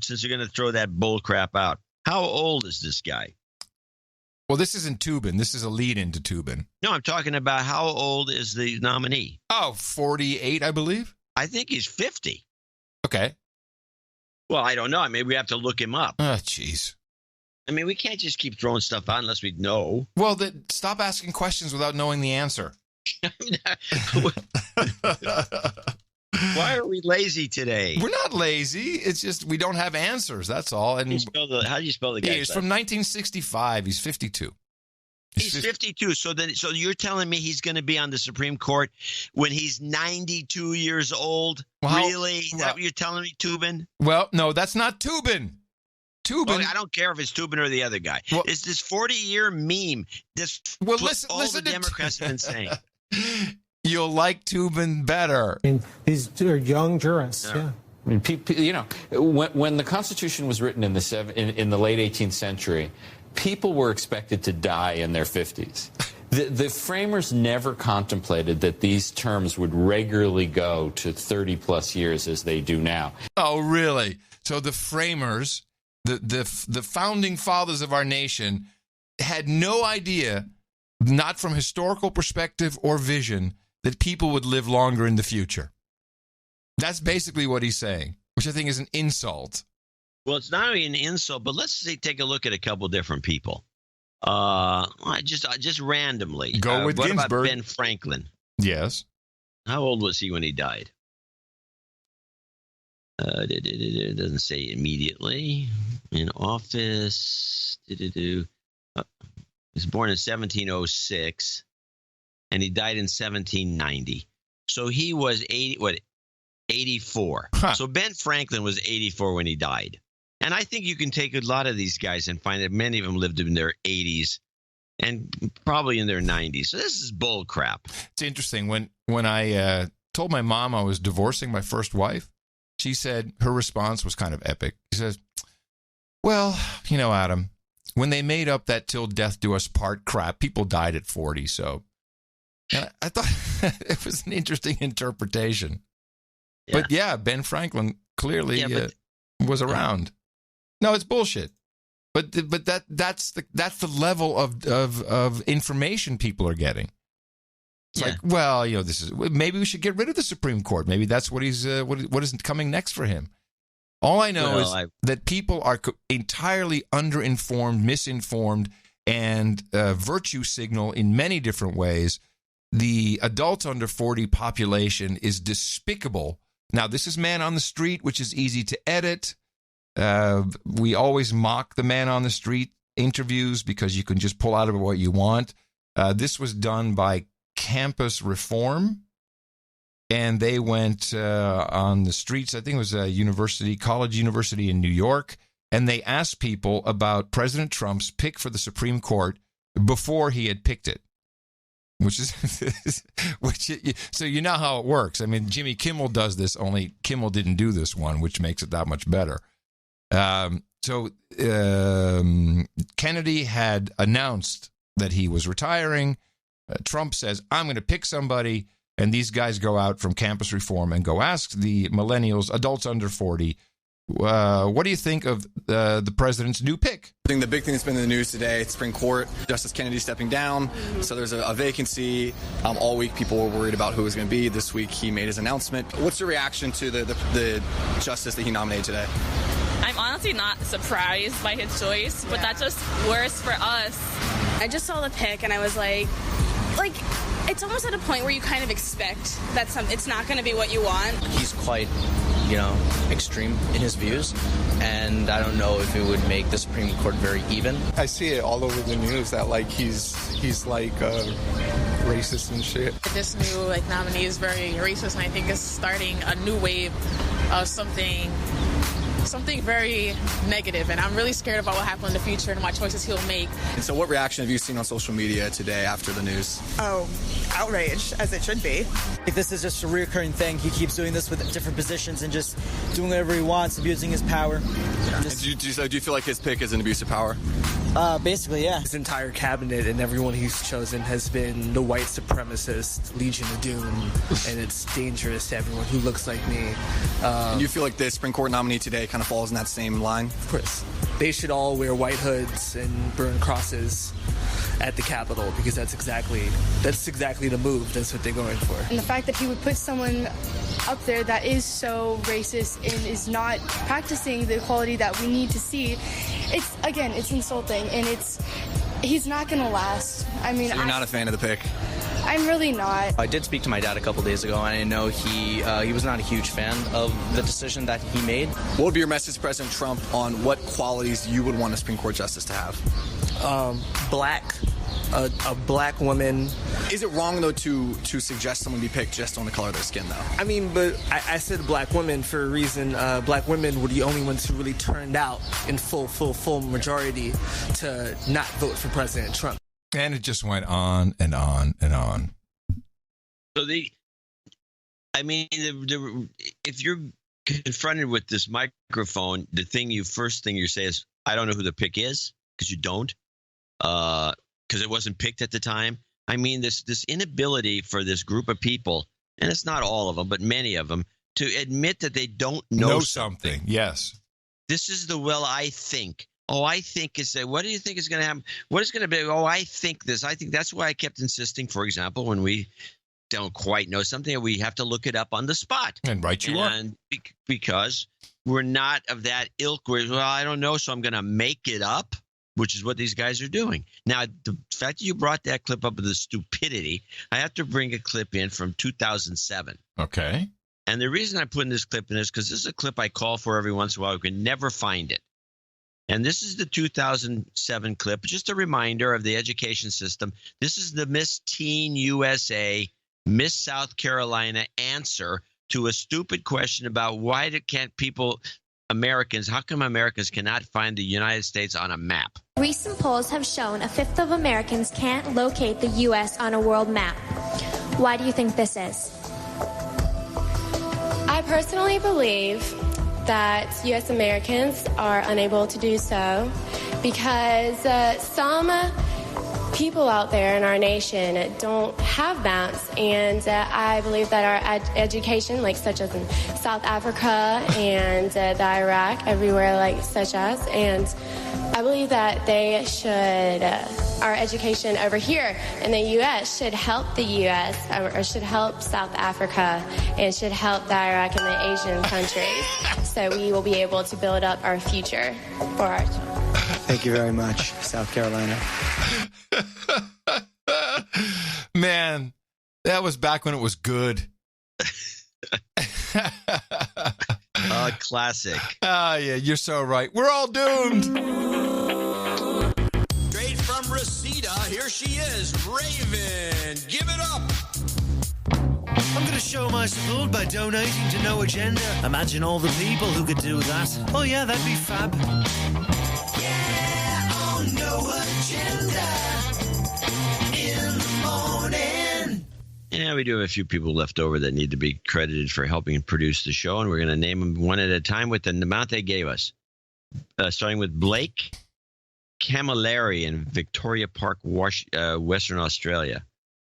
S3: since you're going to throw that bull crap out, how old is this guy?
S1: Well, this isn't Toobin. This is a lead-in to Toobin.
S3: No, I'm talking about how old is the nominee?
S1: Oh, 48, I believe.
S3: I think he's 50.
S1: Okay.
S3: Well, I don't know. I mean, we have to look him up.
S1: Oh, jeez.
S3: I mean, we can't just keep throwing stuff out unless we know.
S1: Well, stop asking questions without knowing the answer.
S3: Why are we lazy today?
S1: We're not lazy. It's just we don't have answers. That's all. And
S3: how do you spell the guy?
S1: He's from 1965. He's 52.
S3: He's 52. So you're telling me he's going to be on the Supreme Court when he's 92 years old? Really? Is that what you're telling me, Toobin?
S1: Well, no, that's not Toobin.
S3: Well, I don't care if it's Toobin or the other guy. Well, it's this 40-year meme. Listen the Democrats have been saying.
S1: You'll like Toobin better.
S15: I mean, these are young jurists. Yeah.
S16: I mean, when the Constitution was written in the late 18th century, people were expected to die in their 50s. The framers never contemplated that these terms would regularly go to 30-plus years as they do now.
S1: Oh, really? So the framers, the founding fathers of our nation, had no idea, not from historical perspective or vision, that people would live longer in the future. That's basically what he's saying, which I think is an insult.
S3: Well, it's not only an insult, but let's take a look at a couple different people. Just randomly.
S1: Go with Ginsburg.
S3: What about Ben Franklin?
S1: Yes.
S3: How old was he when he died? It doesn't say immediately. In office. He was born in 1706. And he died in 1790. So he was 84. Huh. So Ben Franklin was 84 when he died. And I think you can take a lot of these guys and find that many of them lived in their 80s and probably in their 90s. So this is bull crap.
S1: It's interesting. When I told my mom I was divorcing my first wife, she said her response was kind of epic. She says, well, Adam, when they made up that till death do us part crap, people died at 40, so... And I thought it was an interesting interpretation. Yeah. But yeah, Ben Franklin clearly was around. No, it's bullshit. But that's the level of information people are getting. It's like, well, maybe we should get rid of the Supreme Court. Maybe that's what what is coming next for him. All I know is that people are entirely underinformed, misinformed, and virtue signal in many different ways. The adults under 40 population is despicable. Now, this is Man on the Street, which is easy to edit. We always mock the Man on the Street interviews because you can just pull out of it what you want. This was done by Campus Reform, and they went on the streets. I think it was a college university in New York, and they asked people about President Trump's pick for the Supreme Court before he had picked it. So you know how it works. I mean, Jimmy Kimmel does this, only Kimmel didn't do this one, which makes it that much better. Kennedy had announced that he was retiring. Trump says, I'm going to pick somebody. And these guys go out from campus reform and go ask the millennials, adults under 40, what do you think of the president's new pick?
S17: I think the big thing that's been in the news today, Supreme Court, Justice Kennedy stepping down. So there's a vacancy. All week, people were worried about who it was going to be. This week, he made his announcement. What's your reaction to the justice that he nominated today?
S19: I'm honestly not surprised by his choice, but that's just worse for us.
S21: I just saw the pick and I was like, it's almost at a point where you kind of expect that it's not going to be what you want.
S24: He's quite, extreme in his views, and I don't know if it would make the Supreme Court very even.
S25: I see it all over the news that he's racist and shit.
S26: This new nominee is very racist, and I think it's starting a new wave of something very negative, and I'm really scared about what happens in the future and what choices he'll make.
S17: And so what reaction have you seen on social media today after the news?
S27: Oh, outrage, as it should be.
S28: If this is just a reoccurring thing, he keeps doing this with different positions and just doing whatever he wants, abusing his power.
S17: Yeah. Do you feel like his pick is an abuse of power?
S28: Basically, yeah.
S29: His entire cabinet and everyone he's chosen has been the white supremacist Legion of Doom, and it's dangerous to everyone who looks like me.
S17: And you feel like the Supreme Court nominee today kind of falls in that same line?
S29: Of course. They should all wear white hoods and burn crosses at the Capitol, because that's exactly the move. That's what they're going for.
S30: And the fact that he would put someone up there that is so racist and is not practicing the equality that we need to see, it's insulting, and he's not going to last. I mean,
S17: so you're not a fan of the pick?
S30: I'm really not.
S24: I did speak to my dad a couple days ago, and I know he was not a huge fan of the decision that he made.
S17: What would be your message to President Trump on what qualities you would want a Supreme Court justice to have?
S29: Black. A black woman.
S17: Is it wrong, though, to suggest someone be picked just on the color of their skin, though?
S29: I mean, but I said black women for a reason. Black women were the only ones who really turned out in full majority to not vote for President Trump.
S1: And it just went on and on and on.
S3: So if you're confronted with this microphone, the first thing you say is, I don't know who the pick is, because you don't. Because it wasn't picked at the time. I mean, this inability for this group of people, and it's not all of them, but many of them, to admit that they don't know something.
S1: Yes.
S3: This is I think. Oh, I think is that. What do you think is going to happen? What is going to be? Oh, I think this. I think that's why I kept insisting, for example, when we don't quite know something, we have to look it up on the spot.
S1: And you are.
S3: Because we're not of that ilk where, I don't know, so I'm going to make it up, which is what these guys are doing. Now, the fact that you brought that clip up with the stupidity, I have to bring a clip in from 2007.
S1: Okay.
S3: And the reason I'm putting this clip in is because this is a clip I call for every once in a while. We can never find it. And this is the 2007 clip. Just a reminder of the education system. This is the Miss Teen USA, Miss South Carolina answer to a stupid question about how come Americans cannot find the United States on a map?
S31: Recent polls have shown a fifth of Americans can't locate the U.S. on a world map. Why do you think this is?
S32: I personally believe that U.S. Americans are unable to do so because some people out there in our nation don't have maps, and I believe that our education, such as in South Africa and the Iraq, everywhere such as, and I believe that they should, our education over here in the U.S. should help the U.S. or should help South Africa and should help the Iraq and the Asian countries, so we will be able to build up our future for our children.
S28: Thank you very much, South Carolina.
S1: Man, that was back when it was good.
S3: Classic.
S1: Yeah, you're so right. We're all doomed.
S33: Straight from Reseda, here she is, Raven. Give it up.
S34: I'm going to show my support by donating to No Agenda. Imagine all the people who could do that. Oh yeah, that'd be fab.
S33: Yeah, on No Agenda. In the morning.
S3: Yeah, we do have a few people left over that need to be credited for helping produce the show, and we're going to name them one at a time with the amount they gave us. Starting with Blake Camilleri in Victoria Park, Western Australia.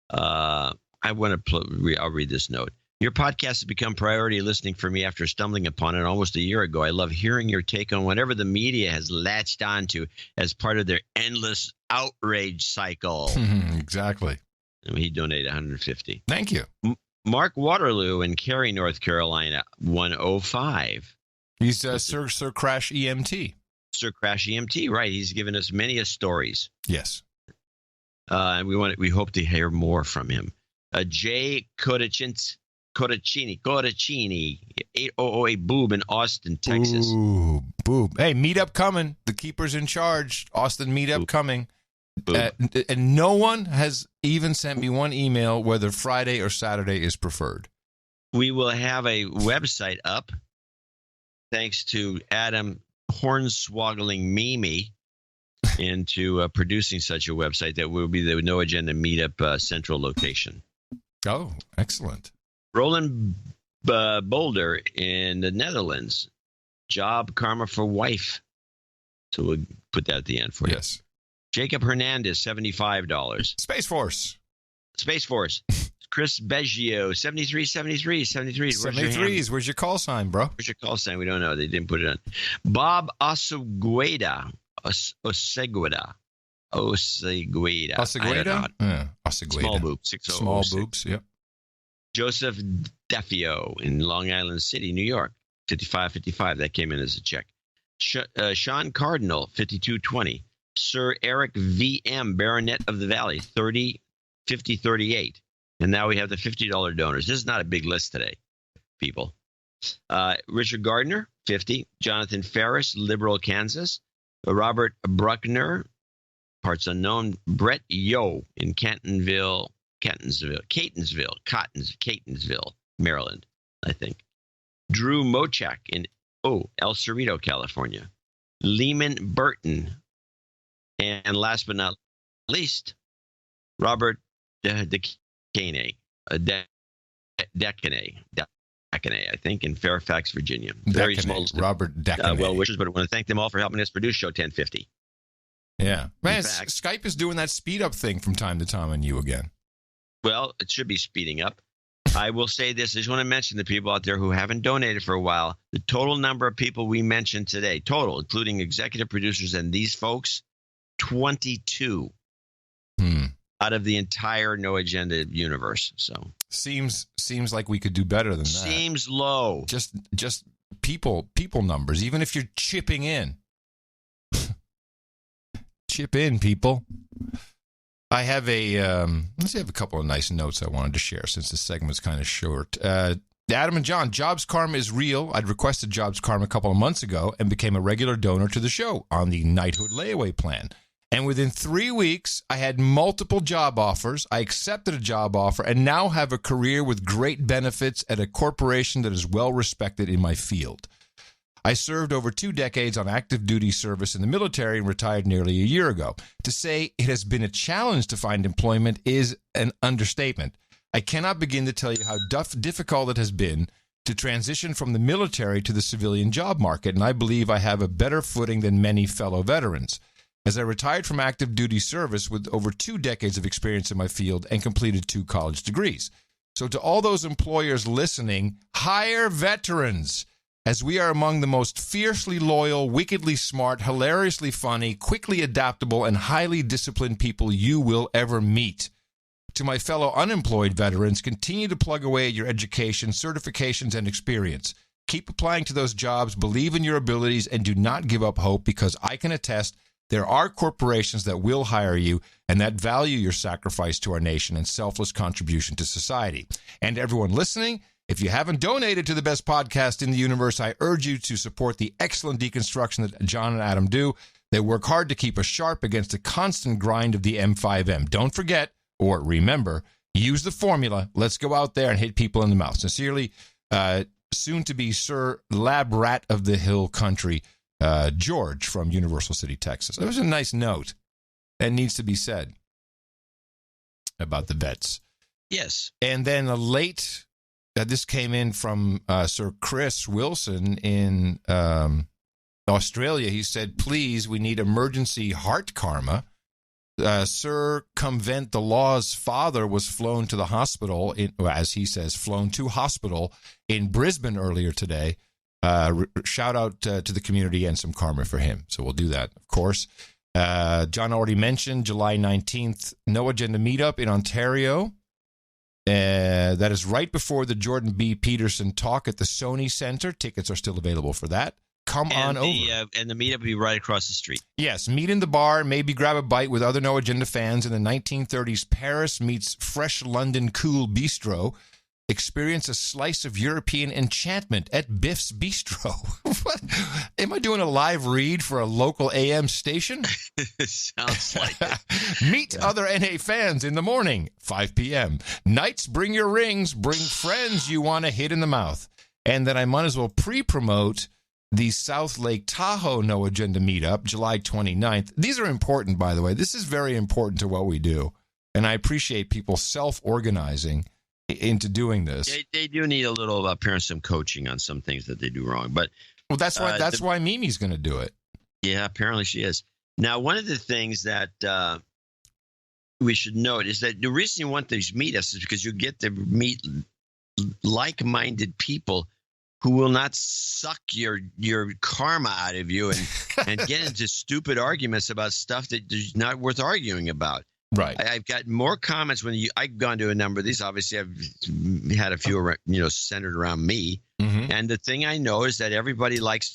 S3: I'll read this note. Your podcast has become priority listening for me after stumbling upon it almost a year ago. I love hearing your take on whatever the media has latched onto as part of their endless outrage cycle.
S1: Exactly.
S3: And he donated $150.
S1: Thank you.
S3: Mark Waterloo in Cary, North Carolina, $105.
S1: He's Sir Crash EMT.
S3: Sir Crash EMT, right? He's given us many yes. And we hope to hear more from him. Jay Codacini, 8008 Boob in Austin, Texas.
S1: Ooh, Boob. Hey, meetup coming. The keeper's in charge. Austin meetup
S3: Boob.
S1: coming. And no one has even sent me one email whether Friday or Saturday is preferred.
S3: We will have a website up thanks to Adam Hornswoggling Mimi into producing such a website that will be the No Agenda Meetup central location.
S1: Oh, excellent.
S3: Roland Boulder in the Netherlands. Job karma for wife. So we'll put that at the end for you.
S1: Yes.
S3: Jacob Hernandez, $75.
S1: Space Force. Chris Beggio, 73.
S3: 73s.
S1: Where's your call sign, bro?
S3: Where's your call sign? We don't know. They didn't put it on. Bob Osegueda. Osegueda.
S1: Yeah. Osegueda.
S3: Small boobs. 6006.
S1: Small boobs, yep.
S3: Joseph Defio in Long Island City, New York, 55. That came in as a check. Sean Cardinal, 5220. Sir Eric VM, Baronet of the Valley, 5038. And now we have the $50 donors. This is not a big list today, people. Richard Gardner, 50. Jonathan Ferris, Liberal, Kansas. Robert Bruckner, parts unknown. Brett Yo in Catonsville, Maryland, I think. Drew Mochak in El Cerrito, California. Lehman Burton. And last but not least, Robert Decane, I think, in Fairfax, Virginia. Very small.
S1: Robert Decane.
S3: Well wishes, but I want to thank them all for helping us produce Show 1050.
S1: Yeah. Man, Skype is doing that speed up thing from time to time on you again.
S3: Well, it should be speeding up. I will say this. I just want to mention the people out there who haven't donated for a while. The total number of people we mentioned today, total, including executive producers and these folks, 22 out of the entire No Agenda universe. So
S1: seems like we could do better than that.
S3: Seems low.
S1: Just people numbers. Even if you're chipping in, chip in, people. I have let's have a couple of nice notes I wanted to share since this segment's kind of short. Adam and John, Jobs Karma is real. I'd requested Jobs Karma a couple of months ago and became a regular donor to the show on the Knighthood layaway plan. And within 3 weeks, I had multiple job offers. I accepted a job offer and now have a career with great benefits at a corporation that is well respected in my field. I served over 2 decades on active duty service in the military and retired nearly a year ago. To say it has been a challenge to find employment is an understatement. I cannot begin to tell you how difficult it has been to transition from the military to the civilian job market, and I believe I have a better footing than many fellow veterans. As I retired from active duty service with over 2 decades of experience in my field and completed 2 college degrees. So to all those employers listening, hire veterans, as we are among the most fiercely loyal, wickedly smart, hilariously funny, quickly adaptable, and highly disciplined people you will ever meet. To my fellow unemployed veterans, continue to plug away at your education, certifications, and experience. Keep applying to those jobs, believe in your abilities, and do not give up hope, because I can attest there are corporations that will hire you and that value your sacrifice to our nation and selfless contribution to society. And everyone listening, if you haven't donated to the best podcast in the universe, I urge you to support the excellent deconstruction that John and Adam do. They work hard to keep us sharp against the constant grind of the M5M. Don't forget, or remember, use the formula. Let's go out there and hit people in the mouth. Sincerely, soon to be Sir Lab Rat of the Hill Country, George from Universal City, Texas. That was a nice note that needs to be said about the vets.
S3: Yes.
S1: And then this came in from Sir Chris Wilson in Australia. He said, please, we need emergency heart karma. Sir Cumvent the Law's father was flown to the hospital, as he says, flown to hospital in Brisbane earlier today. Shout out to the community and some karma for him. So we'll do that, of course. John already mentioned July 19th, No Agenda Meetup in Ontario. That is right before the Jordan B. Peterson talk at the Sony Center. Tickets are still available for that. Come on over.
S3: And the meetup will be right across the street.
S1: Yes, meet in the bar, maybe grab a bite with other No Agenda fans in the 1930s Paris meets fresh London cool bistro. Experience a slice of European enchantment at Biff's Bistro. What? Am I doing a live read for a local AM station?
S3: Sounds like it.
S1: Meet other NA fans in the morning, 5 p.m. Nights, bring your rings. Bring friends you want to hit in the mouth. And then I might as well pre-promote the South Lake Tahoe No Agenda Meetup, July 29th. These are important, by the way. This is very important to what we do. And I appreciate people self-organizing into doing this.
S3: They do need a little some coaching on some things that they do wrong. But
S1: that's why Mimi's going to do it.
S3: Yeah, apparently she is. Now, one of the things that we should note is that the reason you want these meetups is because you get to meet like-minded people who will not suck your karma out of you and get into stupid arguments about stuff that is not worth arguing about.
S1: Right.
S3: I've got more comments when I've gone to a number of these. Obviously, I've had a few, centered around me. Mm-hmm. And the thing I know is that everybody like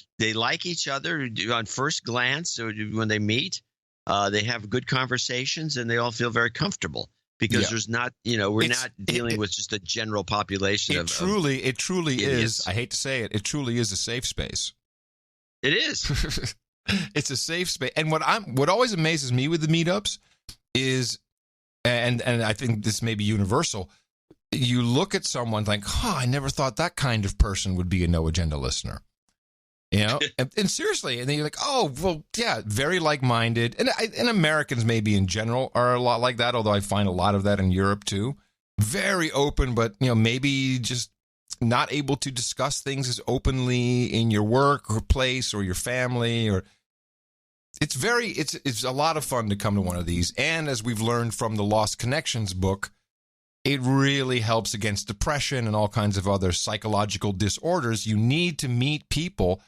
S3: each other on first glance. So when they meet, they have good conversations and they all feel very comfortable because there's not, we're not dealing with just a general population
S1: it truly is. I hate to say it. It truly is a safe space.
S3: It is.
S1: It's a safe space. And what always amazes me with the meetups is, and I think this may be universal, you look at someone like, I never thought that kind of person would be a No Agenda listener. And seriously, and then you're like, oh, well, yeah, very like-minded. And Americans maybe in general are a lot like that, although I find a lot of that in Europe too. Very open, but, maybe just not able to discuss things as openly in your work or place or your family or... It's a lot of fun to come to one of these. And as we've learned from the Lost Connections book, it really helps against depression and all kinds of other psychological disorders. You need to meet people.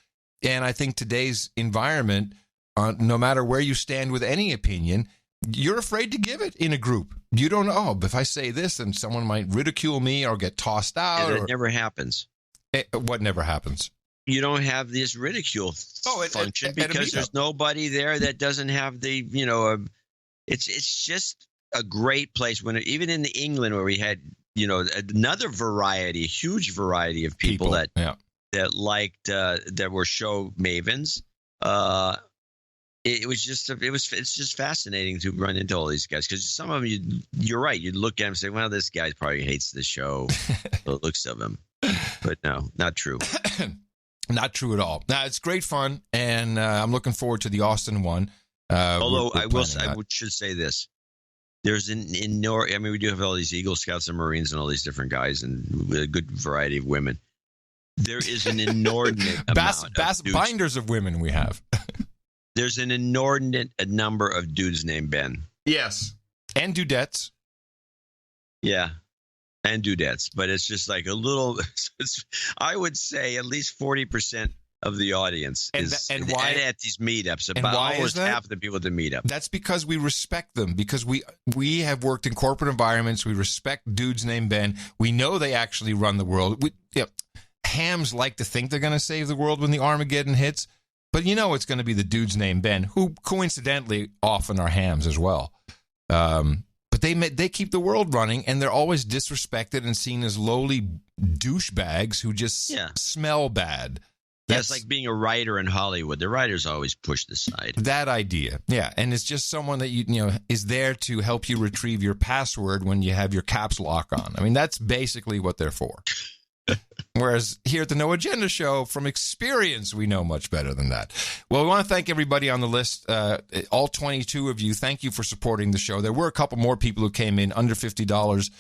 S1: And I think today's environment, no matter where you stand with any opinion, you're afraid to give it in a group. You don't know, if I say this, then someone might ridicule me or get tossed out.
S3: It never happens.
S1: What never happens?
S3: You don't have this ridicule function because there's nobody there that doesn't have the, it's just a great place when even in England where we had, another variety, a huge variety of people that liked, that were show mavens. It's just fascinating to run into all these guys because some of them, you're right. You'd look at them and say, well, this guy probably hates the show, the looks of him. But no, not true.
S1: Not true at all. Now, it's great fun, and I'm looking forward to the Austin one.
S3: Although I should say this. There's we do have all these Eagle Scouts and Marines and all these different guys and a good variety of women. There is an inordinate amount of
S1: binders of women we have.
S3: There's an inordinate number of dudes named Ben.
S1: Yes. And dudettes.
S3: Yeah. And dudettes, but it's just like a little. I would say at least 40% of the audience is at these meetups. About almost half the people at the meetup.
S1: That's because we respect them. Because we have worked in corporate environments. We respect dudes named Ben. We know they actually run the world. Hams like to think they're going to save the world when the Armageddon hits, but it's going to be the dudes named Ben, who coincidentally often are hams as well. But they keep the world running, and they're always disrespected and seen as lowly douchebags who just smell bad.
S3: That's like being a writer in Hollywood. The writers always pushed aside.
S1: That idea, yeah. And it's just someone that is there to help you retrieve your password when you have your caps lock on. I mean, that's basically what they're for. Whereas here at the No Agenda Show, from experience, we know much better than that. Well, we want to thank everybody on the list, all 22 of you. Thank you for supporting the show. There were a couple more people who came in under $50,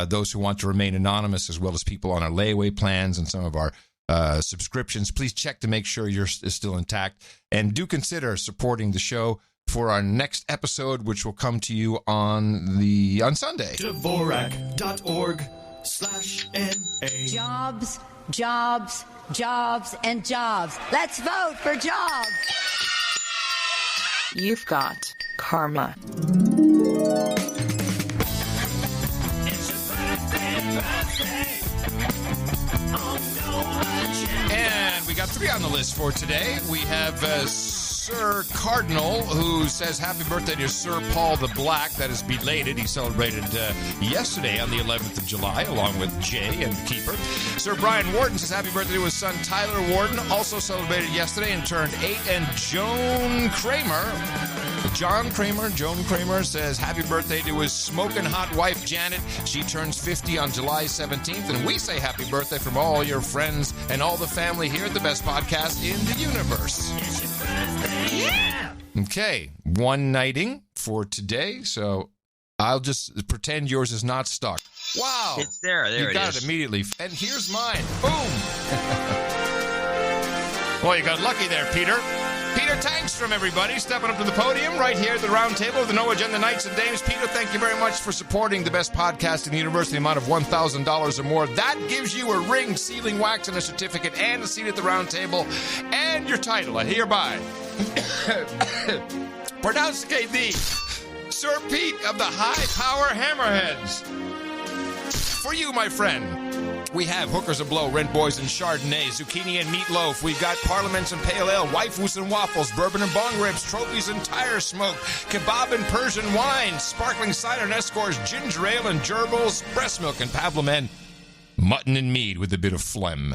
S1: those who want to remain anonymous, as well as people on our layaway plans and some of our subscriptions. Please check to make sure yours is still intact. And do consider supporting the show for our next episode, which will come to you on Sunday.
S34: Dvorak.org/NA.
S2: Jobs, jobs, jobs, and jobs. Let's vote for jobs.
S4: You've got karma.
S1: And we got 3 on the list for today. We have Sir Cardinal, who says happy birthday to Sir Paul the Black. That is belated. He celebrated yesterday on the 11th of July, along with Jay and Keeper. Sir Brian Warden says happy birthday to his son Tyler Warden, also celebrated yesterday and turned 8. And Joan Kramer says happy birthday to his smoking hot wife Janet. She turns 50 on July 17th. And we say happy birthday from all your friends and all the family here at the best podcast in the universe.
S2: Yeah!
S1: Okay, one nighting for today, so I'll just pretend yours is not stuck. Wow!
S3: It's there. There
S1: you
S3: it
S1: got
S3: is.
S1: it immediately. And here's mine. Boom! Well, you got lucky there, Peter. Peter Tankstrom, everybody, stepping up to the podium right here at the round table of the No Agenda Knights and Dames. Peter, thank you very much for supporting the best podcast in the universe, the amount of $1,000 or more. That gives you a ring, sealing wax, and a certificate, and a seat at the round table, and your title. I hereby pronounce the Sir Pete of the High Power Hammerheads. For you, my friend. We have hookers a blow, rent boys and Chardonnay, zucchini and meatloaf. We've got parliaments and pale ale, waifus and waffles, bourbon and bong ribs, trophies and tire smoke, kebab and Persian wine, sparkling cider and escores, ginger ale and gerbils, breast milk and pavlomen, mutton and mead with a bit of phlegm.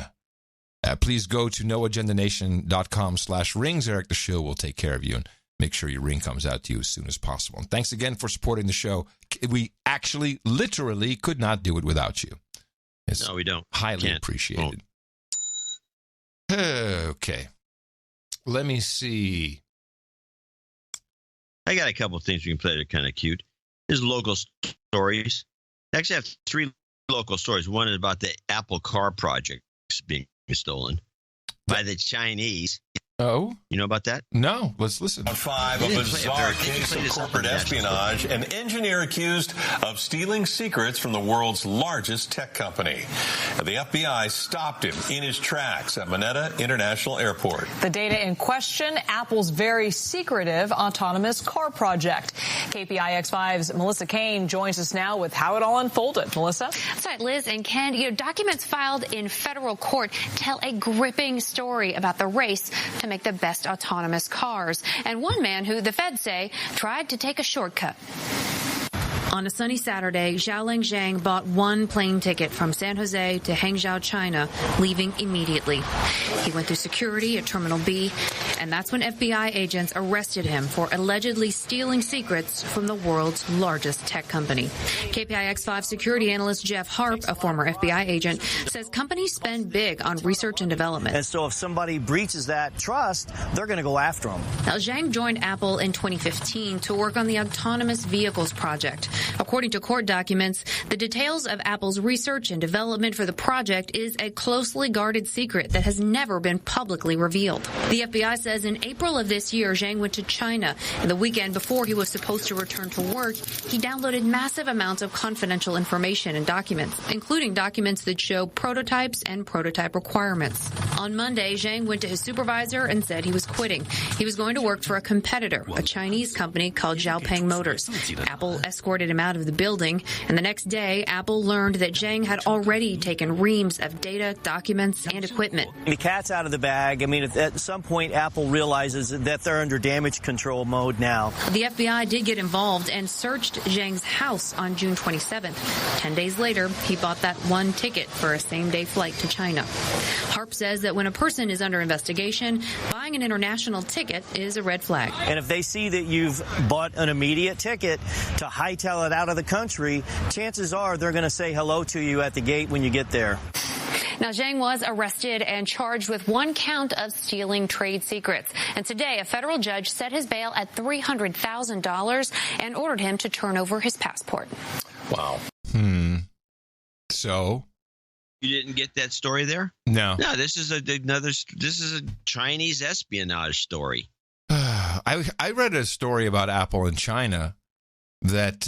S1: Please go to noagendanation.com/rings. Eric the Shill will take care of you and make sure your ring comes out to you as soon as possible. And thanks again for supporting the show. We actually, literally could not do it without you. It's
S3: no, we don't.
S1: Highly appreciated. Okay. Let me see.
S3: I got a couple of things we can play that are kind of cute. There's local stories. Actually, I have 3 local stories. One is about the Apple car project being stolen by the Chinese.
S1: Oh?
S3: You know about that?
S1: No. Let's listen.
S5: On 5, a bizarre case of corporate espionage. An engineer accused of stealing secrets from the world's largest tech company. The FBI stopped him in his tracks at Manetta International Airport.
S6: The data in question, Apple's very secretive autonomous car project. KPIX5's Melissa Kane joins us now with how it all unfolded. Melissa?
S7: That's right, Liz and Ken. Documents filed in federal court tell a gripping story about the race to make the best autonomous cars, and one man who the feds say tried to take a shortcut. On a sunny Saturday, Xiaoling Zhang bought one plane ticket from San Jose to Hangzhou, China, leaving immediately. He went through security at Terminal B, and that's when FBI agents arrested him for allegedly stealing secrets from the world's largest tech company. KPIX5 security analyst Jeff Harp, a former FBI agent, says companies spend big on research and development.
S8: And so if somebody breaches that trust, they're going to go after them.
S7: Now, Zhang joined Apple in 2015 to work on the autonomous vehicles project. According to court documents, the details of Apple's research and development for the project is a closely guarded secret that has never been publicly revealed. The FBI says in April of this year, Zhang went to China, and the weekend before he was supposed to return to work, he downloaded massive amounts of confidential information and documents, including documents that show prototypes and prototype requirements. On Monday, Zhang went to his supervisor and said he was quitting. He was going to work for a competitor, a Chinese company called Xiaopeng Motors. Apple escorted him out of the building, and the next day, Apple learned that Zhang had already taken reams of data, documents, and equipment.
S8: The cat's out of the bag. I mean, at some point, Apple realizes that they're under damage control mode now.
S7: The FBI did get involved and searched Zhang's house on June 27th. 10 days later, he bought that one ticket for a same-day flight to China. Harp says that when a person is under investigation, buying an international ticket is a red flag.
S8: And if they see that you've bought an immediate ticket to hightail it out of the country, chances are they're going to say hello to you at the gate when you get there.
S7: Now, Zhang was arrested and charged with one count of stealing trade secrets. And today, a federal judge set his bail at $300,000 and ordered him to turn over his passport.
S1: Wow. So?
S3: You didn't get that story there?
S1: No.
S3: No, this is a Chinese espionage story.
S1: I read a story about Apple in China that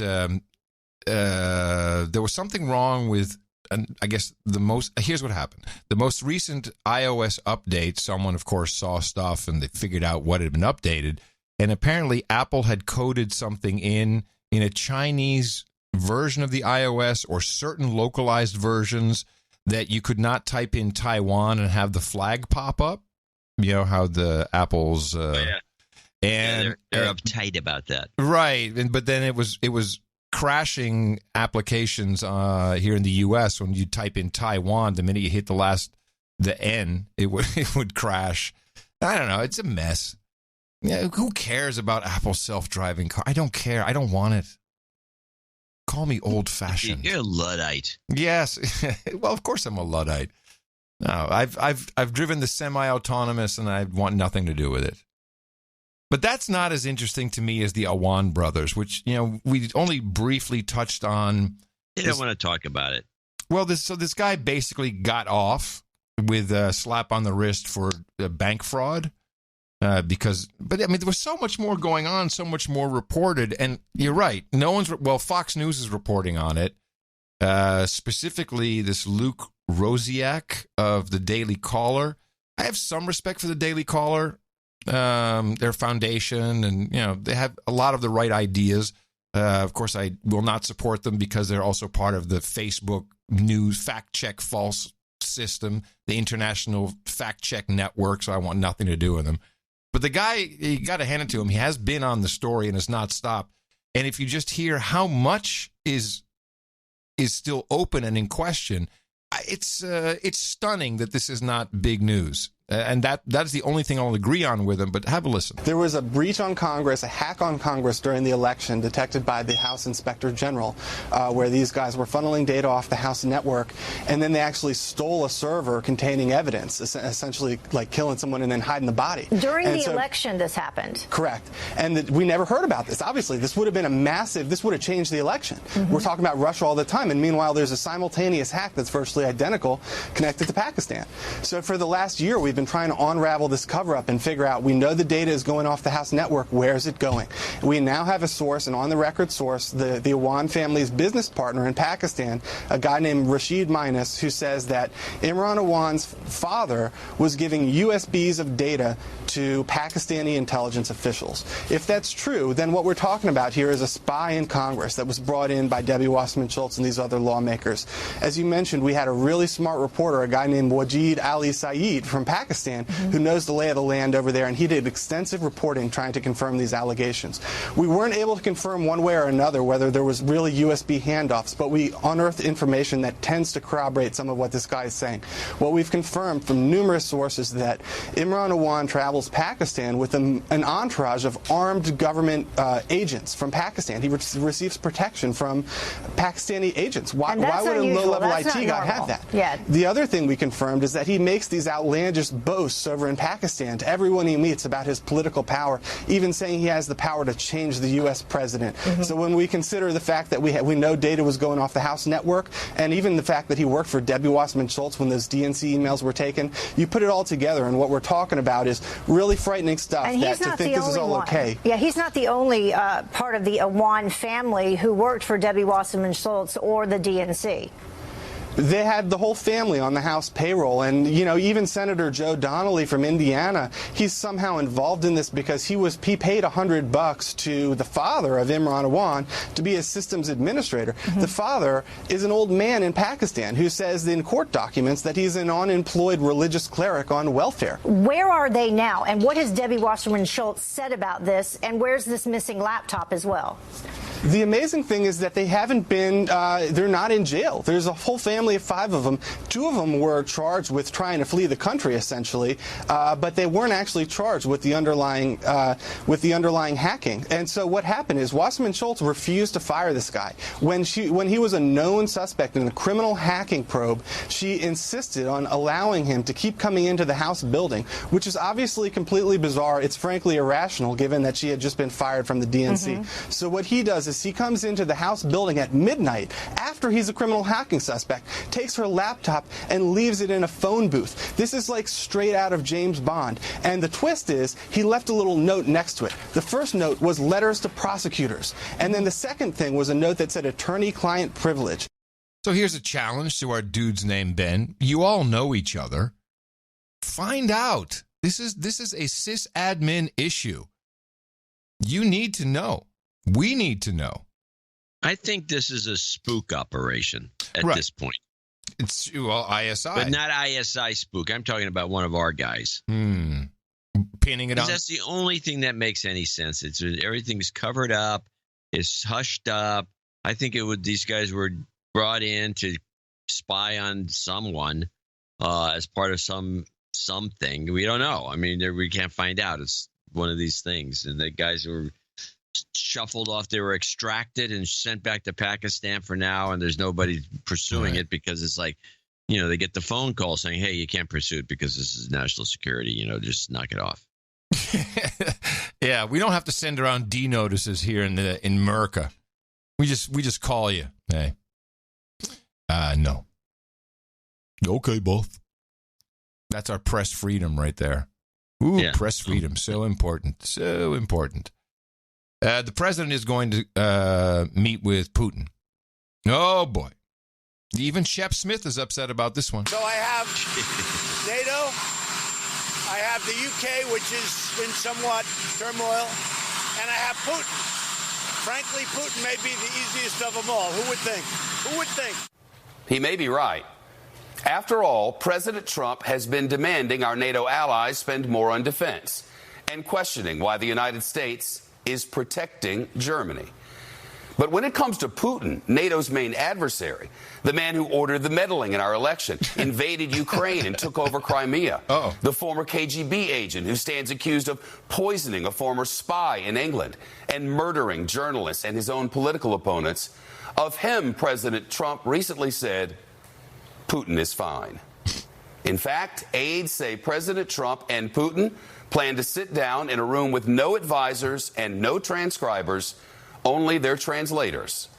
S1: there was something wrong with, and I guess here's what happened. The most recent iOS update, someone, of course, saw stuff and they figured out what had been updated. And apparently Apple had coded something in a Chinese version of the iOS or certain localized versions that you could not type in Taiwan and have the flag pop up. You know how the Apple's... And
S3: they're uptight about that.
S1: Right. But then it was crashing applications here in the U.S. when you type in Taiwan. The minute you hit the N, it would crash. I don't know. It's a mess. Yeah, who cares about Apple's self-driving car? I don't care. I don't want it. Call me old-fashioned.
S3: You're a Luddite.
S1: Yes. Well, of course I'm a Luddite. No, I've driven the semi-autonomous, and I want nothing to do with it. But that's not as interesting to me as the Awan brothers, which, we only briefly touched on.
S3: They don't want to talk about it.
S1: Well, this guy basically got off with a slap on the wrist for bank fraud. But there was so much more going on, so much more reported. And you're right. Fox News is reporting on it. Specifically, this Luke Rosiak of the Daily Caller. I have some respect for the Daily Caller. Their foundation, and they have a lot of the right ideas. Of course, I will not support them because they're also part of the Facebook news fact check false system, the international fact check network. So I want nothing to do with them. But the guy, you got to hand it to him. He has been on the story and has not stopped. And if you just hear how much is still open and in question, it's stunning that this is not big news. And that's the only thing I'll agree on with him, but have a listen.
S9: There was a breach on Congress, a hack on Congress during the election detected by the House Inspector General, where these guys were funneling data off the House network, and then they actually stole a server containing evidence, essentially like killing someone and then hiding the body.
S2: During the election, this happened.
S9: Correct. And we never heard about this. Obviously, this would have been this would have changed the election. Mm-hmm. We're talking about Russia all the time, and meanwhile, there's a simultaneous hack that's virtually identical connected to Pakistan. So for the last year, we've been trying to unravel this cover-up and figure out, we know the data is going off the House network, where is it going? We now have a source, an on-the-record source, the Awan family's business partner in Pakistan, a guy named Rashid Minus, who says that Imran Awan's father was giving USBs of data to Pakistani intelligence officials. If that's true, then what we're talking about here is a spy in Congress that was brought in by Debbie Wasserman Schultz and these other lawmakers. As you mentioned, we had a really smart reporter, a guy named Wajid Ali Saeed from Pakistan, who knows the lay of the land over there, and he did extensive reporting trying to confirm these allegations. We weren't able to confirm one way or another whether there was really USB handoffs, but we unearthed information that tends to corroborate some of what this guy is saying. What we've confirmed from numerous sources that Imran Awan travels Pakistan with an entourage of armed government agents from Pakistan. He receives protection from Pakistani agents. Why would a low-level IT guy have that?
S2: Yeah.
S9: The other thing we confirmed is that he makes these outlandish boasts over in Pakistan to everyone he meets about his political power, even saying he has the power to change the U.S. president. Mm-hmm. So when we consider the fact that we know data was going off the House network, and even the fact that he worked for Debbie Wasserman Schultz when those DNC emails were taken, you put it all together, and what we're talking about is really frightening stuff.
S2: And he's not the only one.
S9: Okay.
S2: Yeah, he's not the only part of the Awan family who worked for Debbie Wasserman Schultz or the DNC.
S9: They had the whole family on the House payroll, and even Senator Joe Donnelly from Indiana, he's somehow involved in this because he paid $100 to the father of Imran Awan to be his systems administrator. Mm-hmm. The father is an old man in Pakistan who says in court documents that he's an unemployed religious cleric on welfare.
S2: Where are they now, and what has Debbie Wasserman Schultz said about this, and where's this missing laptop as well?
S9: The amazing thing is that they haven't been, they're not in jail. There's a whole family of 5 of them. 2 of them were charged with trying to flee the country, essentially, but they weren't actually charged with the underlying hacking. And so what happened is Wasserman Schultz refused to fire this guy. When he was a known suspect in a criminal hacking probe, she insisted on allowing him to keep coming into the House building, which is obviously completely bizarre. It's frankly irrational, given that she had just been fired from the DNC. So what he does is he comes into the House building at midnight after he's a criminal hacking suspect, takes her laptop and leaves it in a phone booth. This is like straight out of James Bond. And the twist is he left a little note next to it. The first note was letters to prosecutors. And then the second thing was a note that said attorney-client privilege.
S1: So here's a challenge to our dudes named Ben. You all know each other. Find out. This is a sysadmin issue. You need to know. We need to know.
S3: I think this is a spook operation at this point.
S1: It's ISI.
S3: But not ISI spook. I'm talking about one of our guys.
S1: Pinning it on.
S3: That's the only thing that makes any sense. Everything's covered up. It's hushed up. I think these guys were brought in to spy on someone as part of something. We don't know. I mean, we can't find out. It's one of these things. And the guys were shuffled off. They were extracted and sent back to Pakistan for now, and there's nobody pursuing it because it's like, they get the phone call saying, hey, you can't pursue it because this is national security, just knock it off.
S1: Yeah, we don't have to send around D notices here in America. We just call you. Hey. No. Okay, both. That's our press freedom right there. Ooh, yeah. Press freedom, so important, so important. The president is going to meet with Putin. Oh, boy. Even Shep Smith is upset about this one.
S10: So I have NATO. I have the UK, which is in somewhat turmoil. And I have Putin. Frankly, Putin may be the easiest of them all. Who would think? Who would think?
S11: He may be right. After all, President Trump has been demanding our NATO allies spend more on defense and questioning why the United States is protecting Germany. But when it comes to Putin, NATO's main adversary, the man who ordered the meddling in our election, invaded Ukraine and took over Crimea, the former KGB agent who stands accused of poisoning a former spy in England and murdering journalists and his own political opponents, of him, President Trump recently said, Putin is fine. In fact, aides say President Trump and Putin plan to sit down in a room with no advisors and no transcribers, only their translators.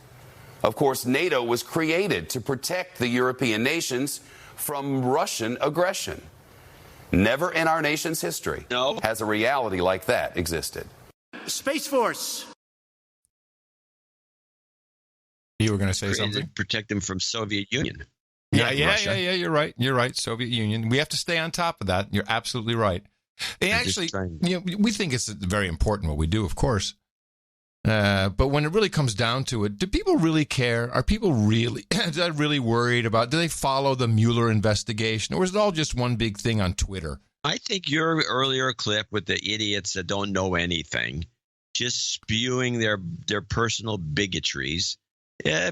S11: Of course, NATO was created to protect the European nations from Russian aggression. Never in our nation's history has a reality like that existed.
S10: Space Force.
S1: You were going to say something?
S3: Protect them from Soviet Union.
S1: Yeah, you're right. You're right. Soviet Union. We have to stay on top of that. You're absolutely right. And actually, we think it's very important what we do, of course. But when it really comes down to it, do people really care? Are people really worried about? Do they follow the Mueller investigation, or is it all just one big thing on Twitter?
S3: I think your earlier clip with the idiots that don't know anything, just spewing their personal bigotries,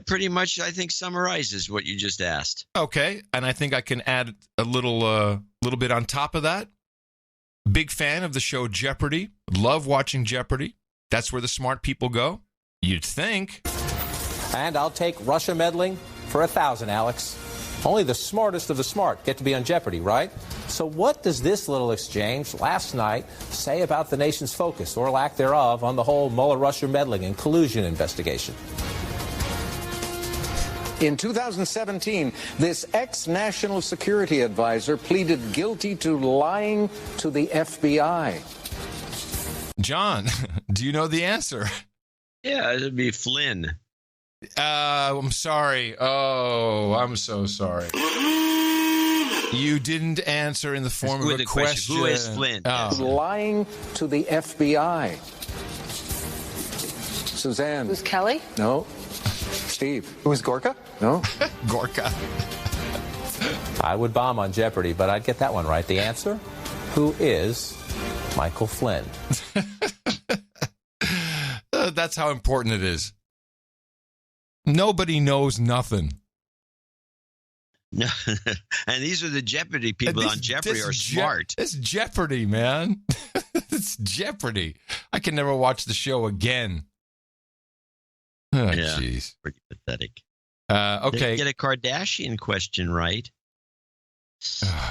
S3: pretty much, I think, summarizes what you just asked.
S1: Okay, and I think I can add a little bit on top of that. Big fan of the show Jeopardy. Love watching Jeopardy. That's where the smart people go. You'd think.
S12: And I'll take Russia meddling for 1,000, Alex. Only the smartest of the smart get to be on Jeopardy, right? So what does this little exchange last night say about the nation's focus, or lack thereof, on the whole Mueller-Russia meddling and collusion investigation?
S13: In 2017, this ex-national security advisor pleaded guilty to lying to the FBI.
S1: John, do you know the answer?
S3: Yeah, it'd be Flynn.
S1: I'm sorry. Oh, I'm so sorry. You didn't answer in the form of a question.
S3: Who is Flynn?
S13: Lying to the FBI. Suzanne.
S14: Who's Kelly?
S13: No. Steve.
S14: Who is Gorka?
S13: No.
S1: Gorka.
S12: I would bomb on Jeopardy, but I'd get that one right. The answer? Who is Michael Flynn?
S1: That's how important it is. Nobody knows nothing.
S3: No, and these are the Jeopardy people on Jeopardy are smart.
S1: It's Jeopardy, man. It's Jeopardy. I can never watch the show again. Oh, jeez.
S3: Pretty pathetic.
S1: Okay.
S3: Did get a Kardashian question right.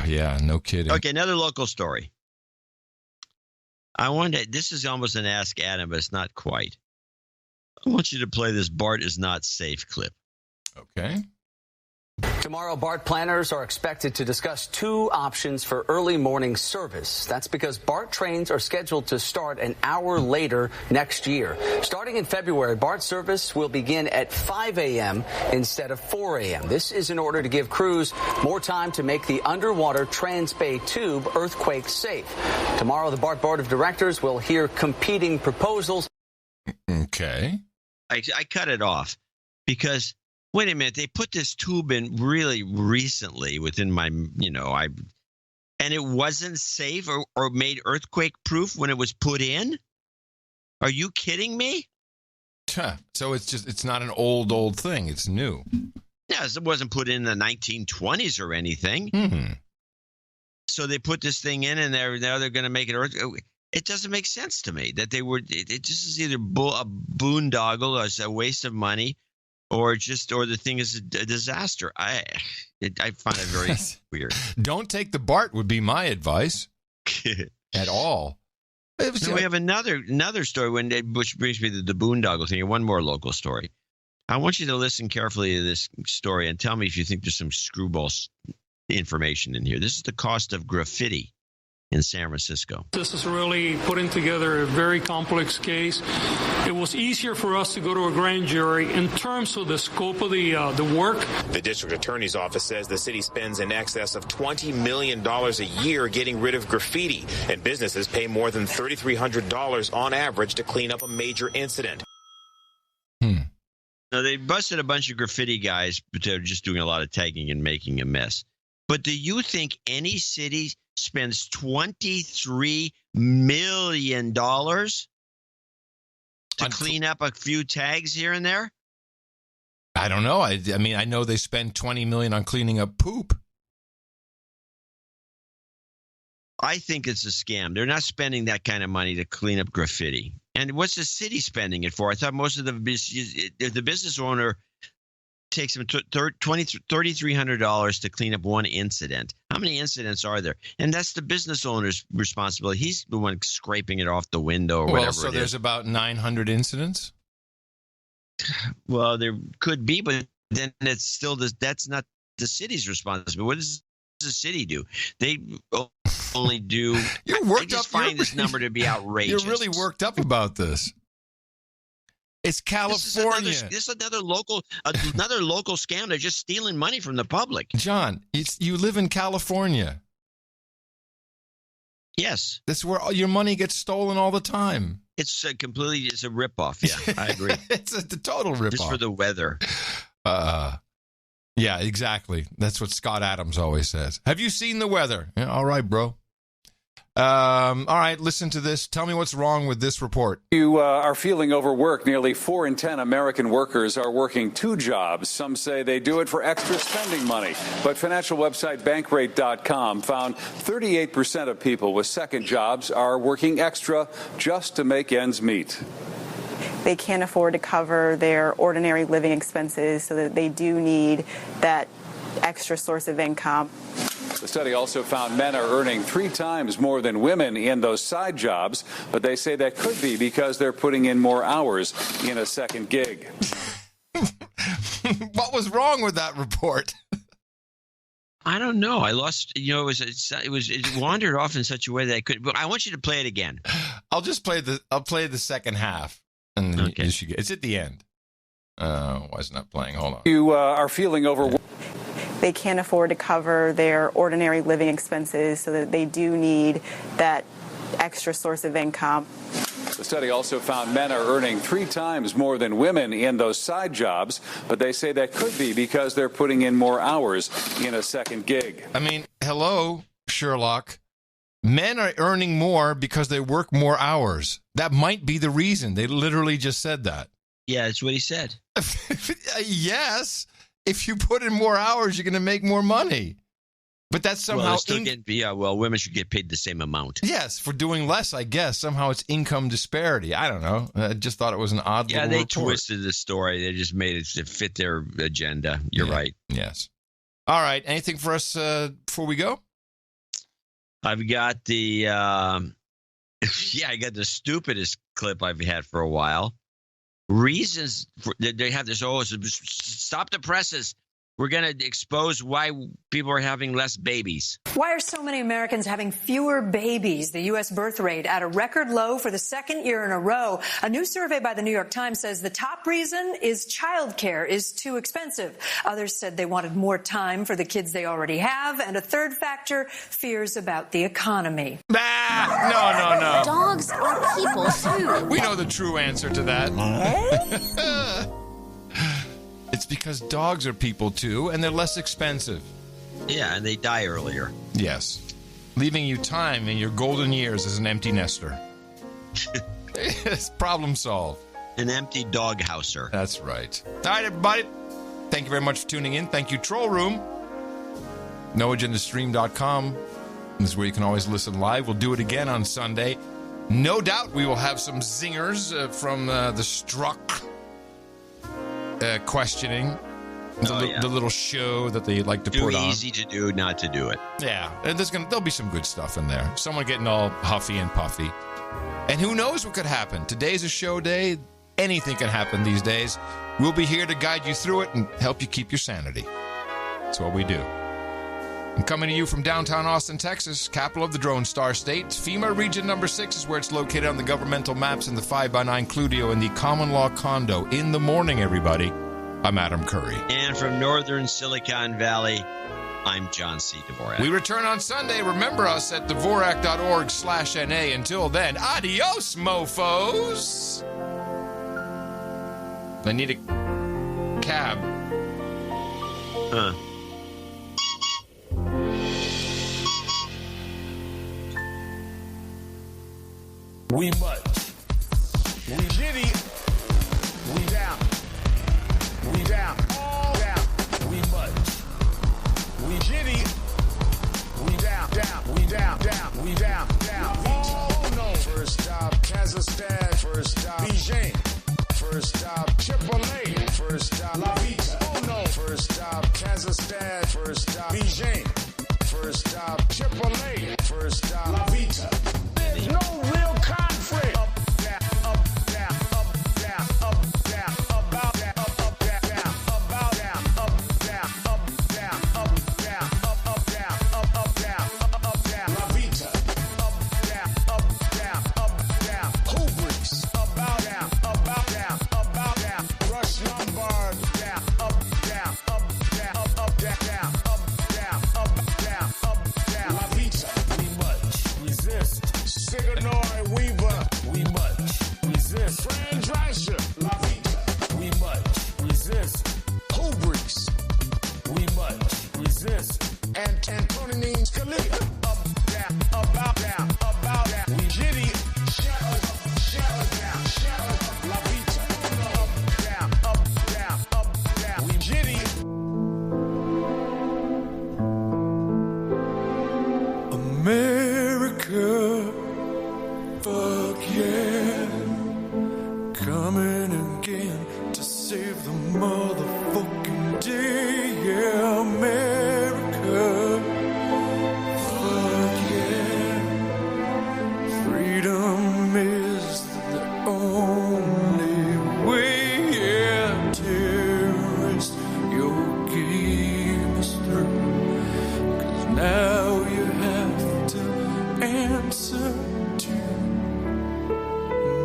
S1: Yeah, no kidding.
S3: Okay, another local story. This is almost an Ask Adam, but it's not quite. I want you to play this Bart is not safe clip.
S1: Okay.
S14: Tomorrow, BART planners are expected to discuss two options for early morning service. That's because BART trains are scheduled to start an hour later next year. Starting in February, BART service will begin at 5 a.m. instead of 4 a.m. This is in order to give crews more time to make the underwater Transbay Tube earthquake safe. Tomorrow, the BART Board of Directors will hear competing proposals.
S1: Okay.
S3: I cut it off because... Wait a minute, they put this tube in really recently within my, and it wasn't safe or made earthquake proof when it was put in? Are you kidding me?
S1: So it's not an old thing. It's new.
S3: Yes, it wasn't put in the 1920s or anything.
S1: Mm-hmm.
S3: So they put this thing in and now they're going to make it earthquake. It doesn't make sense to me that they were, it just is either a boondoggle or it's a waste of money. Or the thing is a disaster. I find it very weird.
S1: Don't take the BART would be my advice at all.
S3: So we have another story which brings me to the boondoggle thing. One more local story. I want you to listen carefully to this story and tell me if you think there's some screwball information in here. This is the cost of graffiti in San Francisco.
S15: This is really putting together a very complex case. It was easier for us to go to a grand jury in terms of the scope of the work.
S16: The district attorney's office says the city spends in excess of $20 million a year getting rid of graffiti, and businesses pay more than $3,300 on average to clean up a major incident.
S3: Now, they busted a bunch of graffiti guys, but they're just doing a lot of tagging and making a mess. But do you think any city spends $23 million to clean up a few tags here and there?
S1: I don't know. I mean, I know they spend $20 million on cleaning up poop.
S3: I think it's a scam. They're not spending that kind of money to clean up graffiti. And what's the city spending it for? I thought most of the business owner takes them $3,300 to clean up one incident. How many incidents are there? And that's the business owner's responsibility. He's the one scraping it off the window or whatever.
S1: So there's about 900 incidents?
S3: Well, there could be, but then it's still that's not the city's responsibility. What does the city do? They only do.
S1: You're worked
S3: I just find this number to be outrageous.
S1: You're really worked up about this. It's California.
S3: This is another local scam. They're just stealing money from the public.
S1: John, you live in California.
S3: Yes.
S1: That's where all your money gets stolen all the time.
S3: It's a ripoff. Yeah, I agree.
S1: It's a total ripoff.
S3: Just for the weather.
S1: Yeah, exactly. That's what Scott Adams always says. Have you seen the weather? Yeah, all right, bro. All right, listen to this. Tell me what's wrong with this report.
S18: You are feeling overworked. Nearly 4 in 10 American workers are working 2 jobs. Some say they do it for extra spending money. But financial website Bankrate.com found 38% of people with second jobs are working extra just to make ends meet.
S19: They can't afford to cover their ordinary living expenses, so that they do need that extra source of income.
S18: The study also found men are earning 3 times more than women in those side jobs, but they say that could be because they're putting in more hours in a second gig.
S1: What was wrong with that report?
S3: I don't know. I lost. It wandered off in such a way that I couldn't. But I want you to play it again.
S1: I'll play the second half, and
S3: okay.
S1: It's at the end. Why is it not playing? Hold on.
S18: You are feeling overworked.
S19: They can't afford to cover their ordinary living expenses, so that they do need that extra source of income.
S18: The study also found men are earning 3 times more than women in those side jobs, but they say that could be because they're putting in more hours in a second gig.
S1: I mean, hello, Sherlock. Men are earning more because they work more hours. That might be the reason. They literally just said that.
S3: Yeah, that's what he said.
S1: Yes. If you put in more hours, you're going to make more money. But that's somehow...
S3: women should get paid the same amount.
S1: Yes, for doing less, I guess. Somehow it's income disparity. I don't know. I just thought it was an odd little report.
S3: Twisted the story. They just made it to fit their agenda. You're right.
S1: Yes. All right. Anything for us before we go?
S3: I've got the... I got the stupidest clip I've had for a while. Reasons they have this, stop the presses. We're going to expose why people are having less babies.
S17: Why are so many Americans having fewer babies? The U.S. birth rate at a record low for the second year in a row. A new survey by the New York Times says the top reason is childcare is too expensive. Others said they wanted more time for the kids they already have. And a third factor, fears about the economy.
S1: No.
S20: Dogs are people, too.
S1: We know the true answer to that. It's because dogs are people, too, and they're less expensive.
S3: Yeah, and they die earlier.
S1: Yes. Leaving you time in your golden years as an empty nester. It's problem solved.
S3: An empty dog houser.
S1: That's right. All right, everybody. Thank you very much for tuning in. Thank you, Troll Room. NoAgendaStream.com. This is where you can always listen live. We'll do it again on Sunday. No doubt we will have some zingers from the Strzok questioning. The little show that they like to put on.
S3: Too easy to do not to do it.
S1: Yeah, and there'll be some good stuff in there. Someone getting all huffy and puffy. And who knows what could happen. Today's a show day. Anything can happen these days. We'll be here to guide you through it and help you keep your sanity. That's what we do. And coming to you from downtown Austin, Texas, capital of the Drone Star State, FEMA Region Number 6 is where it's located on the governmental maps in the 5x9 Cludio in the common law condo. In the morning, everybody, I'm Adam Curry.
S3: And from northern Silicon Valley, I'm John C. Dvorak.
S1: We return on Sunday. Remember us at Dvorak.org/NA. Until then, adios, mofos. I need a cab.
S21: We much. We jitty. We down. We down. All down. We much. We jitty. We down. Down. We down. Down. We down. Down. Oh no. First stop Kazakhstan. First stop Beijing. First stop AAA. First stop La Vita. Oh no. First stop Kazakhstan. First stop Beijing. First stop AAA. First stop La Vita. There's no real conflict. Up, down, up, down, up, down, up, down, about down, up, down, about down, up, down, up, down, up, down, up, down, up, down, up, down. La Vita. Up, down, up, down, up, down. Hubris. About down, about down. Rush Lombard. Down, up, down, up, down, up, down, up, down, up, down, up, down. La Vita. We much resist. Sigourney Weaver, we much resist. Fran Drescher, La Vita, we much resist. Hubris, we much resist. And Antonine Scalia, up, down, about down, we jitty. Shut down, La Vita, up, down, we jitty. America. Fuck yeah, coming again to save the motherfucking day, yeah, America. Fuck yeah, freedom is the only way, yeah, terrorist, your game is through, 'cause now you have to answer to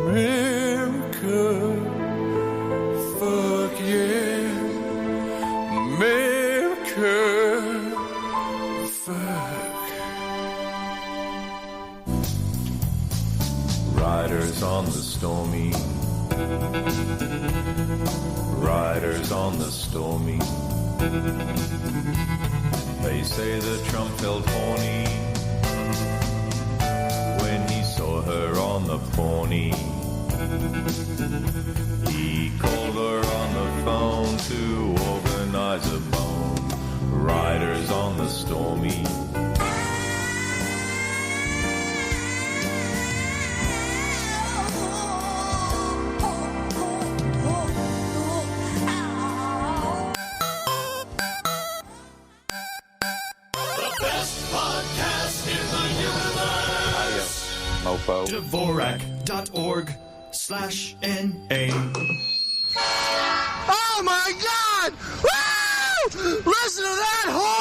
S21: America, fuck yeah, America, fuck. Riders on the stormy, riders on the stormy. They say that Trump felt horny when he saw her on the pony. He called her on
S4: the phone to organize a bone. Riders on the stormy.
S22: Mofo.
S23: Dvorak.org/NA. Oh my God! Woo! Listen to that horn!